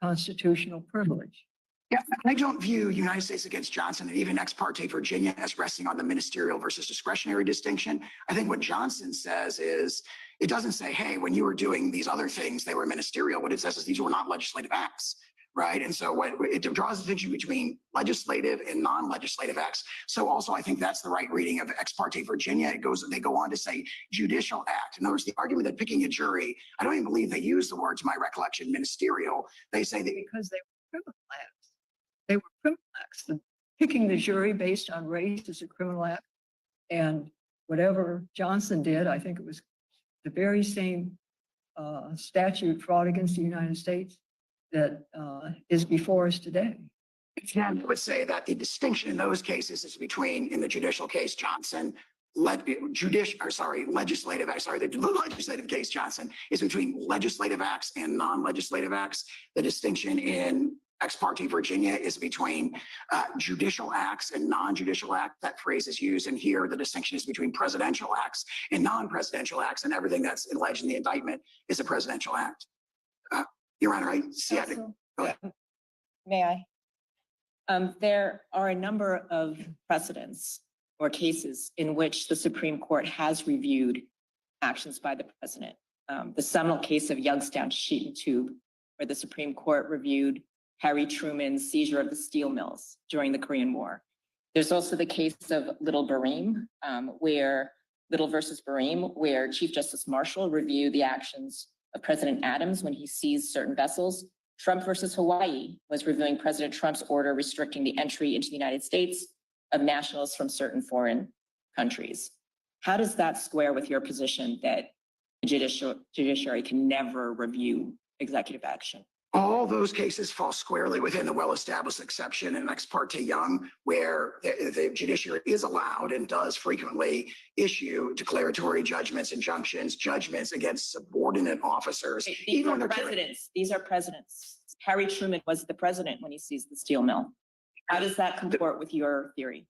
constitutional privilege. Yeah, I don't view United States against Johnson and even Ex parte Virginia as resting on the ministerial versus discretionary distinction. I think what Johnson says is, it doesn't say, hey, when you were doing these other things, they were ministerial. What it says is these were not legislative acts. Right. And so it draws a distinction between legislative and non-legislative acts. So also, I think that's the right reading of Ex parte Virginia. They go on to say judicial act. In other words, the argument that picking a jury, I don't even believe they use the words, my recollection, ministerial. They say that because they were criminal acts. They were criminal acts. picking the jury based on race is a criminal act. And whatever Johnson did, I think it was the very same statute, fraud against the United States, that is before us today. Again, I would say that the distinction in those cases is between, in the judicial case, Johnson, the legislative case, Johnson, is between legislative acts and non-legislative acts. The distinction in Ex parte Virginia is between judicial acts and non-judicial acts. That phrase is used. And here, the distinction is between presidential acts and non-presidential acts. And everything that's alleged in the indictment is a presidential act. Your Honor, I see. Also, may I? There are a number of precedents or cases in which the Supreme Court has reviewed actions by the president. The seminal case of Youngstown Sheet and Tube, where the Supreme Court reviewed Harry Truman's seizure of the steel mills during the Korean War. There's also the case of Little versus Bareem, where Chief Justice Marshall reviewed the actions of President Adams when he seized certain vessels. Trump versus Hawaii was reviewing President Trump's order restricting the entry into the United States of nationals from certain foreign countries. How does that square with your position that the judiciary can never review executive action? All those cases fall squarely within the well-established exception in Ex parte Young, where the judiciary is allowed and does frequently issue declaratory judgments, injunctions, judgments against subordinate officers. These are presidents. These are presidents. Harry Truman was the president when he seized the steel mill. How does that comport with your theory?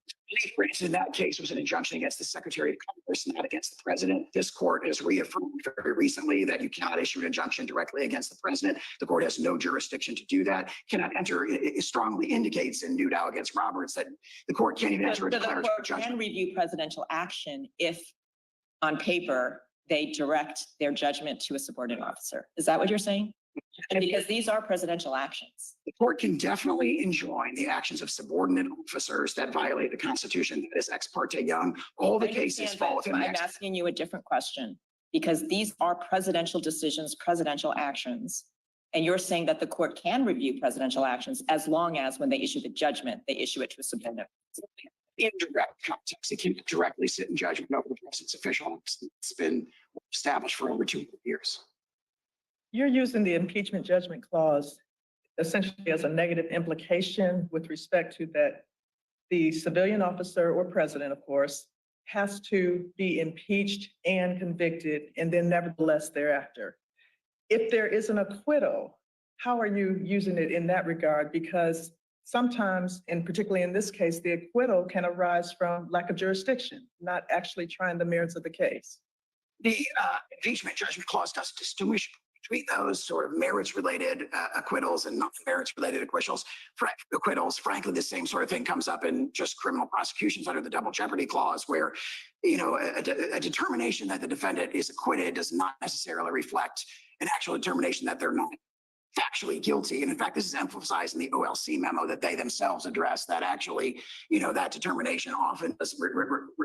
In that case, was an injunction against the Secretary of Congress, not against the president. This court has reaffirmed very recently that you cannot issue an injunction directly against the president. The court has no jurisdiction to do that. Cannot enter. It strongly indicates in Newdow against Roberts that the court can't even enter a declaratory judgment. The court can review presidential action if, on paper, they direct their judgment to a subordinate officer. Is that what you're saying? Because these are presidential actions. The court can definitely enjoin the actions of subordinate officers that violate the Constitution. That is Ex parte Young. All the cases fall within. I'm asking you a different question, because these are presidential decisions, presidential actions. And you're saying that the court can review presidential actions as long as when they issue the judgment, they issue it to a subordinate. In direct context, it can directly sit in judgment over the president's official. It's been established for over 200 years. You're using the impeachment judgment clause essentially as a negative implication with respect to that the civilian officer or president, of course, has to be impeached and convicted, and then nevertheless thereafter. If there is an acquittal, how are you using it in that regard? Because sometimes, and particularly in this case, the acquittal can arise from lack of jurisdiction, not actually trying the merits of the case. The impeachment judgment clause does distinguish between those sort of merits-related acquittals and non-merits-related acquittals. Frankly, the same sort of thing comes up in just criminal prosecutions under the double jeopardy clause, where a determination that the defendant is acquitted does not necessarily reflect an actual determination that they're not factually guilty. And in fact, this is emphasized in the OLC memo that they themselves address, that actually, that determination often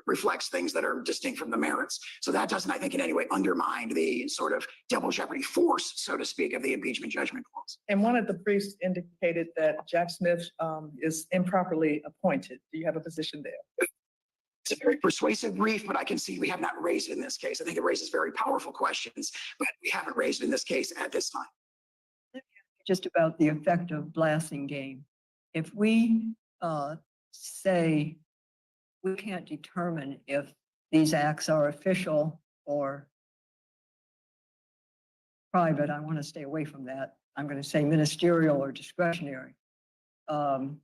reflects things that are distinct from the merits. So that doesn't, I think, in any way undermine the sort of double jeopardy force, so to speak, of the impeachment judgment clause. And one of the briefs indicated that Jack Smith is improperly appointed. Do you have a position there? It's a very persuasive brief, but I can see we have not raised it in this case. I think it raises very powerful questions, but we haven't raised it in this case at this time. Just about the effect of Blasingame. If we say we can't determine if these acts are official or private, I want to stay away from that. I'm going to say ministerial or discretionary. And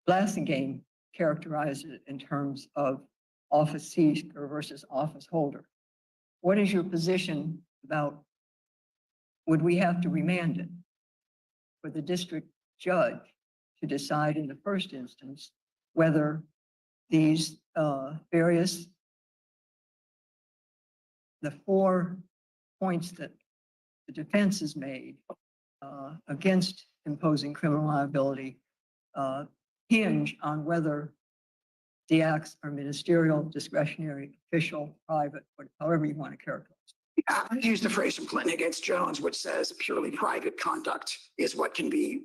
Blasingame characterizes it in terms of office seeker versus office holder. What is your position about, would we have to remand it for the district judge to decide in the first instance whether these the 4 points that the defense has made against imposing criminal liability hinge on whether the acts are ministerial, discretionary, official, private, however you want to characterize it? I used a phrase from Clinton against Jones, which says purely private conduct is what can be,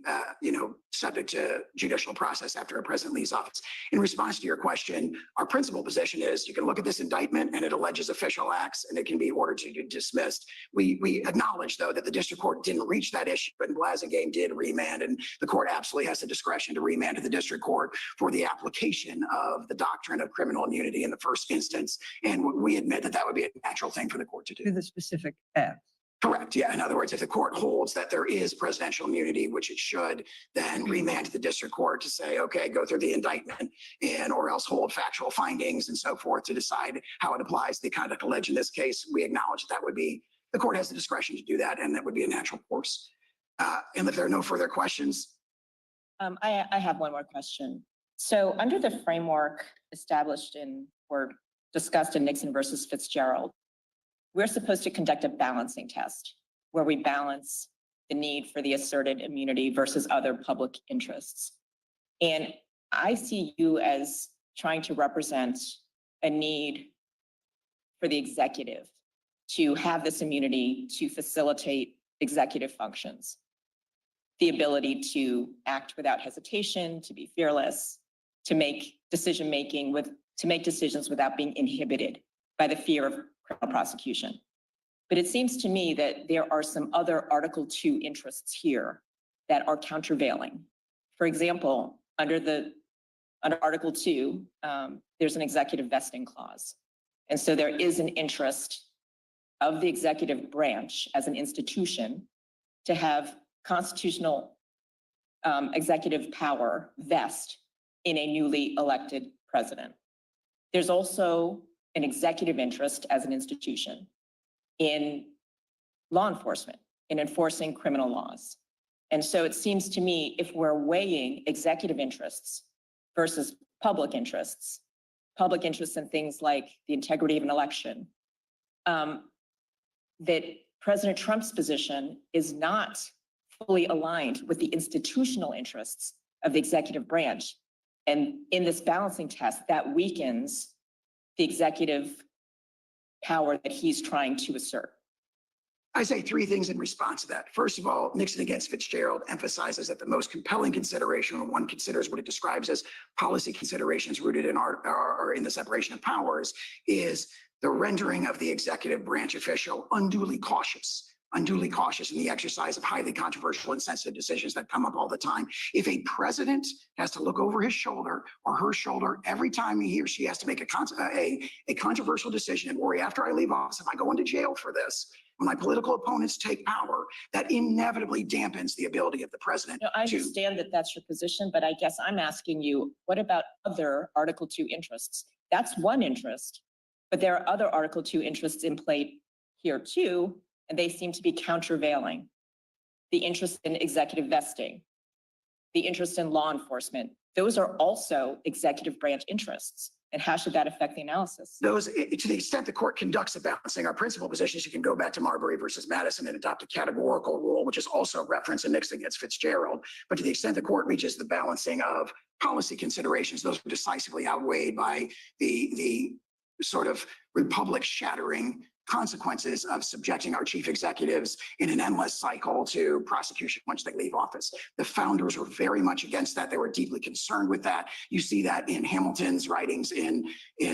subject to judicial process after a president leaves office. In response to your question, our principal position is you can look at this indictment and it alleges official acts and it can be ordered to be dismissed. We acknowledge, though, that the district court didn't reach that issue, but Blasingame did remand, and the court absolutely has the discretion to remand to the district court for the application of the doctrine of criminal immunity in the first instance. And we admit that that would be a natural thing for the court to do. To the specific acts. Correct. Yeah. In other words, if the court holds that there is presidential immunity, which it should, then remand to the district court to say, okay, go through the indictment and or else hold factual findings and so forth to decide how it applies to the conduct alleged in this case. We acknowledge that would be, the court has the discretion to do that, and that would be a natural course. And if there are no further questions. I have one more question. So under the framework established in or discussed in Nixon versus Fitzgerald, we're supposed to conduct a balancing test where we balance the need for the asserted immunity versus other public interests. And I see you as trying to represent a need for the executive to have this immunity to facilitate executive functions, the ability to act without hesitation, to be fearless, to make decisions without being inhibited by the fear of criminal prosecution. But it seems to me that there are some other Article 2 interests here that are countervailing. For example, under Article 2, there's an executive vesting clause. And so there is an interest of the executive branch as an institution to have constitutional executive power vest in a newly elected president. There's also an executive interest as an institution in law enforcement, in enforcing criminal laws. And so it seems to me, if we're weighing executive interests versus public interests in things like the integrity of an election, that President Trump's position is not fully aligned with the institutional interests of the executive branch. And in this balancing test, that weakens the executive power that he's trying to assert. I say three things in response to that. First of all, Nixon against Fitzgerald emphasizes that the most compelling consideration when one considers what it describes as policy considerations rooted in or in the separation of powers is the rendering of the executive branch official unduly cautious in the exercise of highly controversial and sensitive decisions that come up all the time. If a president has to look over his shoulder or her shoulder every time he or she has to make a controversial decision and worry, after I leave office, if I go into jail for this, when my political opponents take power, that inevitably dampens the ability of the president. No, I understand that that's your position, but I guess I'm asking you, what about other Article 2 interests? That's one interest, but there are other Article 2 interests in play here too, and they seem to be countervailing. The interest in executive vesting, the interest in law enforcement, those are also executive branch interests. And how should that affect the analysis? Those, to the extent the court conducts a balancing, our principal position is you can go back to Marbury versus Madison and adopt a categorical rule, which is also referenced in Nixon against Fitzgerald. But to the extent the court reaches the balancing of policy considerations, those are decisively outweighed by the sort of republic shattering consequences of subjecting our chief executives in an endless cycle to prosecution once they leave office. The founders were very much against that. They were deeply concerned with that. You see that in Hamilton's writings in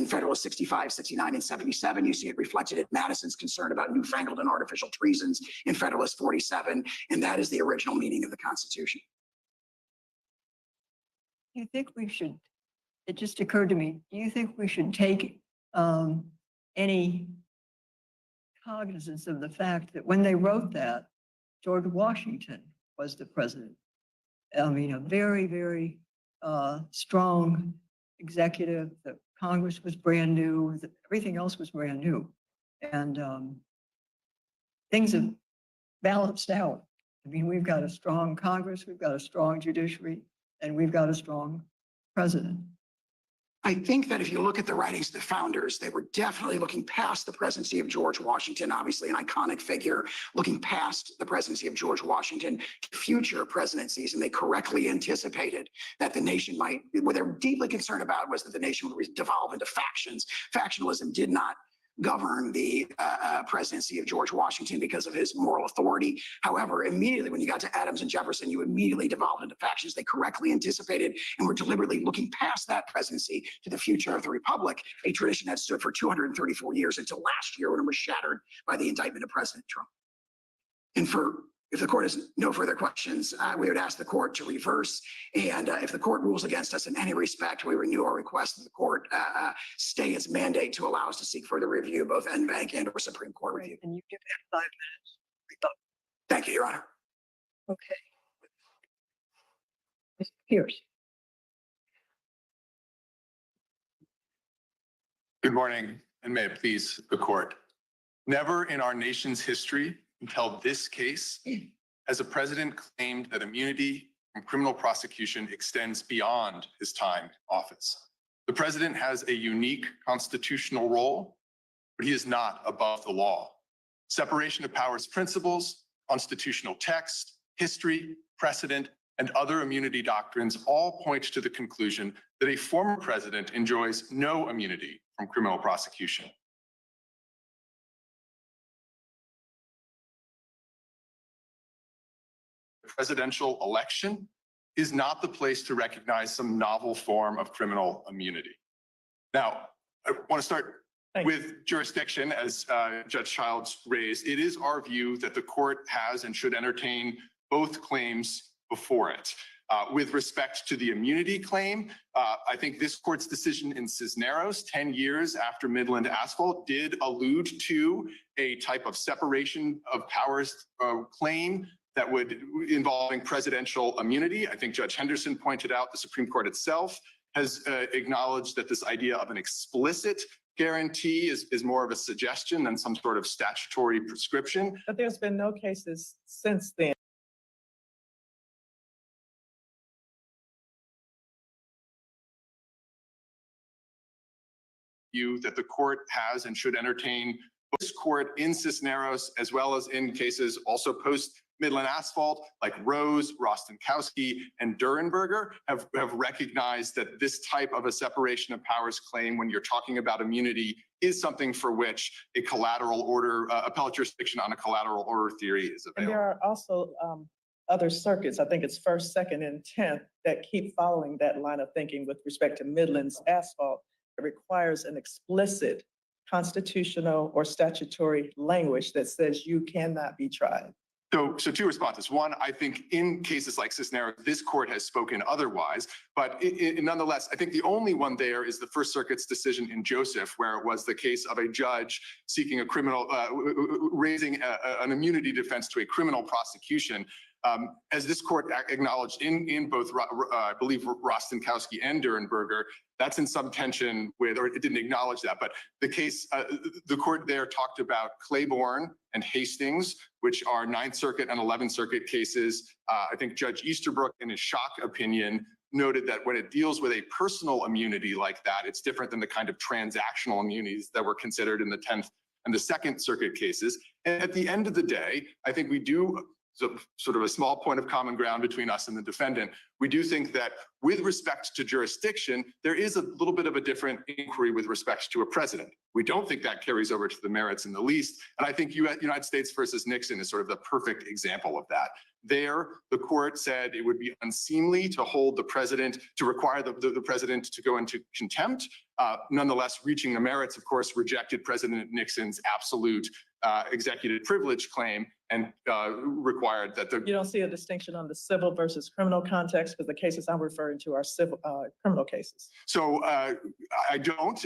Federalist 65, 69, and 77. You see it reflected in Madison's concern about newfangled and artificial treasons in Federalist 47. And that is the original meaning of the Constitution. Do you think we should, it just occurred to me, do you think we should take any cognizance of the fact that when they wrote that, George Washington was the president? I mean, a very, very strong executive. The Congress was brand new. Everything else was brand new. And things have balanced out. I mean, we've got a strong Congress, we've got a strong judiciary, and we've got a strong president. I think that if you look at the writings of the founders, they were definitely looking past the presidency of George Washington, obviously an iconic figure, looking past the presidency of George Washington to future presidencies. And they correctly anticipated that the nation what they were deeply concerned about was that the nation would devolve into factions. Factionalism did not govern the presidency of George Washington because of his moral authority. However, immediately when you got to Adams and Jefferson, you immediately devolved into factions. They correctly anticipated and were deliberately looking past that presidency to the future of the Republic, a tradition that stood for 234 years until last year when it was shattered by the indictment of President Trump. And if the court has no further questions, we would ask the court to reverse. And if the court rules against us in any respect, we renew our request that the court stay its mandate to allow us to seek further review, both en banc and or Supreme Court review. And you give that 5 minutes. Thank you, Your Honor. Okay. Mr. Pierce. Good morning, and may it please the court. Never in our nation's history until this case has a president claimed that immunity from criminal prosecution extends beyond his time in office. The president has a unique constitutional role, but he is not above the law. Separation of powers principles, constitutional text, history, precedent, and other immunity doctrines all point to the conclusion that a former president enjoys no immunity from criminal prosecution. The presidential election is not the place to recognize some novel form of criminal immunity. Now, I want to start with jurisdiction, as Judge Childs raised. It is our view that the court has and should entertain both claims before it. With respect to the immunity claim, I think this court's decision in Cisneros 10 years after Midland Asphalt did allude to a type of separation of powers claim that would involving presidential immunity. I think Judge Henderson pointed out the Supreme Court itself has acknowledged that this idea of an explicit guarantee is more of a suggestion than some sort of statutory prescription. But there's been no cases since then. That the court has and should entertain this court in Cisneros, as well as in cases also post Midland Asphalt, like Rose, Rostenkowski, and Durenberger have recognized that this type of a separation of powers claim, when you're talking about immunity, is something for which a collateral order, appellate jurisdiction on a collateral order theory is available. And there are also other circuits, I think it's 1st, 2nd, and 10th, that keep following that line of thinking with respect to Midland's Asphalt. It requires an explicit constitutional or statutory language that says you cannot be tried. So two responses. One, I think in cases like Cisneros, this court has spoken otherwise, but nonetheless, I think the only one there is the First Circuit's decision in Joseph, where it was the case of a judge seeking a criminal, raising an immunity defense to a criminal prosecution. As this court acknowledged in both, I believe, Rostenkowski and Durenberger, that's in some tension with, or it didn't acknowledge that, but the case, the court there talked about Claiborne and Hastings, which are 9th Circuit and 11th Circuit cases. I think Judge Easterbrook, in his shock opinion, noted that when it deals with a personal immunity like that, it's different than the kind of transactional immunities that were considered in the 10th and the 2nd Circuit cases. And at the end of the day, I think we do, so sort of a small point of common ground between us and the defendant. We do think that with respect to jurisdiction, there is a little bit of a different inquiry with respect to a president. We don't think that carries over to the merits in the least. And I think United States versus Nixon is sort of the perfect example of that. There, the court said it would be unseemly to hold the president, to require the president to go into contempt. Nonetheless, reaching the merits, of course, rejected President Nixon's absolute executive privilege claim and required that the— You don't see a distinction on the civil versus criminal context, because the cases I'm referring to are civil criminal cases. So I don't,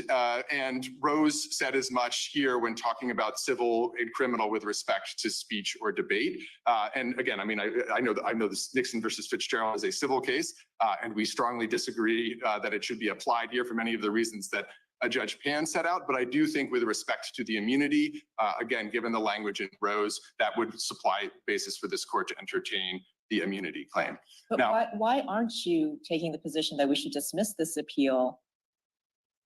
and Rose said as much here when talking about civil and criminal with respect to speech or debate. And again, I mean, I know this Nixon versus Fitzgerald is a civil case, and we strongly disagree that it should be applied here for many of the reasons that Judge Pan set out. But I do think with respect to the immunity, again, given the language in Rose, that would supply basis for this court to entertain the immunity claim. But now, why aren't you taking the position that we should dismiss this appeal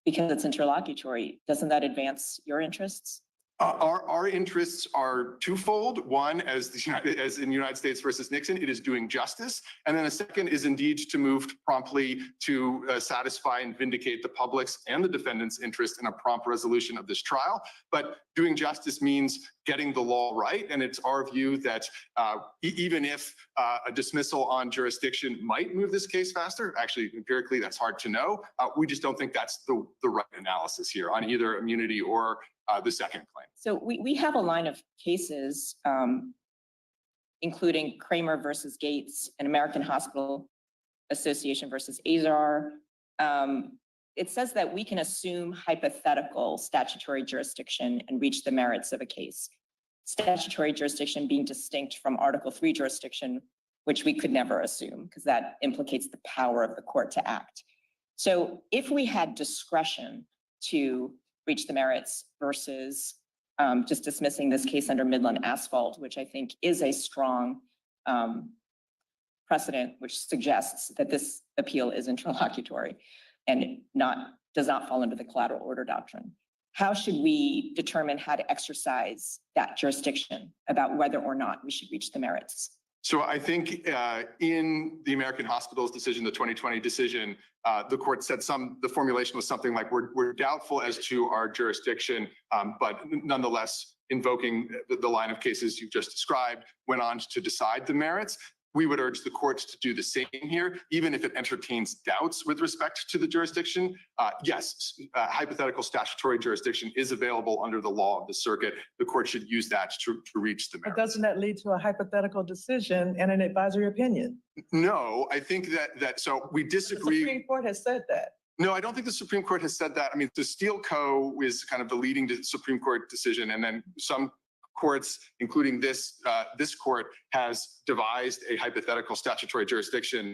because it's interlocutory? Doesn't that advance your interests? Our interests are twofold. One, as in United States versus Nixon, it is doing justice. And then a second is indeed to move promptly to satisfy and vindicate the public's and the defendant's interest in a prompt resolution of this trial. But doing justice means getting the law right. And it's our view that even if a dismissal on jurisdiction might move this case faster, actually empirically that's hard to know, we just don't think that's the right analysis here on either immunity or the second claim. So we have a line of cases, including Kramer versus Gates and American Hospital Association versus Azar. It says that we can assume hypothetical statutory jurisdiction and reach the merits of a case. Statutory jurisdiction being distinct from Article 3 jurisdiction, which we could never assume because that implicates the power of the court to act. So if we had discretion to reach the merits versus just dismissing this case under Midland Asphalt, which I think is a strong precedent, which suggests that this appeal is interlocutory and does not fall under the collateral order doctrine. How should we determine how to exercise that jurisdiction about whether or not we should reach the merits? So I think in the American Hospitals decision, the 2020 decision, the court said the formulation was something like, we're doubtful as to our jurisdiction, but nonetheless, invoking the line of cases you just described, went on to decide the merits. We would urge the courts to do the same here, even if it entertains doubts with respect to the jurisdiction. Yes, hypothetical statutory jurisdiction is available under the law of the circuit. The court should use that to reach the merits. But doesn't that lead to a hypothetical decision and an advisory opinion? No, I think so we disagree. The Supreme Court has said that. No, I don't think the Supreme Court has said that. I mean, the Steele Co. is kind of the leading Supreme Court decision, and then some courts, including this court, has devised a hypothetical statutory jurisdiction.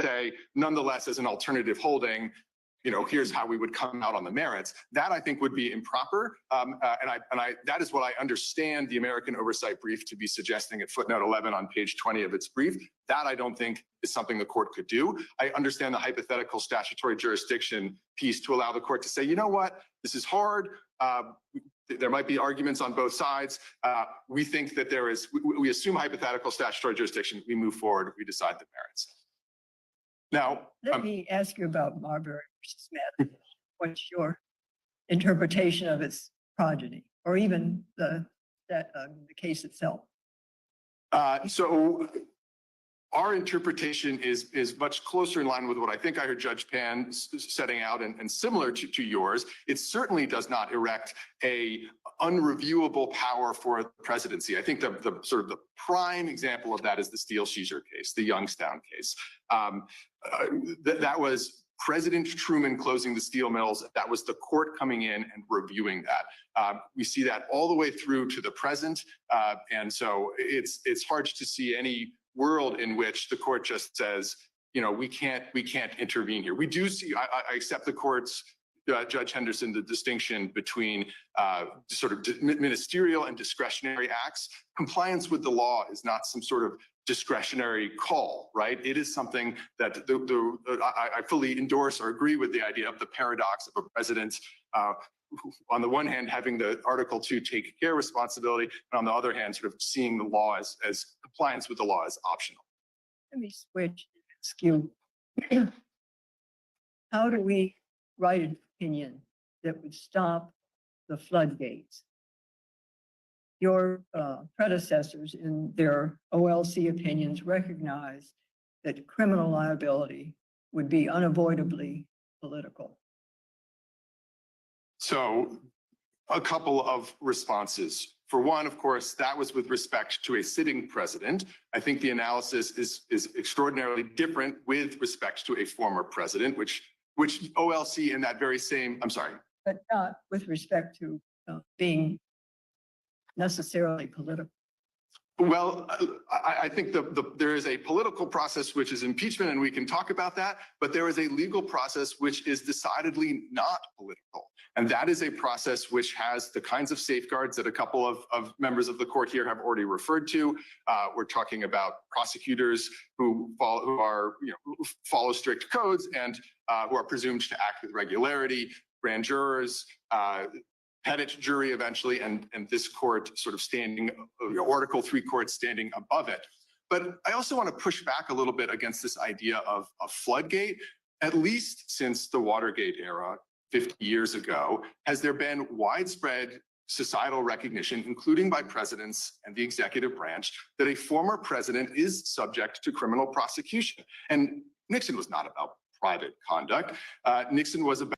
Say, nonetheless, as an alternative holding, here's how we would come out on the merits. That I think would be improper, and that is what I understand the American Oversight Brief to be suggesting at footnote 11 on page 20 of its brief. That I don't think is something the court could do. I understand the hypothetical statutory jurisdiction piece to allow the court to say, you know what, this is hard. There might be arguments on both sides. We think that we assume hypothetical statutory jurisdiction. We move forward. We decide the merits. Now, let me ask you about Marbury versus Madison. What's your interpretation of its progeny, or even the case itself? So our interpretation is much closer in line with what I think I heard Judge Pan setting out, and similar to yours. It certainly does not erect a unreviewable power for the presidency. I think the sort of the prime example of that is the Steele-Sheezer case, the Youngstown case. That was President Truman closing the steel mills. That was the court coming in and reviewing that. We see that all the way through to the present. And so it's hard to see any world in which the court just says, we can't intervene here. We do see, I accept the court's, Judge Henderson, the distinction between sort of ministerial and discretionary acts. Compliance with the law is not some sort of discretionary call, right? It is something that I fully endorse or agree with the idea of the paradox of a president, on the one hand, having the Article 2 take care responsibility, and on the other hand, sort of seeing the law as compliance with the law as optional. Let me switch. Excuse. How do we write an opinion that would stop the floodgates? Your predecessors in their OLC opinions recognized that criminal liability would be unavoidably political. So a couple of responses. For one, of course, that was with respect to a sitting president. I think the analysis is extraordinarily different with respect to a former president, which OLC in that very same, I'm sorry. But not with respect to being necessarily political. Well, I think there is a political process which is impeachment, and we can talk about that, but there is a legal process which is decidedly not political. And that is a process which has the kinds of safeguards that a couple of members of the court here have already referred to. We're talking about prosecutors who follow strict codes and who are presumed to act with regularity, grand jurors, petit jury eventually, and this court sort of standing, Article 3 court standing above it. But I also want to push back a little bit against this idea of a floodgate. At least since the Watergate era, 50 years ago, has there been widespread societal recognition, including by presidents and the executive branch, that a former president is subject to criminal prosecution. And Nixon was not about private conduct. Nixon was about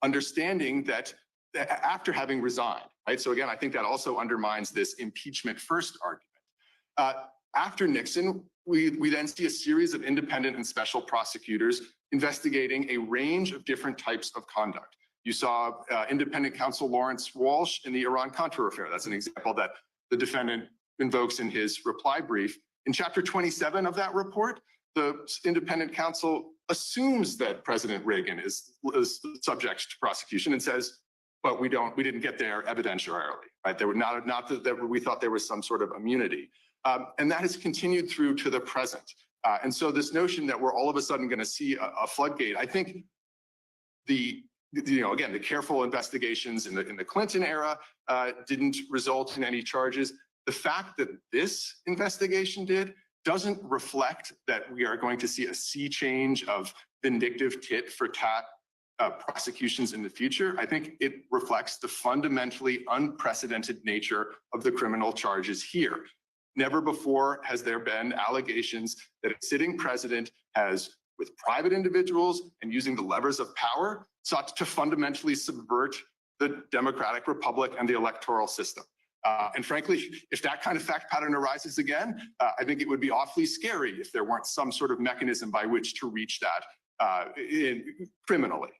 understanding that after having resigned, right? So again, I think that also undermines this impeachment first argument. After Nixon, we then see a series of independent and special prosecutors investigating a range of different types of conduct. You saw independent counsel Lawrence Walsh in the Iran-Contra affair. That's an example that the defendant invokes in his reply brief. In chapter 27 of that report, the independent counsel assumes that President Reagan is subject to prosecution and says, but we didn't get there evidentiarily, right? There were not that we thought there was some sort of immunity. And that has continued through to the present. And so this notion that we're all of a sudden going to see a floodgate, I think again, the careful investigations in the Clinton era didn't result in any charges. The fact that this investigation doesn't reflect that we are going to see a sea change of vindictive tit for tat prosecutions in the future. I think it reflects the fundamentally unprecedented nature of the criminal charges here. Never before has there been allegations that a sitting president has, with private individuals and using the levers of power, sought to fundamentally subvert the democratic republic and the electoral system. And frankly, if that kind of fact pattern arises again, I think it would be awfully scary if there weren't some sort of mechanism by which to reach that criminally.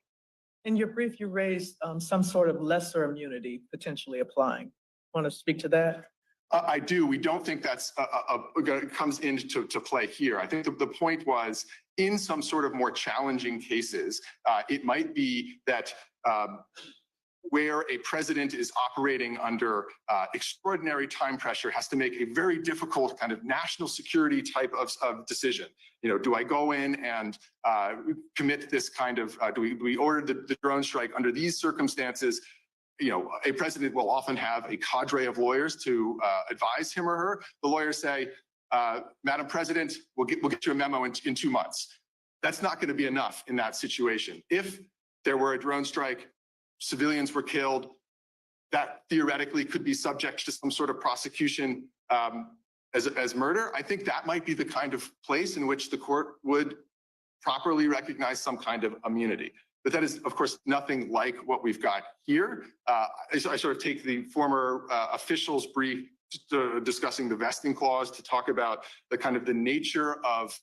In your brief, you raised some sort of lesser immunity potentially applying. Want to speak to that? I do. We don't think that's comes into play here. I think the point was, in some sort of more challenging cases, it might be that where a president is operating under extraordinary time pressure, has to make a very difficult kind of national security type of decision. Do I go in and commit this kind of, do we order the drone strike under these circumstances? A president will often have a cadre of lawyers to advise him or her. The lawyers say, Madam President, we'll get you a memo in 2 months. That's not going to be enough in that situation. If there were a drone strike, civilians were killed, that theoretically could be subject to some sort of prosecution as murder. I think that might be the kind of place in which the court would properly recognize some kind of immunity. But that is, of course, nothing like what we've got here. I sort of take the former official's brief discussing the vesting clause to talk about the nature of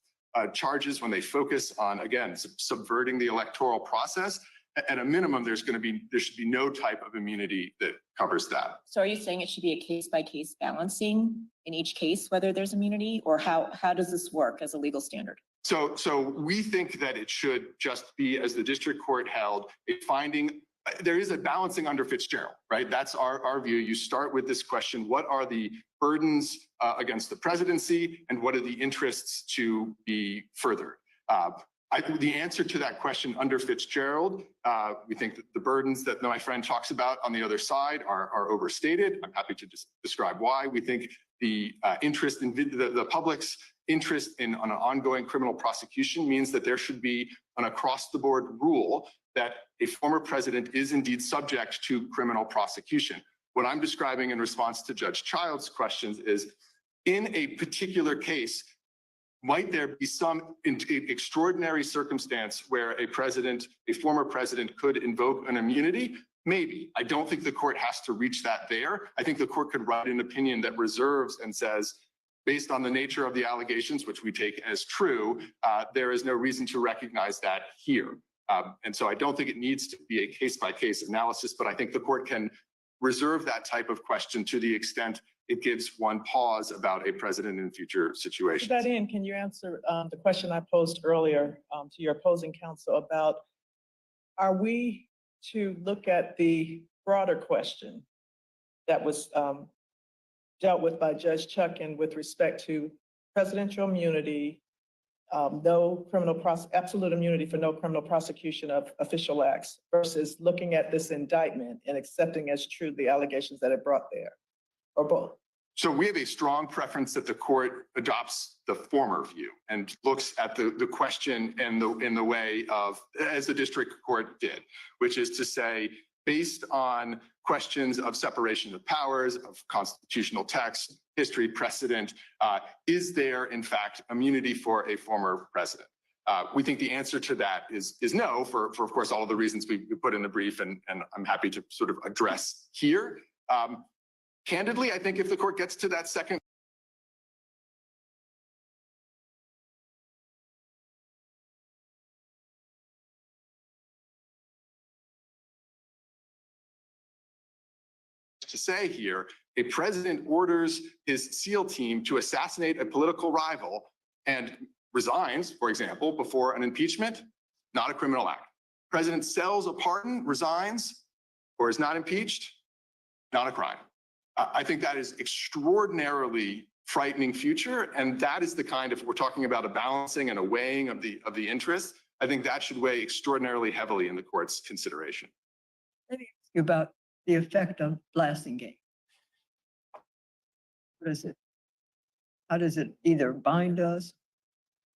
charges when they focus on, again, subverting the electoral process. At a minimum, there should be no type of immunity that covers that. So are you saying it should be a case-by-case balancing in each case, whether there's immunity, or how does this work as a legal standard? So we think that it should just be, as the district court held, a finding. There is a balancing under Fitzgerald, right? That's our view. You start with this question: what are the burdens against the presidency, and what are the interests to be furthered? The answer to that question under Fitzgerald, we think that the burdens that my friend talks about on the other side are overstated. I'm happy to describe why. We think the interest in the public's interest in an ongoing criminal prosecution means that there should be an across-the-board rule that a former president is indeed subject to criminal prosecution. What I'm describing in response to Judge Child's questions is, in a particular case, might there be some extraordinary circumstance where a former president could invoke an immunity? Maybe. I don't think the court has to reach that there. I think the court could write an opinion that reserves and says, based on the nature of the allegations, which we take as true, there is no reason to recognize that here. And so I don't think it needs to be a case-by-case analysis, but I think the court can reserve that type of question to the extent it gives one pause about a president in future situations. To that end, can you answer the question I posed earlier to your opposing counsel about, are we to look at the broader question that was dealt with by Judge Chuckin with respect to presidential immunity, absolute immunity for no criminal prosecution of official acts, versus looking at this indictment and accepting as true the allegations that it brought there, or both? So we have a strong preference that the court adopts the former view and looks at the question in the way of, as the district court did, which is to say, based on questions of separation of powers, of constitutional text, history, precedent, is there in fact immunity for a former president? We think the answer to that is no, for of course all of the reasons we put in the brief, and I'm happy to sort of address here. Candidly, I think if the court gets to that second to say here, a president orders his SEAL team to assassinate a political rival and resigns, for example, before an impeachment, not a criminal act. President sells a pardon, resigns, or is not impeached, not a crime. I think that is extraordinarily frightening future, and that is the kind of, we're talking about a balancing and a weighing of the interests. I think that should weigh extraordinarily heavily in the court's consideration. Let me ask you about the effect of Blasingame. What is it? How does it either bind us?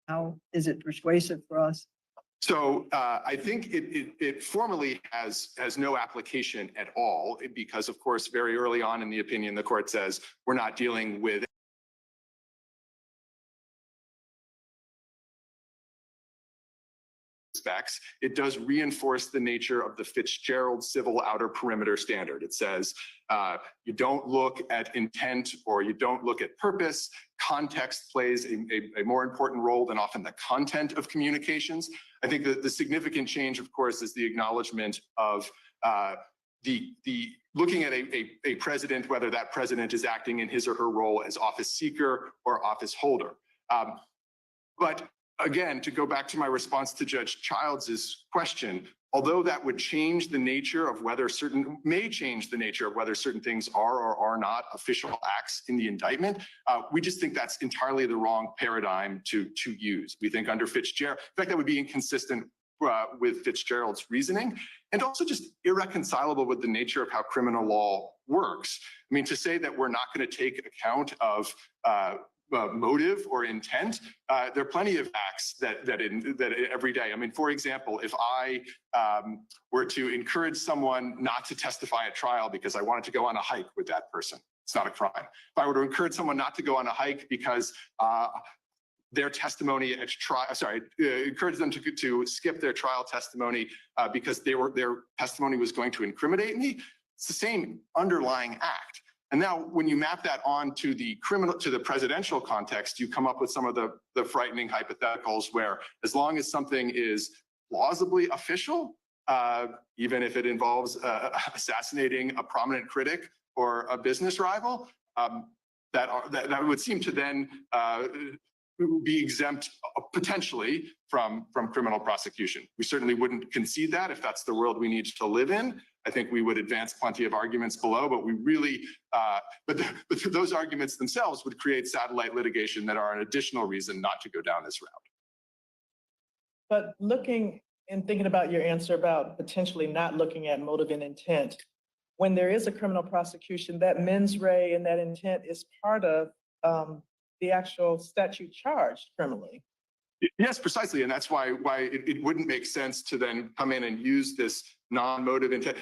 How is it persuasive for us? So I think it formally has no application at all, because of course, very early on in the opinion, the court says we're not dealing with specs. It does reinforce the nature of the Fitzgerald civil outer perimeter standard. It says you don't look at intent or you don't look at purpose. Context plays a more important role than often the content of communications. I think that the significant change, of course, is the acknowledgement of the looking at a president, whether that president is acting in his or her role as office seeker or office holder. But again, to go back to my response to Judge Childs's question, although that would change the nature of whether may change the nature of whether certain things are or are not official acts in the indictment, we just think that's entirely the wrong paradigm to use. We think under Fitzgerald, in fact, that would be inconsistent with Fitzgerald's reasoning, and also just irreconcilable with the nature of how criminal law works. I mean, to say that we're not going to take account of motive or intent, there are plenty of acts that every day. I mean, for example, if I were to encourage someone not to testify at trial because I wanted to go on a hike with that person, it's not a crime. If I were to encourage someone not to go on a hike because their testimony at trial, encourage them to skip their trial testimony because their testimony was going to incriminate me, it's the same underlying act. And now when you map that on to the presidential context, you come up with some of the frightening hypotheticals where as long as something is plausibly official, even if it involves assassinating a prominent critic or a business rival, that would seem to then be exempt potentially from criminal prosecution. We certainly wouldn't concede that if that's the world we need to live in. I think we would advance plenty of arguments below, but we really, but those arguments themselves would create satellite litigation that are an additional reason not to go down this route. But looking and thinking about your answer about potentially not looking at motive and intent, when there is a criminal prosecution, that mens rea and that intent is part of the actual statute charged criminally. Yes, precisely. And that's why it wouldn't make sense to then come in and use this non-motive intent.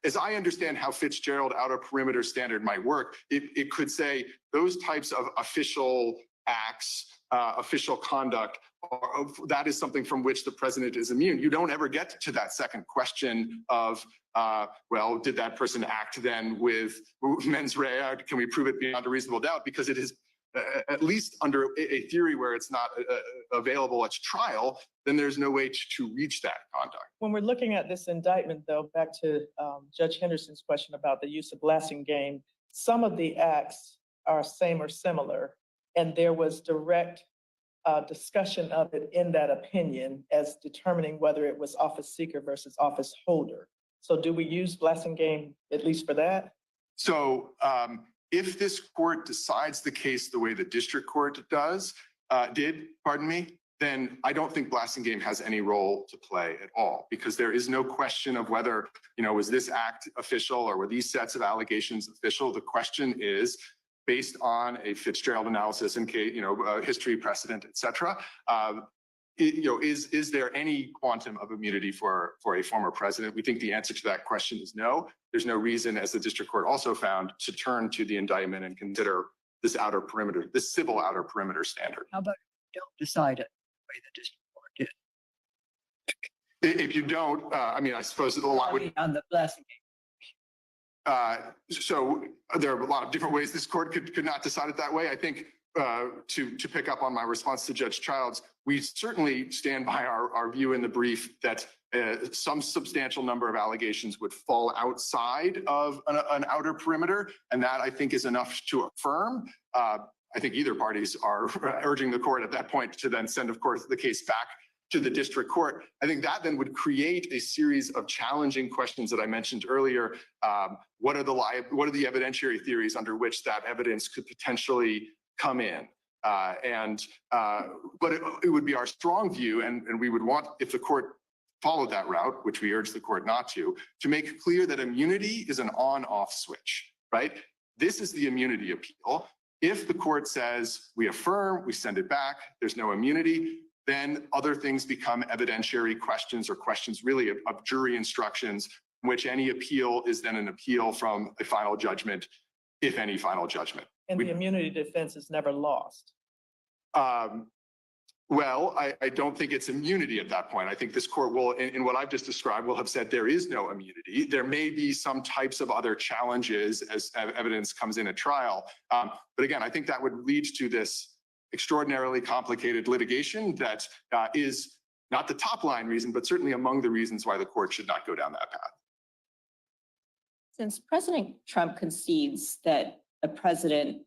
As I understand how Fitzgerald outer perimeter standard might work, it could say those types of official acts, official conduct, that is something from which the president is immune. You don't ever get to that second question of, well, did that person act then with mens rea? Can we prove it beyond a reasonable doubt? Because it is at least under a theory where it's not available at trial, then there's no way to reach that conduct. When we're looking at this indictment, though, back to Judge Henderson's question about the use of blasting game, some of the acts are same or similar, and there was direct discussion of it in that opinion as determining whether it was office seeker versus office holder. So do we use blasting game at least for that? So if this court decides the case the way the district court did, then I don't think blasting game has any role to play at all, because there is no question of whether, was this act official or were these sets of allegations official? The question is, based on a Fitzgerald analysis and history, precedent, et cetera, is there any quantum of immunity for a former president? We think the answer to that question is no. There's no reason, as the district court also found, to turn to the indictment and consider this outer perimeter, this civil outer perimeter standard. How about if you don't decide it the way the district court did? If you don't, I suppose a lot would. On the blasting game. So there are a lot of different ways this court could not decide it that way. I think to pick up on my response to Judge Childs, we certainly stand by our view in the brief that some substantial number of allegations would fall outside of an outer perimeter, and that I think is enough to affirm. I think either parties are urging the court at that point to then send, of course, the case back to the district court. I think that then would create a series of challenging questions that I mentioned earlier. What are the evidentiary theories under which that evidence could potentially come in? But it would be our strong view, and we would want, if the court followed that route, which we urge the court not to make clear that immunity is an on-off switch, right? This is the immunity appeal. If the court says we affirm, we send it back, there's no immunity, then other things become evidentiary questions or questions really of jury instructions, in which any appeal is then an appeal from a final judgment, if any final judgment. And the immunity defense is never lost. Well, I don't think it's immunity at that point. I think this court will, in what I've just described, will have said there is no immunity. There may be some types of other challenges as evidence comes in at trial. But again, I think that would lead to this extraordinarily complicated litigation that is not the top line reason, but certainly among the reasons why the court should not go down that path. Since President Trump concedes that a president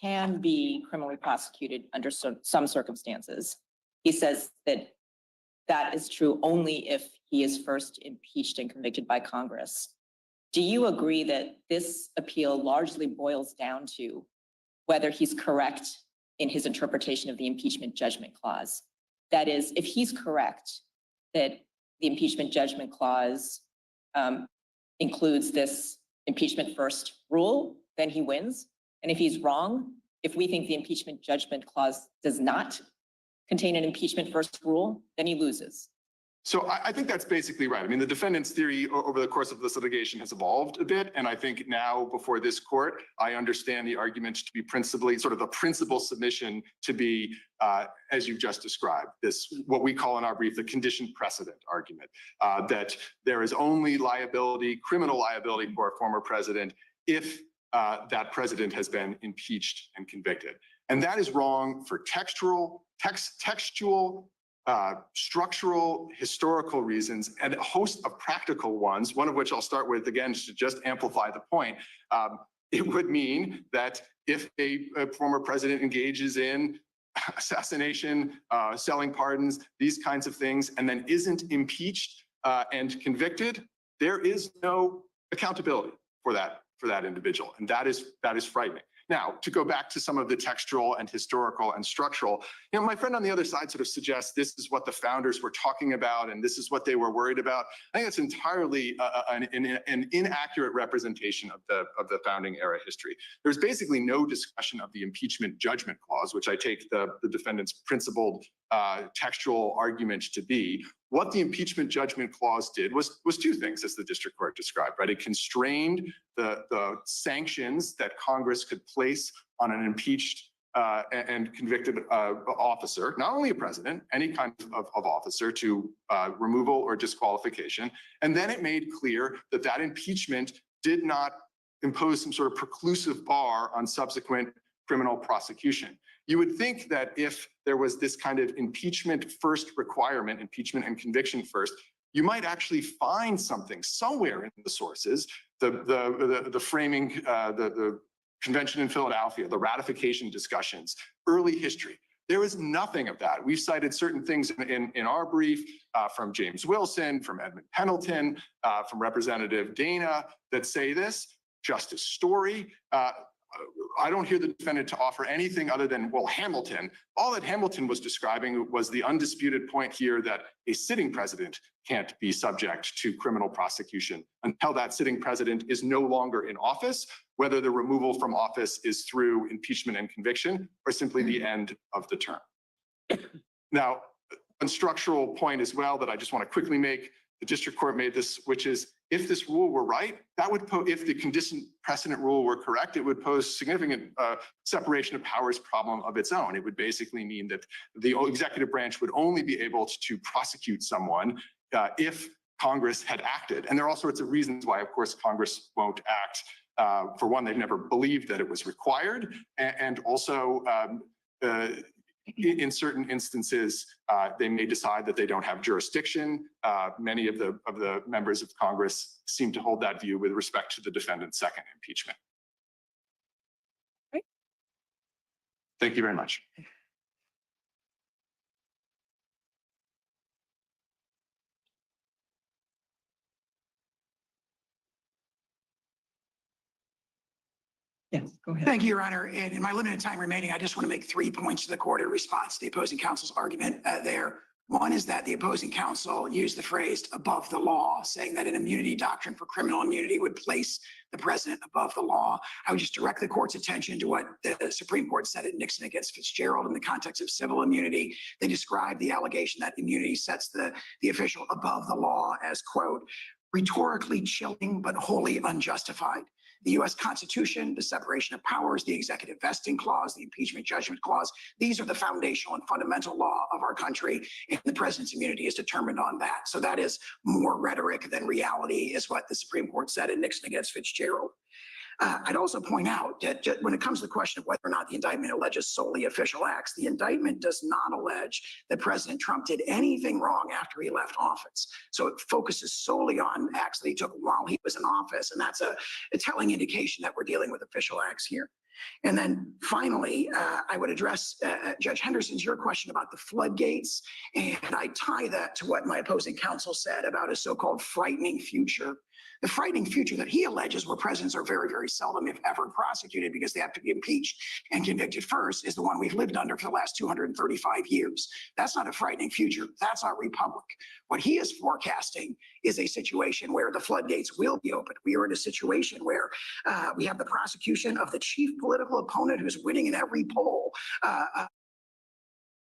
can be criminally prosecuted under some circumstances, he says that that is true only if he is first impeached and convicted by Congress. Do you agree that this appeal largely boils down to whether he's correct in his interpretation of the impeachment judgment clause? That is, if he's correct that the impeachment judgment clause includes this impeachment first rule, then he wins. And if he's wrong, if we think the impeachment judgment clause does not contain an impeachment first rule, then he loses. So I think that's basically right. I mean, the defendant's theory over the course of this litigation has evolved a bit. And I think now before this court, I understand the argument to be principally sort of a principal submission to be, as you've just described, this, what we call in our brief, the conditioned precedent argument, that there is only liability, criminal liability for a former president if that president has been impeached and convicted. And that is wrong for textual, structural, historical reasons, and a host of practical ones, one of which I'll start with, again, to just amplify the point. It would mean that if a former president engages in assassination, selling pardons, these kinds of things, and then isn't impeached and convicted, there is no accountability for that individual. And that is frightening. Now, to go back to some of the textual and historical and structural, my friend on the other side sort of suggests this is what the founders were talking about and this is what they were worried about. I think that's entirely an inaccurate representation of the founding era history. There's basically no discussion of the impeachment judgment clause, which I take the defendant's principled textual argument to be. What the impeachment judgment clause did was two things, as the district court described, right? It constrained the sanctions that Congress could place on an impeached and convicted officer, not only a president, any kind of officer, to removal or disqualification. And then it made clear that that impeachment did not impose some sort of preclusive bar on subsequent criminal prosecution. You would think that if there was this kind of impeachment first requirement, impeachment and conviction first, you might actually find something somewhere in the sources, the framing, the convention in Philadelphia, the ratification discussions, early history. There was nothing of that. We've cited certain things in our brief from James Wilson, from Edmund Pendleton, from Representative Dana that say this. Justice Story. I don't hear the defendant to offer anything other than, well, Hamilton. All that Hamilton was describing was the undisputed point here that a sitting president can't be subject to criminal prosecution until that sitting president is no longer in office, whether the removal from office is through impeachment and conviction or simply the end of the term. Now, one structural point as well that I just want to quickly make, the district court made this, which is if this rule were right, that would if the condition precedent rule were correct, it would pose significant separation of powers problem of its own. It would basically mean that the executive branch would only be able to prosecute someone if Congress had acted. And there are all sorts of reasons why, of course, Congress won't act. For one, they've never believed that it was required. And also, in certain instances, they may decide that they don't have jurisdiction. Many of the members of Congress seem to hold that view with respect to the defendant's second impeachment. Right. Thank you very much. Yes, go ahead. Thank you, Your Honor. And in my limited time remaining, I just want to make 3 points to the court in response to the opposing counsel's argument there. One is that the opposing counsel used the phrase above the law, saying that an immunity doctrine for criminal immunity would place the president above the law. I would just direct the court's attention to what the Supreme Court said in Nixon against Fitzgerald in the context of civil immunity. They described the allegation that immunity sets the official above the law as, quote, rhetorically chilling but wholly unjustified. The U.S. Constitution, the separation of powers, the executive vesting clause, the impeachment judgment clause, these are the foundational and fundamental law of our country, and the president's immunity is determined on that. So that is more rhetoric than reality, is what the Supreme Court said in Nixon against Fitzgerald. I'd also point out that when it comes to the question of whether or not the indictment alleges solely official acts, the indictment does not allege that President Trump did anything wrong after he left office. So it focuses solely on acts that he took while he was in office, and that's a telling indication that we're dealing with official acts here. And then finally, I would address Judge Henderson's your question about the floodgates, and I tie that to what my opposing counsel said about a so-called frightening future. The frightening future that he alleges, where presidents are very, very seldom, if ever, prosecuted because they have to be impeached and convicted first, is the one we've lived under for the last 235 years. That's not a frightening future. That's our republic. What he is forecasting is a situation where the floodgates will be opened. We are in a situation where we have the prosecution of the chief political opponent who's winning in every poll.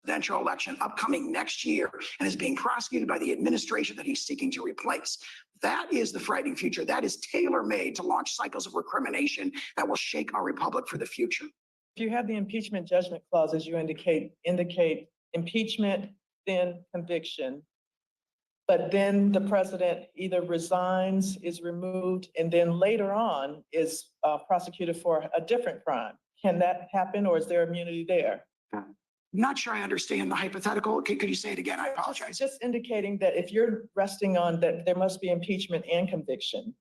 Presidential election upcoming next year and is being prosecuted by the administration that he's seeking to replace. That is the frightening future. That is tailor-made to launch cycles of recrimination that will shake our republic for the future. If you have the impeachment judgment clause, as you indicate impeachment, then conviction, but then the president either resigns, is removed, and then later on is prosecuted for a different crime. Can that happen, or is there immunity there? Not sure I understand the hypothetical. Could you say it again? I apologize. Just indicating that if you're resting on that there must be impeachment and conviction,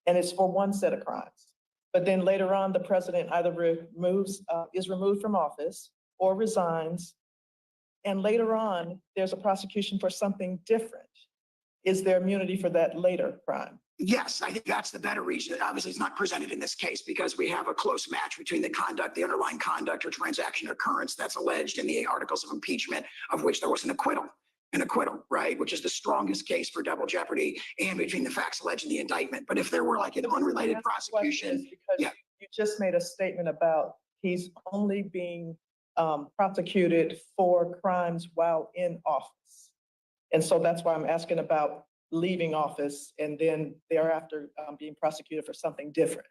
and it's for one set of crimes, but then later on the president either is removed from office or resigns, and later on there's a prosecution for something different. Is there immunity for that later crime? Yes, I think that's the better reason. Obviously, it's not presented in this case because we have a close match between the conduct, the underlying conduct or transaction occurrence that's alleged in the articles of impeachment, of which there was an acquittal, right? Which is the strongest case for double jeopardy, and between the facts alleged in the indictment. But if there were like an unrelated prosecution, you just made a statement about he's only being prosecuted for crimes while in office. And so that's why I'm asking about leaving office and then thereafter being prosecuted for something different.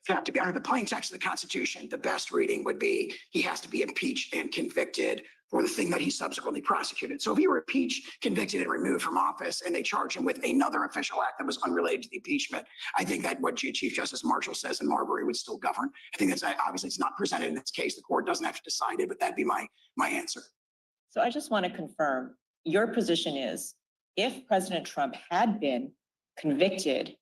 have to be under the plain text of the Constitution. The best reading would be he has to be impeached and convicted for the thing that he subsequently prosecuted. So if he were impeached, convicted, and removed from office, and they charge him with another official act that was unrelated to the impeachment, I think that what Chief Justice Marshall says in Marbury would still govern. I think that's obviously it's not presented in this case. The court doesn't have to decide it, but that'd be my answer. So I just want to confirm, your position is if President Trump had been convicted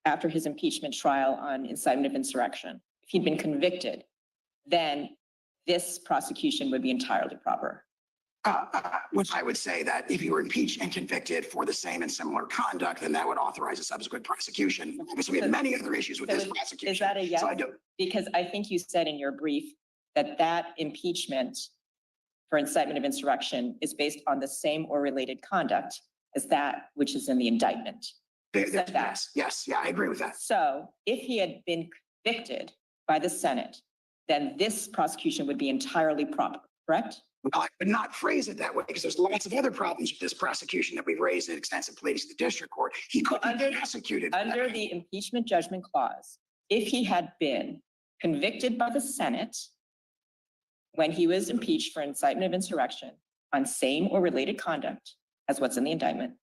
after his impeachment trial on incitement of insurrection, if he'd been convicted, then this prosecution would be entirely proper. Which I would say that if you were impeached and convicted for the same and similar conduct, then that would authorize a subsequent prosecution. Because we have many other issues with this prosecution. Is that a yes? So I do. Because I think you said in your brief that impeachment for incitement of insurrection is based on the same or related conduct as that which is in the indictment. Yes, I agree with that. So if he had been convicted by the Senate, then this prosecution would be entirely proper, correct? I would not phrase it that way because there's lots of other problems with this prosecution that we've raised in extensive pleadings to the district court. He could be prosecuted. Under the impeachment judgment clause, if he had been convicted by the Senate when he was impeached for incitement of insurrection on same or related conduct as what's in the indictment,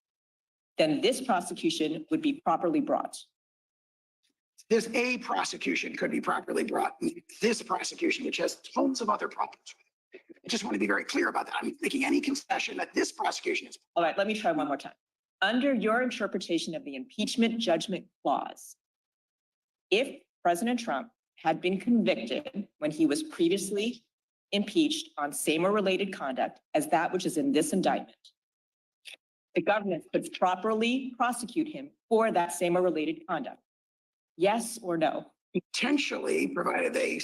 then this prosecution would be properly brought. There's a prosecution could be properly brought. This prosecution, which has tons of other problems with it. I just want to be very clear about that. I'm making any concession that this prosecution is. All right, let me try one more time. Under your interpretation of the impeachment judgment clause, if President Trump had been convicted when he was previously impeached on same or related conduct as that which is in this indictment, the government could properly prosecute him for that same or related conduct. Yes or no? Potentially, provided they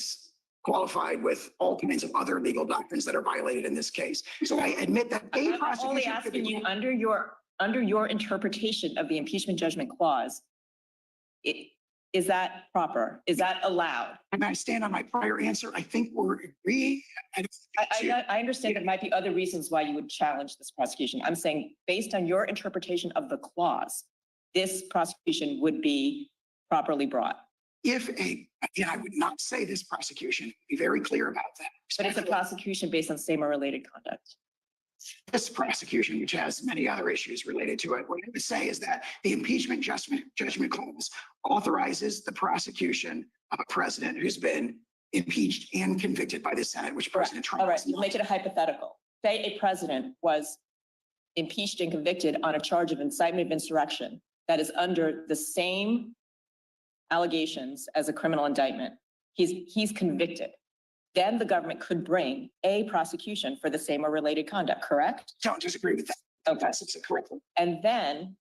qualified with all kinds of other legal doctrines that are violated in this case. So I admit that a prosecution. I'm only asking you under your interpretation of the impeachment judgment clause, is that proper? Is that allowed? And I stand on my prior answer. I think we're agreeing. I understand there might be other reasons why you would challenge this prosecution. I'm saying based on your interpretation of the clause, this prosecution would be properly brought. I would not say this prosecution, be very clear about that. But it's a prosecution based on same or related conduct. This prosecution, which has many other issues related to it, what I would say is that the impeachment judgment clause authorizes the prosecution of a president who's been impeached and convicted by the Senate, which President Trump. All right, we'll make it a hypothetical. Say a president was impeached and convicted on a charge of incitement of insurrection that is under the same allegations as a criminal indictment. He's convicted. Then the government could bring a prosecution for the same or related conduct, correct? Don't disagree with that. Okay. That's correct. And then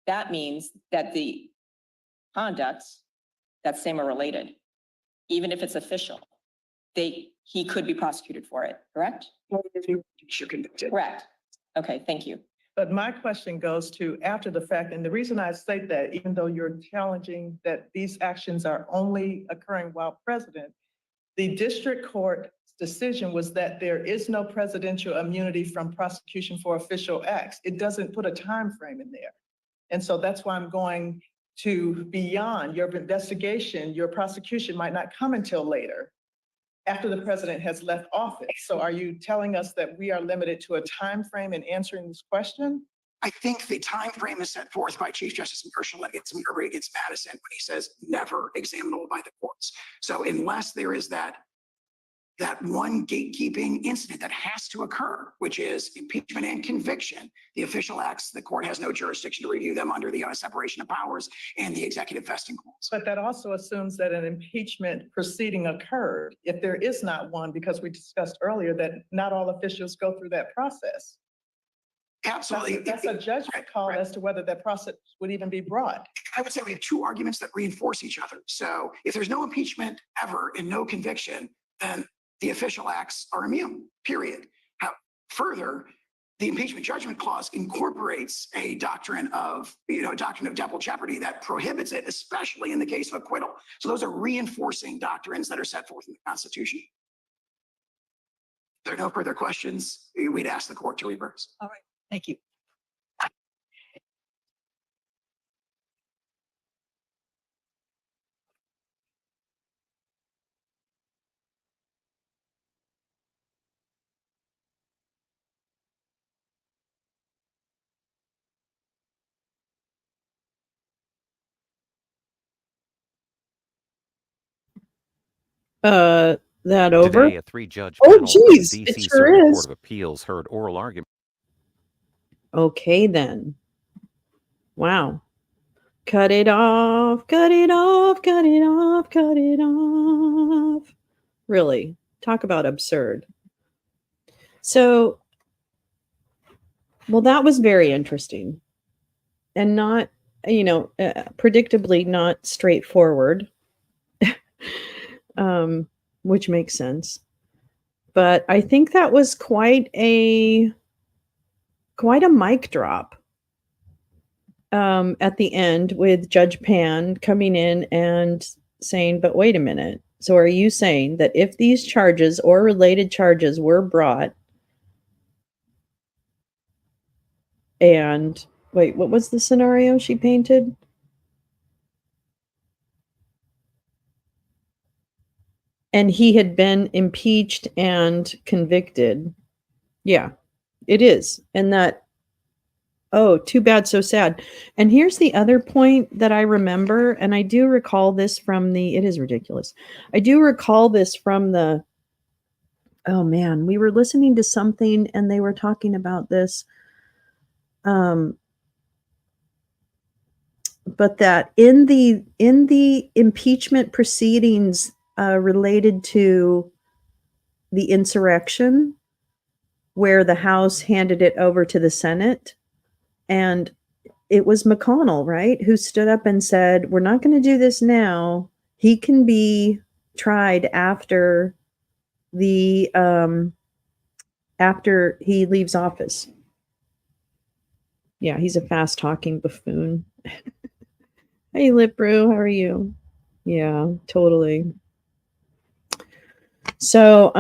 that means that the conduct that's same or related, even if it's official, he could be prosecuted for it, correct? You're convicted. Correct. Okay, thank you. But my question goes to after the fact, and the reason I say that, even though you're challenging that these actions are only occurring while president, the district court's decision was that there is no presidential immunity from prosecution for official acts. It doesn't put a time frame in there. And so that's why I'm going to beyond your investigation, your prosecution might not come until later, after the president has left office. So are you telling us that we are limited to a time frame in answering this question? I think the time frame is set forth by Chief Justice Marshall against Marbury against Madison when he says never examinable by the courts. So unless there is that one gatekeeping incident that has to occur, which is impeachment and conviction, the official acts, the court has no jurisdiction to review them under the separation of powers and the executive vesting clause. But that also assumes that an impeachment proceeding occurred. If there is not one, because we discussed earlier that not all officials go through that process. Absolutely. That's a judgment call as to whether that process would even be brought. I would say we have two arguments that reinforce each other. So if there's no impeachment ever and no conviction, then the official acts are immune, period. Further, the impeachment judgment clause incorporates a doctrine of double jeopardy that prohibits it, especially in the case of acquittal. So those are reinforcing doctrines that are set forth in the Constitution. If there are no further questions, we'd ask the court to reverse. All right. Thank you. That over? Today, a three-judge Oh, panel of the geez, it D.C. sure Circuit is. Court of Appeals heard oral argument. Okay, then. Wow. Cut it off, cut it off, cut it off, cut it off. Really, talk about absurd. So, well, that was very interesting and not, predictably not straightforward, which makes sense. But I think that was quite a mic drop at the end with Judge Pan coming in and saying, but wait a minute. So are you saying that if these charges or related charges were brought and wait, what was the scenario she painted? And he had been impeached and convicted. Yeah, it is. And that, oh, too bad, so sad. And here's the other point that I remember, and I do recall this from it is ridiculous. I do recall this from oh man, we were listening to something and they were talking about this. But that in the impeachment proceedings related to the insurrection, where the House handed it over to the Senate, and it was McConnell, right, who stood up and said, "We're not going to do this now. He can be tried after after he leaves office." Yeah, he's a fast talking buffoon. Hey, Lip Brew, how are you? Yeah, totally. So,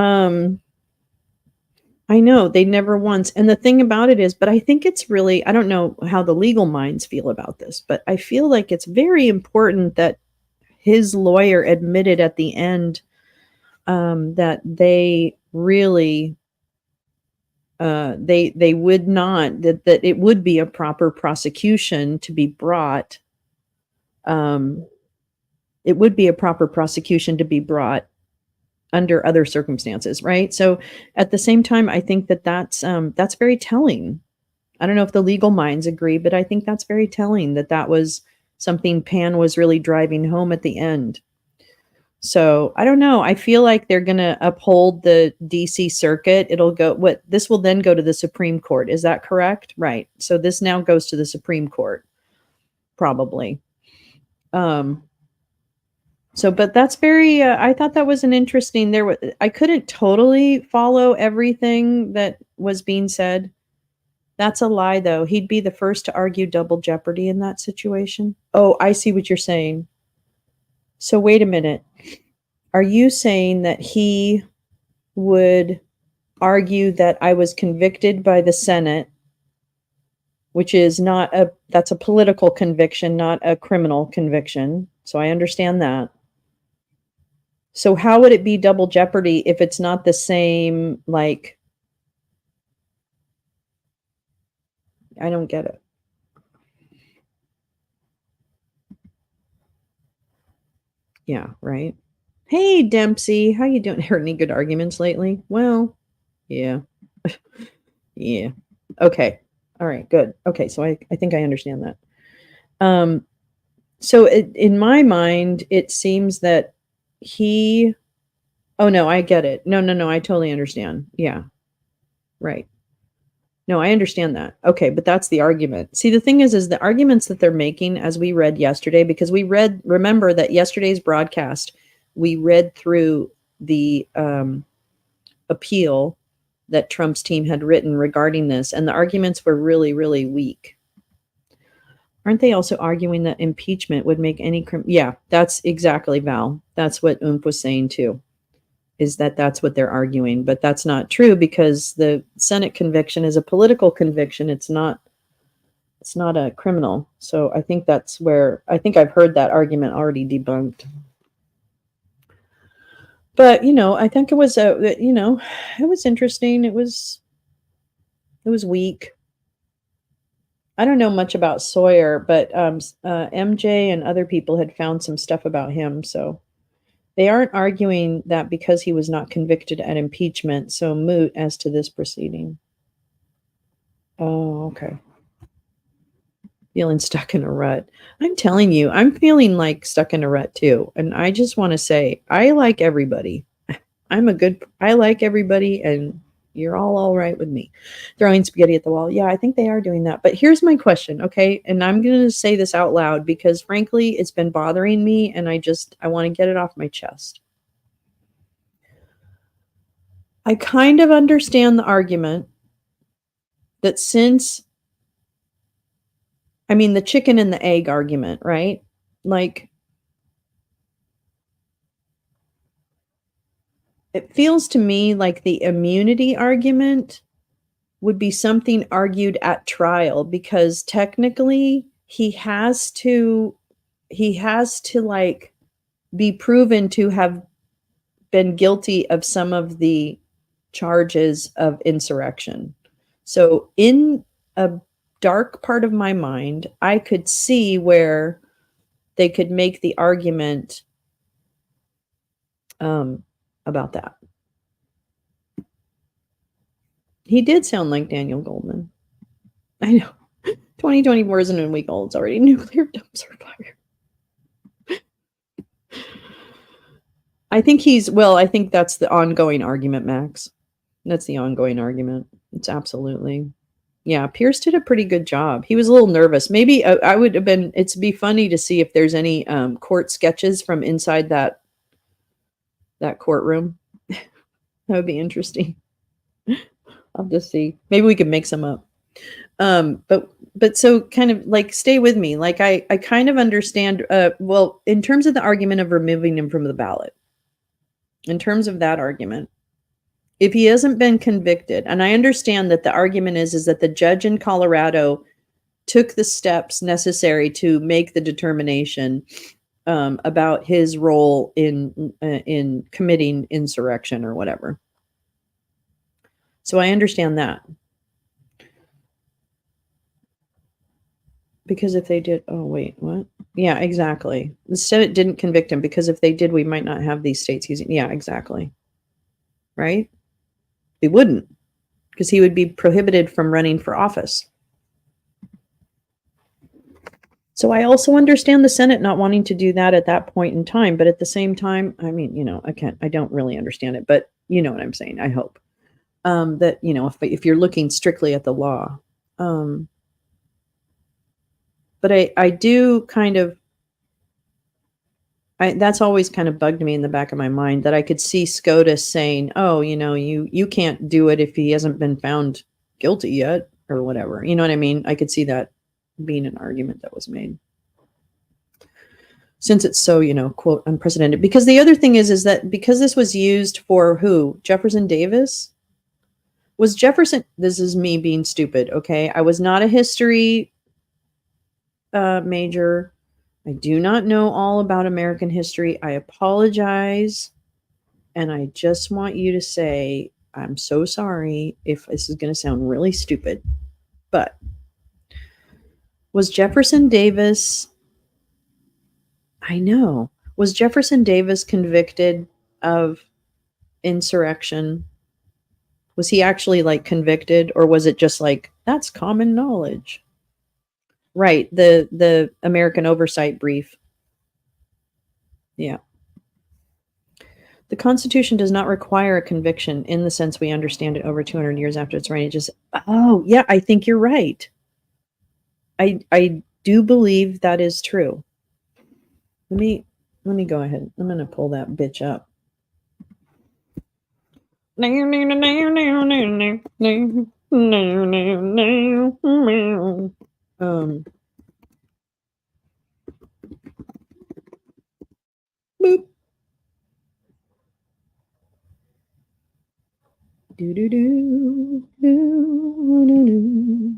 I know they never once, and the thing about it is, but I think it's really, I don't know how the legal minds feel about this, but I feel like it's very important that his lawyer admitted at the end that they really, they would not, that it would be a proper prosecution to be brought. It would be a proper prosecution to be brought under other circumstances, right? So at the same time, I think that that's very telling. I don't know if the legal minds agree, but I think that's very telling that that was something Pan was really driving home at the end. So I don't know. I feel like they're going to uphold the DC circuit. This will then go to the Supreme Court. Is that correct? Right. So this now goes to the Supreme Court, probably. So, but that's very, I thought that was an interesting, I couldn't totally follow everything that was being said. That's a lie, though. He'd be the first to argue double jeopardy in that situation. Oh, I see what you're saying. So wait a minute. Are you saying that he would argue that I was convicted by the Senate, which is that's a political conviction, not a criminal conviction. So I understand that. So how would it be double jeopardy if it's not the same, like, I don't get it. Yeah, right. Hey, Dempsey, how you doing? Heard any good arguments lately? Well, yeah. Yeah. Okay. All right, good. Okay, so I think I understand that. So in my mind, it seems that oh no, I get it. No, I totally understand. Yeah. Right. No, I understand that. Okay, but that's the argument. See, the thing is the arguments that they're making, as we read yesterday, because remember that yesterday's broadcast, we read through the appeal that Trump's team had written regarding this, and the arguments were really, really weak. Aren't they also arguing that impeachment would make any yeah, that's exactly, Val. That's what Oomph was saying too, is that's what they're arguing. But that's not true because the Senate conviction is a political conviction. It's not a criminal. So I think that's where, I think I've heard that argument already debunked. But, I think it was, it was interesting. It was weak. I don't know much about Sawyer, but MJ and other people had found some stuff about him. So They aren't arguing that because he was not convicted at impeachment, so moot as to this proceeding. Oh, okay. Feeling stuck in a rut. I'm telling you, I'm feeling like stuck in a rut too. And I just want to say, I like everybody. I like everybody, and you're all right with me. Throwing spaghetti at the wall. Yeah, I think they are doing that. But here's my question, okay? And I'm going to say this out loud because frankly, it's been bothering me and I want to get it off my chest. I kind of understand the argument that the chicken and the egg argument, right? Like, it feels to me like the immunity argument would be something argued at trial because technically he has to like be proven to have been guilty of some of the charges of insurrection. So in a dark part of my mind, I could see where they could make the argument about that. He did sound like Daniel Goldman. I know. 2024 isn't a week old. It's already nuclear dumpster fire. I think that's the ongoing argument, Max. That's the ongoing argument. It's absolutely. Yeah, Pierce did a pretty good job. He was a little nervous. Maybe I would have been, it'd be funny to see if there's any court sketches from inside that courtroom. That would be interesting. I'll just see. Maybe we could make some up. But so kind of like stay with me. Like I kind of understand, in terms of the argument of removing him from the ballot, in terms of that argument, if he hasn't been convicted, and I understand that the argument is that the judge in Colorado took the steps necessary to make the determination about his role in committing insurrection or whatever. So I understand that. Because if they did, oh wait, what? Yeah, exactly. The Senate didn't convict him because if they did, we might not have these states using. Yeah, exactly. Right? They wouldn't, because he would be prohibited from running for office. So I also understand the Senate not wanting to do that at that point in time, but at the same time, I mean, I don't really understand it, but you know what I'm saying. I hope that if you're looking strictly at the law. But I do kind of, that's always kind of bugged me in the back of my mind that I could see SCOTUS saying, oh, you can't do it if he hasn't been found guilty yet or whatever. You know what I mean? I could see that being an argument that was made. Since it's so, quote, unprecedented. Because the other thing is that because this was used for who? Jefferson Davis? Was Jefferson, this is me being stupid, okay? I was not a history major. I do not know all about American history. I apologize. And I just want you to say, I'm so sorry if this is going to sound really stupid. But was Jefferson Davis, I know, was Jefferson Davis convicted of insurrection? Was he actually like convicted, or was it just like, that's common knowledge? Right. The American Oversight Brief. Yeah. The Constitution does not require a conviction in the sense we understand it over 200 years after its reign. It just, oh, yeah, I think you're right. I do believe that is true. Let me go ahead. I'm going to pull that bitch up. Boop. Do do do do do.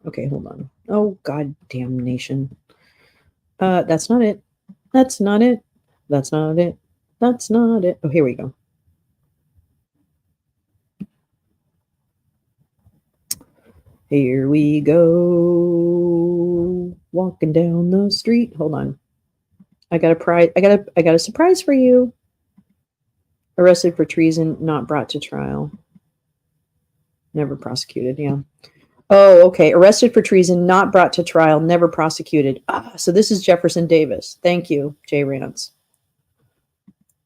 Okay, hold on. Oh, god damnation. That's not it. That's not it. That's not it. That's not it. Oh, here we go. Here we go. walking down the street. Hold on. I got a surprise for you. Arrested for treason, not brought to trial. Never prosecuted, yeah. Oh, okay. Arrested for treason, not brought to trial, never prosecuted. So this is Jefferson Davis. Thank you, Jay Rance.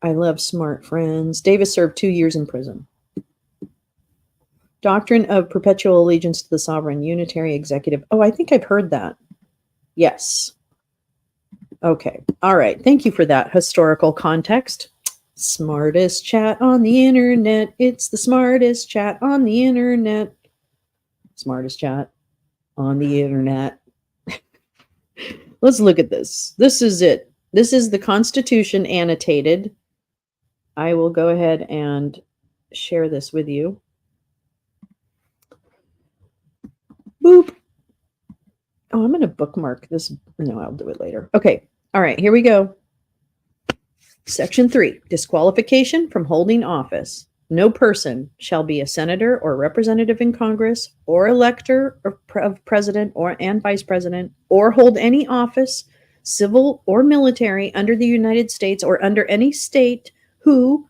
I love smart friends. Davis served 2 years in prison. Doctrine of perpetual allegiance to the sovereign, unitary executive. Oh, I think I've heard that. Yes. Okay. All right. Thank you for that historical context. Smartest chat on the internet. It's the smartest chat on the internet. Smartest chat on the internet. Let's look at this. This is it. This is the Constitution annotated. I will go ahead and share this with you. Boop. Oh, I'm going to bookmark this. No, I'll do it later. Okay. All right. Here we go. Section 3, disqualification from holding office. No person shall be a senator or representative in Congress or elector of president and vice president or hold any office, civil or military, under the United States or under any state who,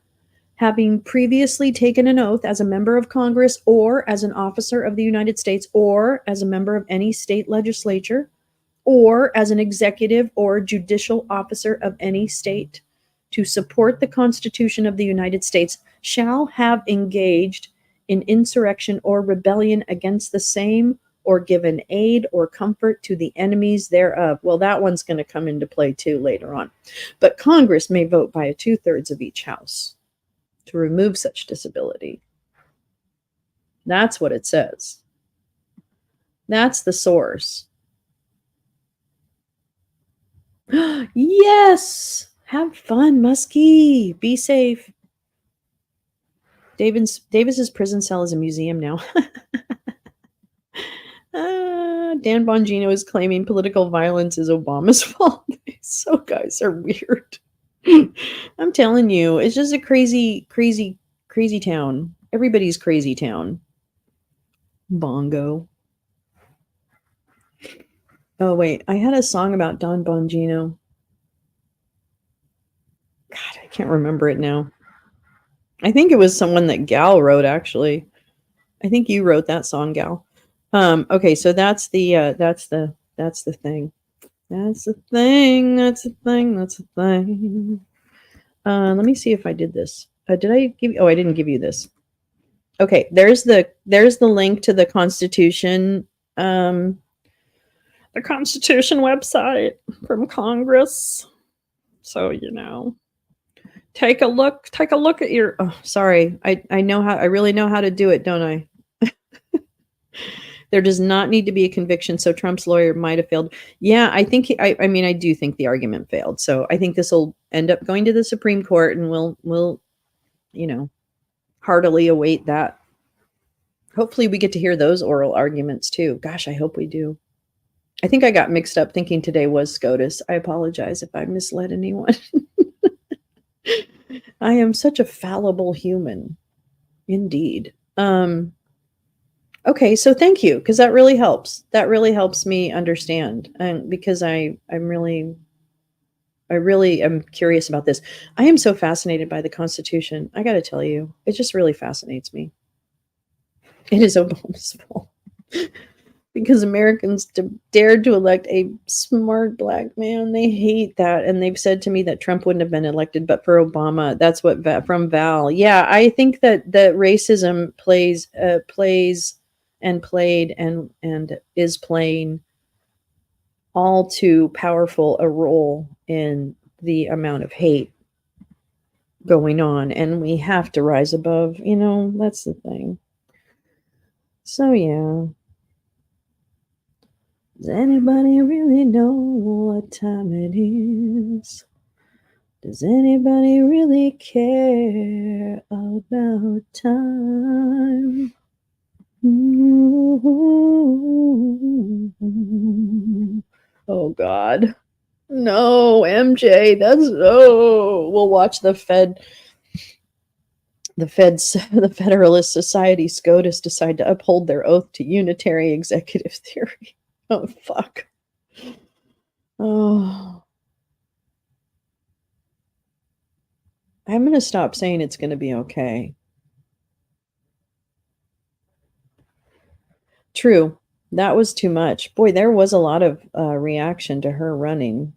having previously taken an oath as a member of Congress or as an officer of the United States or as a member of any state legislature or as an executive or judicial officer of any state, to support the Constitution of the United States, shall have engaged in insurrection or rebellion against the same, or given aid or comfort to the enemies thereof. Well, that one's going to come into play too later on. But Congress may vote by 2/3 of each house to remove such disability. That's what it says. That's the source. Yes! Have fun, Muskie. Be safe. Davis's prison cell is a museum now. Dan Bongino is claiming political violence is Obama's fault. So guys are weird. I'm telling you, it's just a crazy, crazy, crazy town. Everybody's crazy town. Bongo. Oh, wait. I had a song about Don Bongino. God, I can't remember it now. I think it was someone that Gal wrote, actually. I think you wrote that song, Gal. Okay, so that's the thing. That's the thing. That's the thing. Let me see if I did this. Did I give you? Oh, I didn't give you this. Okay, there's the link to the Constitution, the Constitution website from Congress. So, you know, take a look at your, oh, sorry. I really know how to do it, don't I? There does not need to be a conviction, so Trump's lawyer might have failed. Yeah, I think, I mean, I do think the argument failed. So I think this will end up going to the Supreme Court, and we'll, you know, heartily await that. Hopefully we get to hear those oral arguments too. Gosh, I hope we do. I think I got mixed up thinking today was SCOTUS. I apologize if I misled anyone. I am such a fallible human. Indeed. Okay, so thank you, because that really helps. That really helps me understand, and because I really am curious about this. I am so fascinated by the Constitution. I got to tell you, it just really fascinates me. It is Obama's fault because Americans dared to elect a smart black man. They hate that, and they've said to me that Trump wouldn't have been elected, but for Obama. That's what from Val. Yeah, I think that racism plays and played and is playing all too powerful a role in the amount of hate going on, and we have to rise above. You know, that's the thing. So yeah. Does anybody really know what time it is? Does anybody really care about time? Oh God. No, MJ, we'll watch the Federalist Society, SCOTUS, decide to uphold their oath to unitary executive theory. Oh, fuck. I'm going to stop saying it's going to be okay. True. That was too much. Boy, there was a lot of reaction to her running.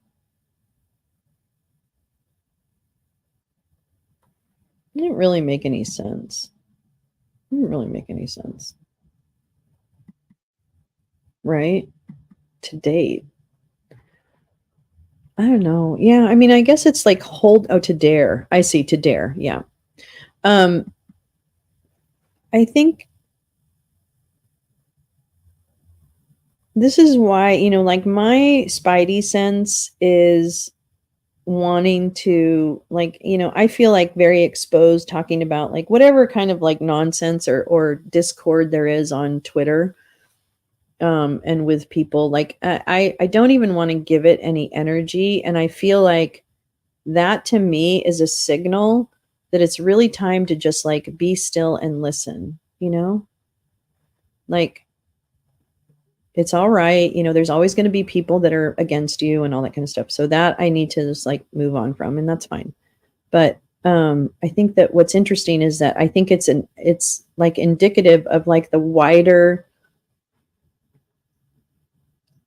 It didn't really make any sense. It didn't really make any sense. Right? To date. I don't know. Yeah, I mean, I guess it's like to dare. I see, to dare. Yeah. I think this is why, like my spidey sense is wanting to, like, I feel like very exposed talking about like whatever kind of like nonsense or discord there is on Twitter. And with people, like I don't even want to give it any energy. And I feel like that to me is a signal that it's really time to just like be still and listen, like it's all right. There's always going to be people that are against you and all that kind of stuff. So that I need to just like move on from, and that's fine. But I think that what's interesting is that I think it's like indicative of like the wider,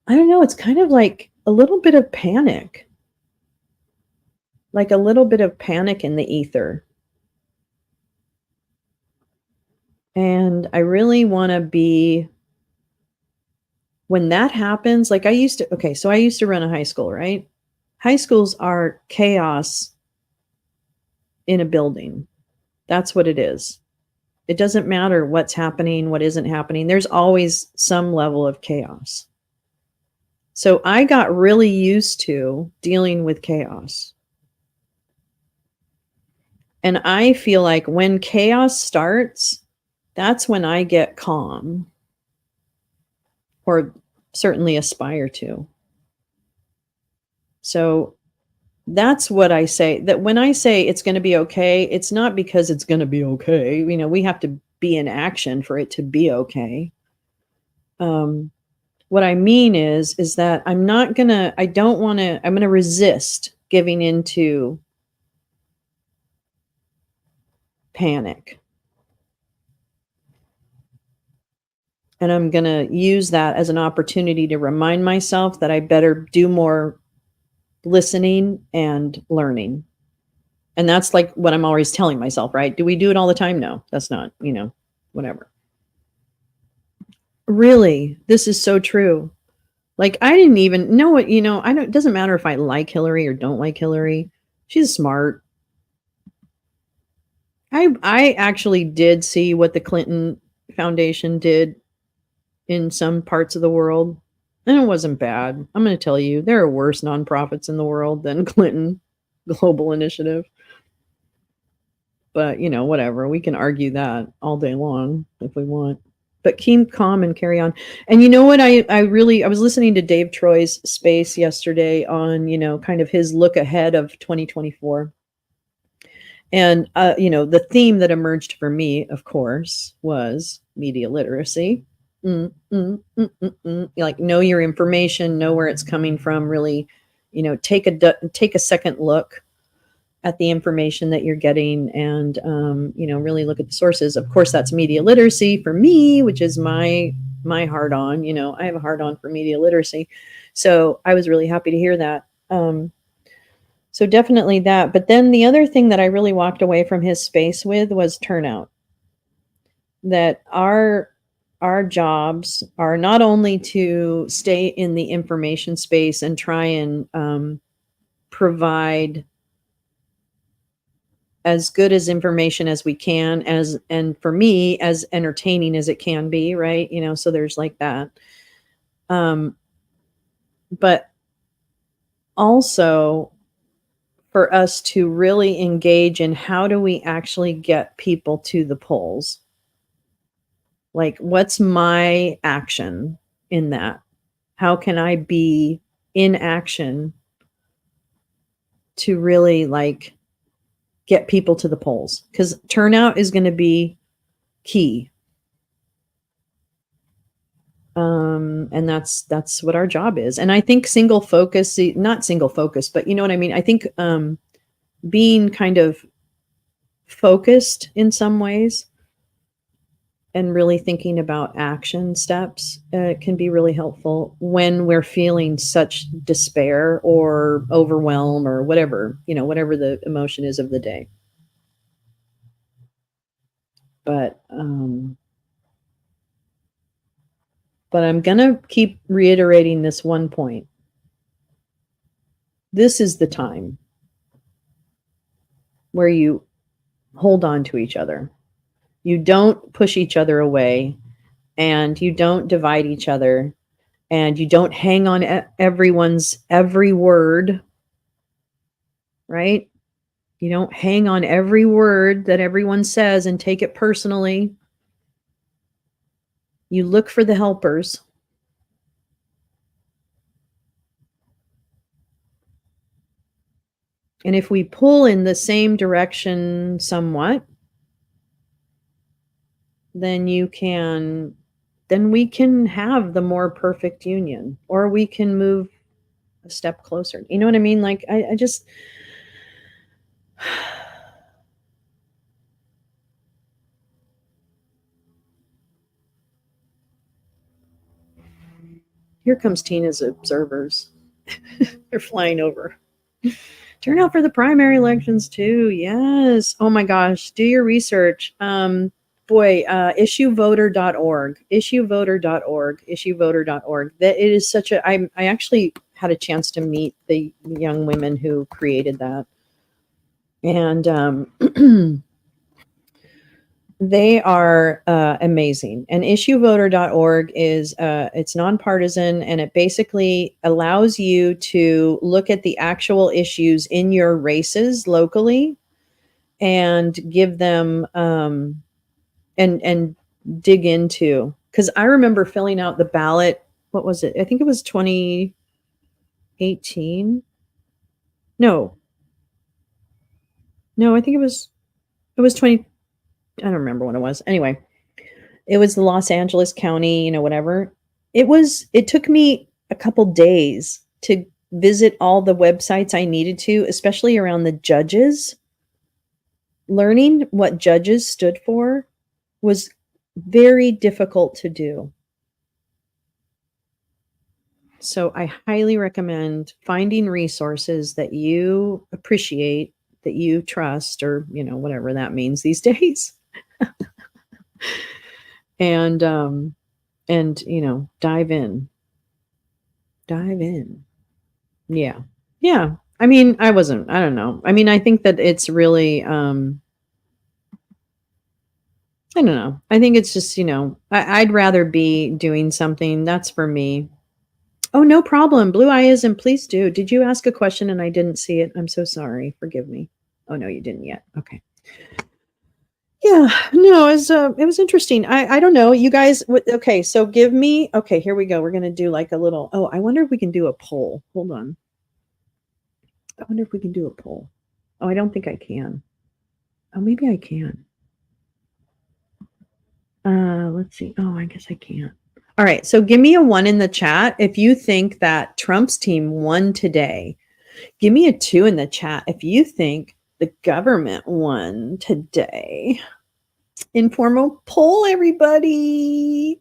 I don't know, it's kind of like a little bit of panic. Like a little bit of panic in the ether. And I really want to be, when that happens, like I used to run a high school, right? High schools are chaos in a building. That's what it is. It doesn't matter what's happening, what isn't happening. There's always some level of chaos. So I got really used to dealing with chaos. And I feel like when chaos starts, that's when I get calm, or certainly aspire to. So that's what I say, that when I say it's going to be okay, it's not because it's going to be okay. We have to be in action for it to be okay. What I mean is that I'm going to resist giving into panic. And I'm going to use that as an opportunity to remind myself that I better do more listening and learning. And that's like what I'm always telling myself, right? Do we do it all the time? No, that's not, whatever. Really, this is so true. Like, I didn't even know what, it doesn't matter if I like Hillary or don't like Hillary. She's smart. I actually did see what the Clinton Foundation did in some parts of the world, and it wasn't bad. I'm going to tell you, there are worse nonprofits in the world than Clinton Global Initiative. But, whatever. We can argue that all day long if we want. But keep calm and carry on. And you know what? I was listening to Dave Troy's space yesterday on, kind of his look ahead of 2024. And, the theme that emerged for me, of course, was media literacy. Like, know your information, know where it's coming from, really, take a second look at the information that you're getting, and really look at the sources. Of course, that's media literacy for me, which is my hard on. I have a hard on for media literacy, so I was really happy to hear that. So definitely that. But then the other thing that I really walked away from his space with was turnout. That our jobs are not only to stay in the information space and try and provide as good as information as we can, and for me, as entertaining as it can be, right? So there's like that. But also for us to really engage in how do we actually get people to the polls? Like, what's my action in that? How can I be in action to really like get people to the polls? Because turnout is going to be key. And that's what our job is. And I think not single focus, but you know what I mean? I think being kind of focused in some ways and really thinking about action steps can be really helpful when we're feeling such despair or overwhelm or whatever, whatever the emotion is of the day. But I'm going to keep reiterating this one point. This is the time where you hold on to each other. You don't push each other away, and you don't divide each other, and you don't hang on everyone's every word, right? You don't hang on every word that everyone says and take it personally. You look for the helpers. And if we pull in the same direction somewhat, then we can have the more perfect union, or we can move a step closer. You know what I mean? Like, I just, here comes Tina's observers. They're flying over. Turn out for the elections too. Yes. Oh my gosh. Do your research. Issuevoter.org. Issuevoter.org. That it is such a I actually had a chance to meet the young women who created that. And they are amazing. And issuevoter.org is it's nonpartisan, and it basically allows you to look at the actual issues in your races locally and give them and dig into, because I remember filling out the ballot. What was it? I think it was 2018. No, I think it was 20. I don't remember when it was. Anyway, it was the Los Angeles County, whatever. It took me a couple days to visit all the websites I needed to, especially around the judges. Learning what judges stood for was very difficult to do. So I highly recommend finding resources that you appreciate, that you trust, or, whatever that means these days. And dive in. Yeah. I mean, I don't know. I mean, I think that it's really, I don't know. I think it's just, I'd rather be doing something that's for me. Oh, no problem. Blue Eyism, please do. Did you ask a question and I didn't see it? I'm so sorry. Forgive me. Oh, no, you didn't yet. Okay. Yeah, no, it was interesting. I don't know. You guys, okay, so okay, here we go. We're going to do like a little, I wonder if we can do a poll. Hold on. I wonder if we can do a poll. Oh, I don't think I can. Oh, maybe I can. Let's see. Oh, I guess I can't. All right. So give me a 1 in the chat if you think that Trump's team won today. Give me a 2 in the chat if you think the government won today. Informal poll, everybody.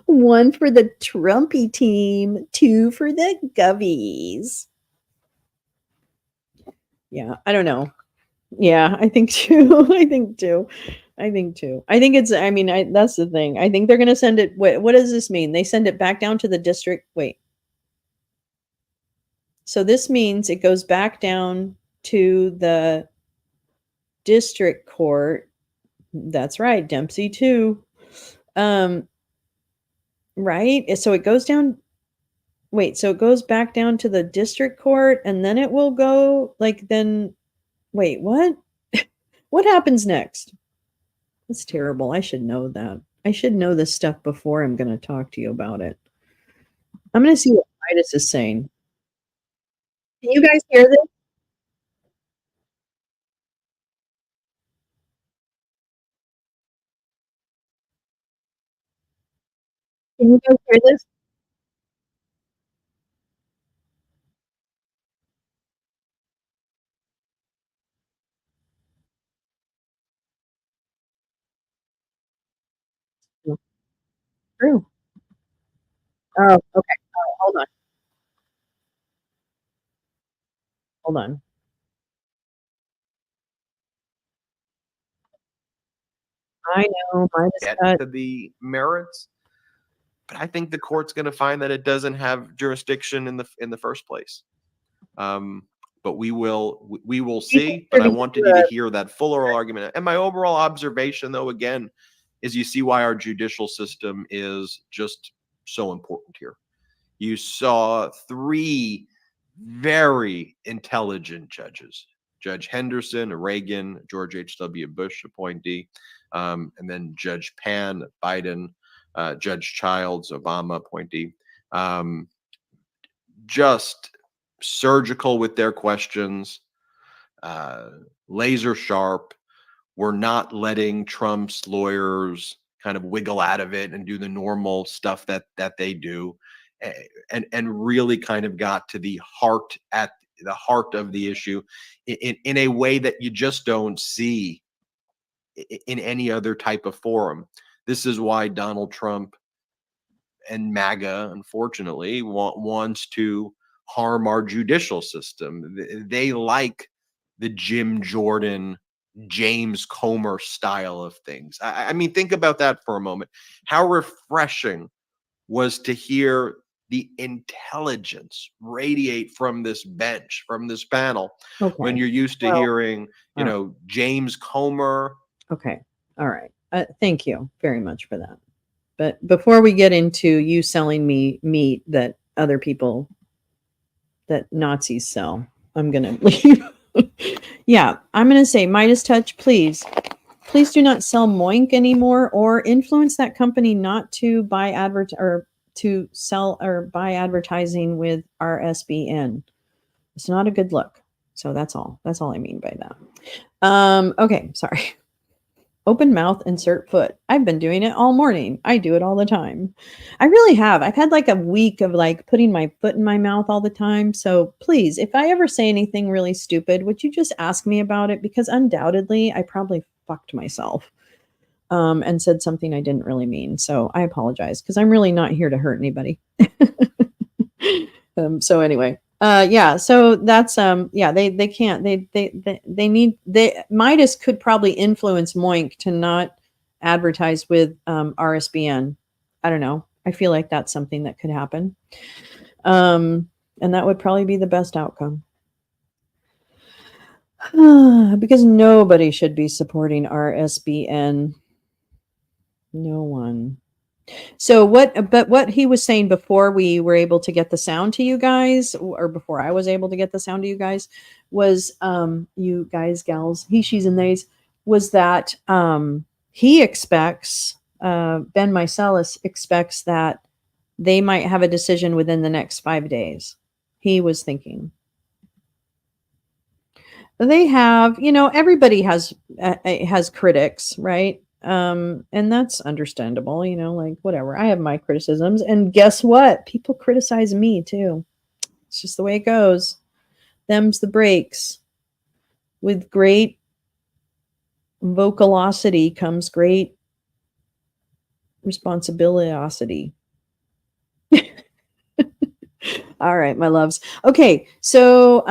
1 for the Trumpy team, 2 for the Govies. Yeah, I don't know. Yeah, I think too. I think it's, I mean, that's the thing. I think they're going to send it. What does this mean? They send it back down to the district. Wait. So this means it goes back down to the district court. That's right. Dempsey too. Right. So it goes down. Wait, so it goes back down to the district court and then it will go wait, what? What happens next? That's terrible. I should know that. I should know this stuff before I'm going to talk to you about it. I'm going to see what Titus is saying. Can you guys hear this? Can you guys hear this? True. Oh, okay. Oh, hold on. Hold on. I know, mine is Get cut. to the merits, but I think the court's going to find that it doesn't have jurisdiction in the first place. But we will see. But I wanted you to hear that full oral argument. And my overall observation, though, again, is you see why our judicial system is just so important here. You saw three very intelligent judges: Judge Henderson, a Reagan, George H.W. Bush appointee, and then Judge Pan, Biden, Judge Childs, Obama appointee. Just surgical with their questions, laser sharp. We're not letting Trump's lawyers kind of wiggle out of it and do the normal stuff that they do, and really kind of got to the heart of the issue in a way that you just don't see in any other type of forum. This is why Donald Trump and MAGA, unfortunately, wants to harm our judicial system. They like the Jim Jordan, James Comer style of things. I mean, think about that for a moment. How refreshing was to hear the intelligence radiate from this bench, from this panel, when Okay. you're used to Well, hearing, all right. James Comer. Okay. All right. Thank you very much for that. But before we get into you selling me meat that other people, that Nazis sell, I'm going to leave. Yeah, I'm going to say Midas Touch, please do not sell Moink anymore, or influence that company not to buy to sell or buy advertising with RSBN. It's not a good look. So that's all. That's all I mean by that. Okay, sorry. Open mouth, insert foot. I've been doing it all morning. I do it all the time. I really have. I've had like a week of like putting my foot in my mouth all the time. So please, if I ever say anything really stupid, would you just ask me about it? Because undoubtedly I probably fucked myself and said something I didn't really mean. So I apologize, because I'm really not here to hurt anybody. So anyway, yeah, so that's yeah, they can't, they need, Midas could probably influence Moink to not advertise with RSBN. I don't know. I feel like that's something that could happen. And that would probably be the best outcome. Because nobody should be supporting RSBN. No one. So what he was saying before we were able to get the sound to you guys, or before I was able to get the sound to you guys, was you guys, gals, he, she's, and theys, was that he expects, Ben Mycelis expects that they might have a decision within the next 5 days. He was thinking. They have, everybody has critics, right? And that's understandable, like whatever. I have my criticisms, and guess what? People criticize me too. It's just the way it goes. Them's the breaks. With great vocalosity comes great responsibility. All right, my loves. Okay, so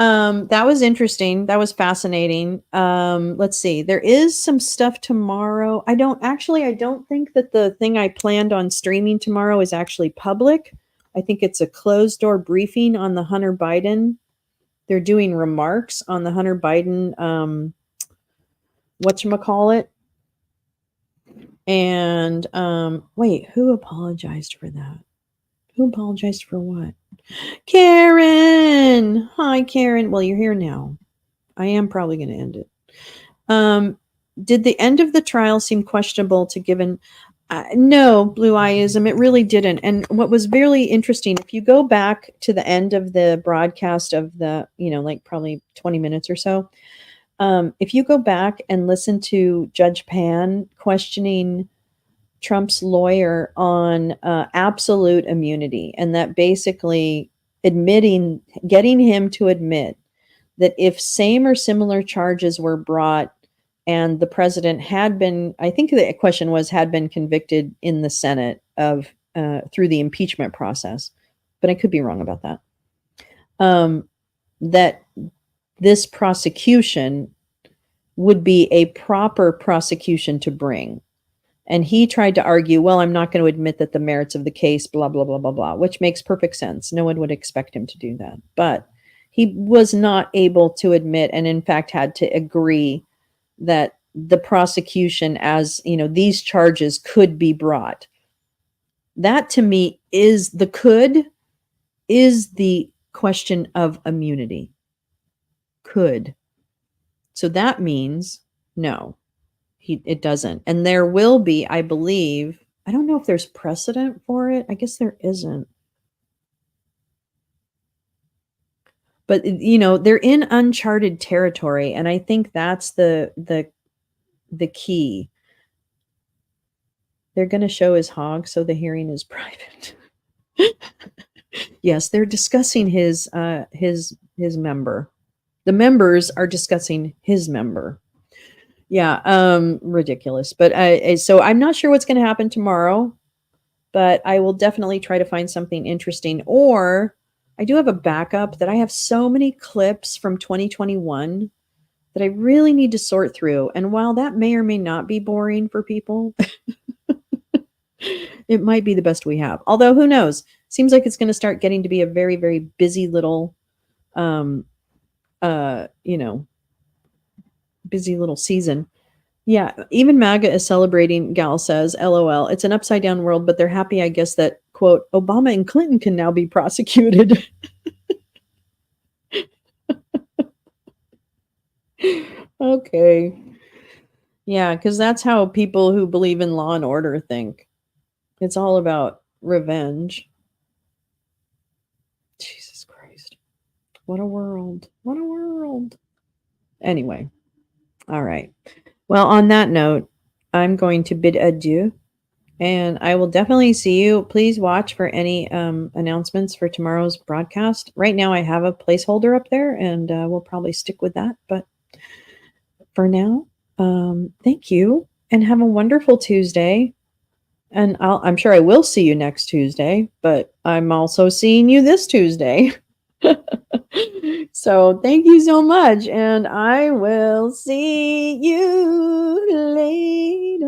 that was interesting. That was fascinating. Let's see. There is some stuff tomorrow. I don't think that the thing I planned on streaming tomorrow is actually public. I think it's a closed door briefing on the Hunter Biden. They're doing remarks on the Hunter Biden whatchamacallit. And wait, who apologized for that? Who apologized for what? Karen! Hi, Karen. Well, you're here now. I am probably going to end it. Did the end of the trial seem questionable to given? No, Blue Eyeism, it really didn't. And what was really interesting, if you go back to the end of the broadcast of the, like probably 20 minutes or so, if you go back and listen to Judge Pan questioning Trump's lawyer on absolute immunity, and that basically getting him to admit that if same or similar charges were brought and the president had been, I think the question was, had been convicted in the Senate of through the impeachment process, but I could be wrong about that. That this prosecution would be a proper prosecution to bring. And he tried to argue, well, I'm not going to admit that the merits of the case, blah, blah, blah, blah, blah, which makes perfect sense. No one would expect him to do that. But he was not able to admit, and in fact had to agree, that the prosecution, as you know, these charges could be brought. That to me is the question of immunity. Could. So that means no, it doesn't. And there will be, I believe, I don't know if there's precedent for it. I guess there isn't. But you know, they're in uncharted territory, and I think that's the key. They're going to show his hog, so the hearing is private. Yes, they're discussing his member. The members are discussing his member. Yeah, ridiculous. But so I'm not sure what's going to happen tomorrow, but I will definitely try to find something interesting. Or I do have a backup that I have so many clips from 2021 that I really need to sort through. And while that may or may not be boring for people, it might be the best we have. Although who knows? Seems like it's going to start getting to be a very, very busy little, busy little season. Yeah, even MAGA is celebrating, Gal says, LOL. It's an upside down world, but they're happy, I guess, that, quote, Obama and Clinton can now be prosecuted. Okay. Yeah, because that's how people who believe in law and order think. It's all about revenge. Jesus Christ. What a world. What a world. Anyway. All right. Well, on that note, I'm going to bid adieu, and I will definitely see you. Please watch for any announcements for tomorrow's broadcast. Right now, I have a placeholder up there, and we'll probably stick with that. But for now, thank you, and have a wonderful Tuesday. And I'm sure I will see you next Tuesday, but I'm also seeing you this Tuesday. So thank you so much, and I will see you later.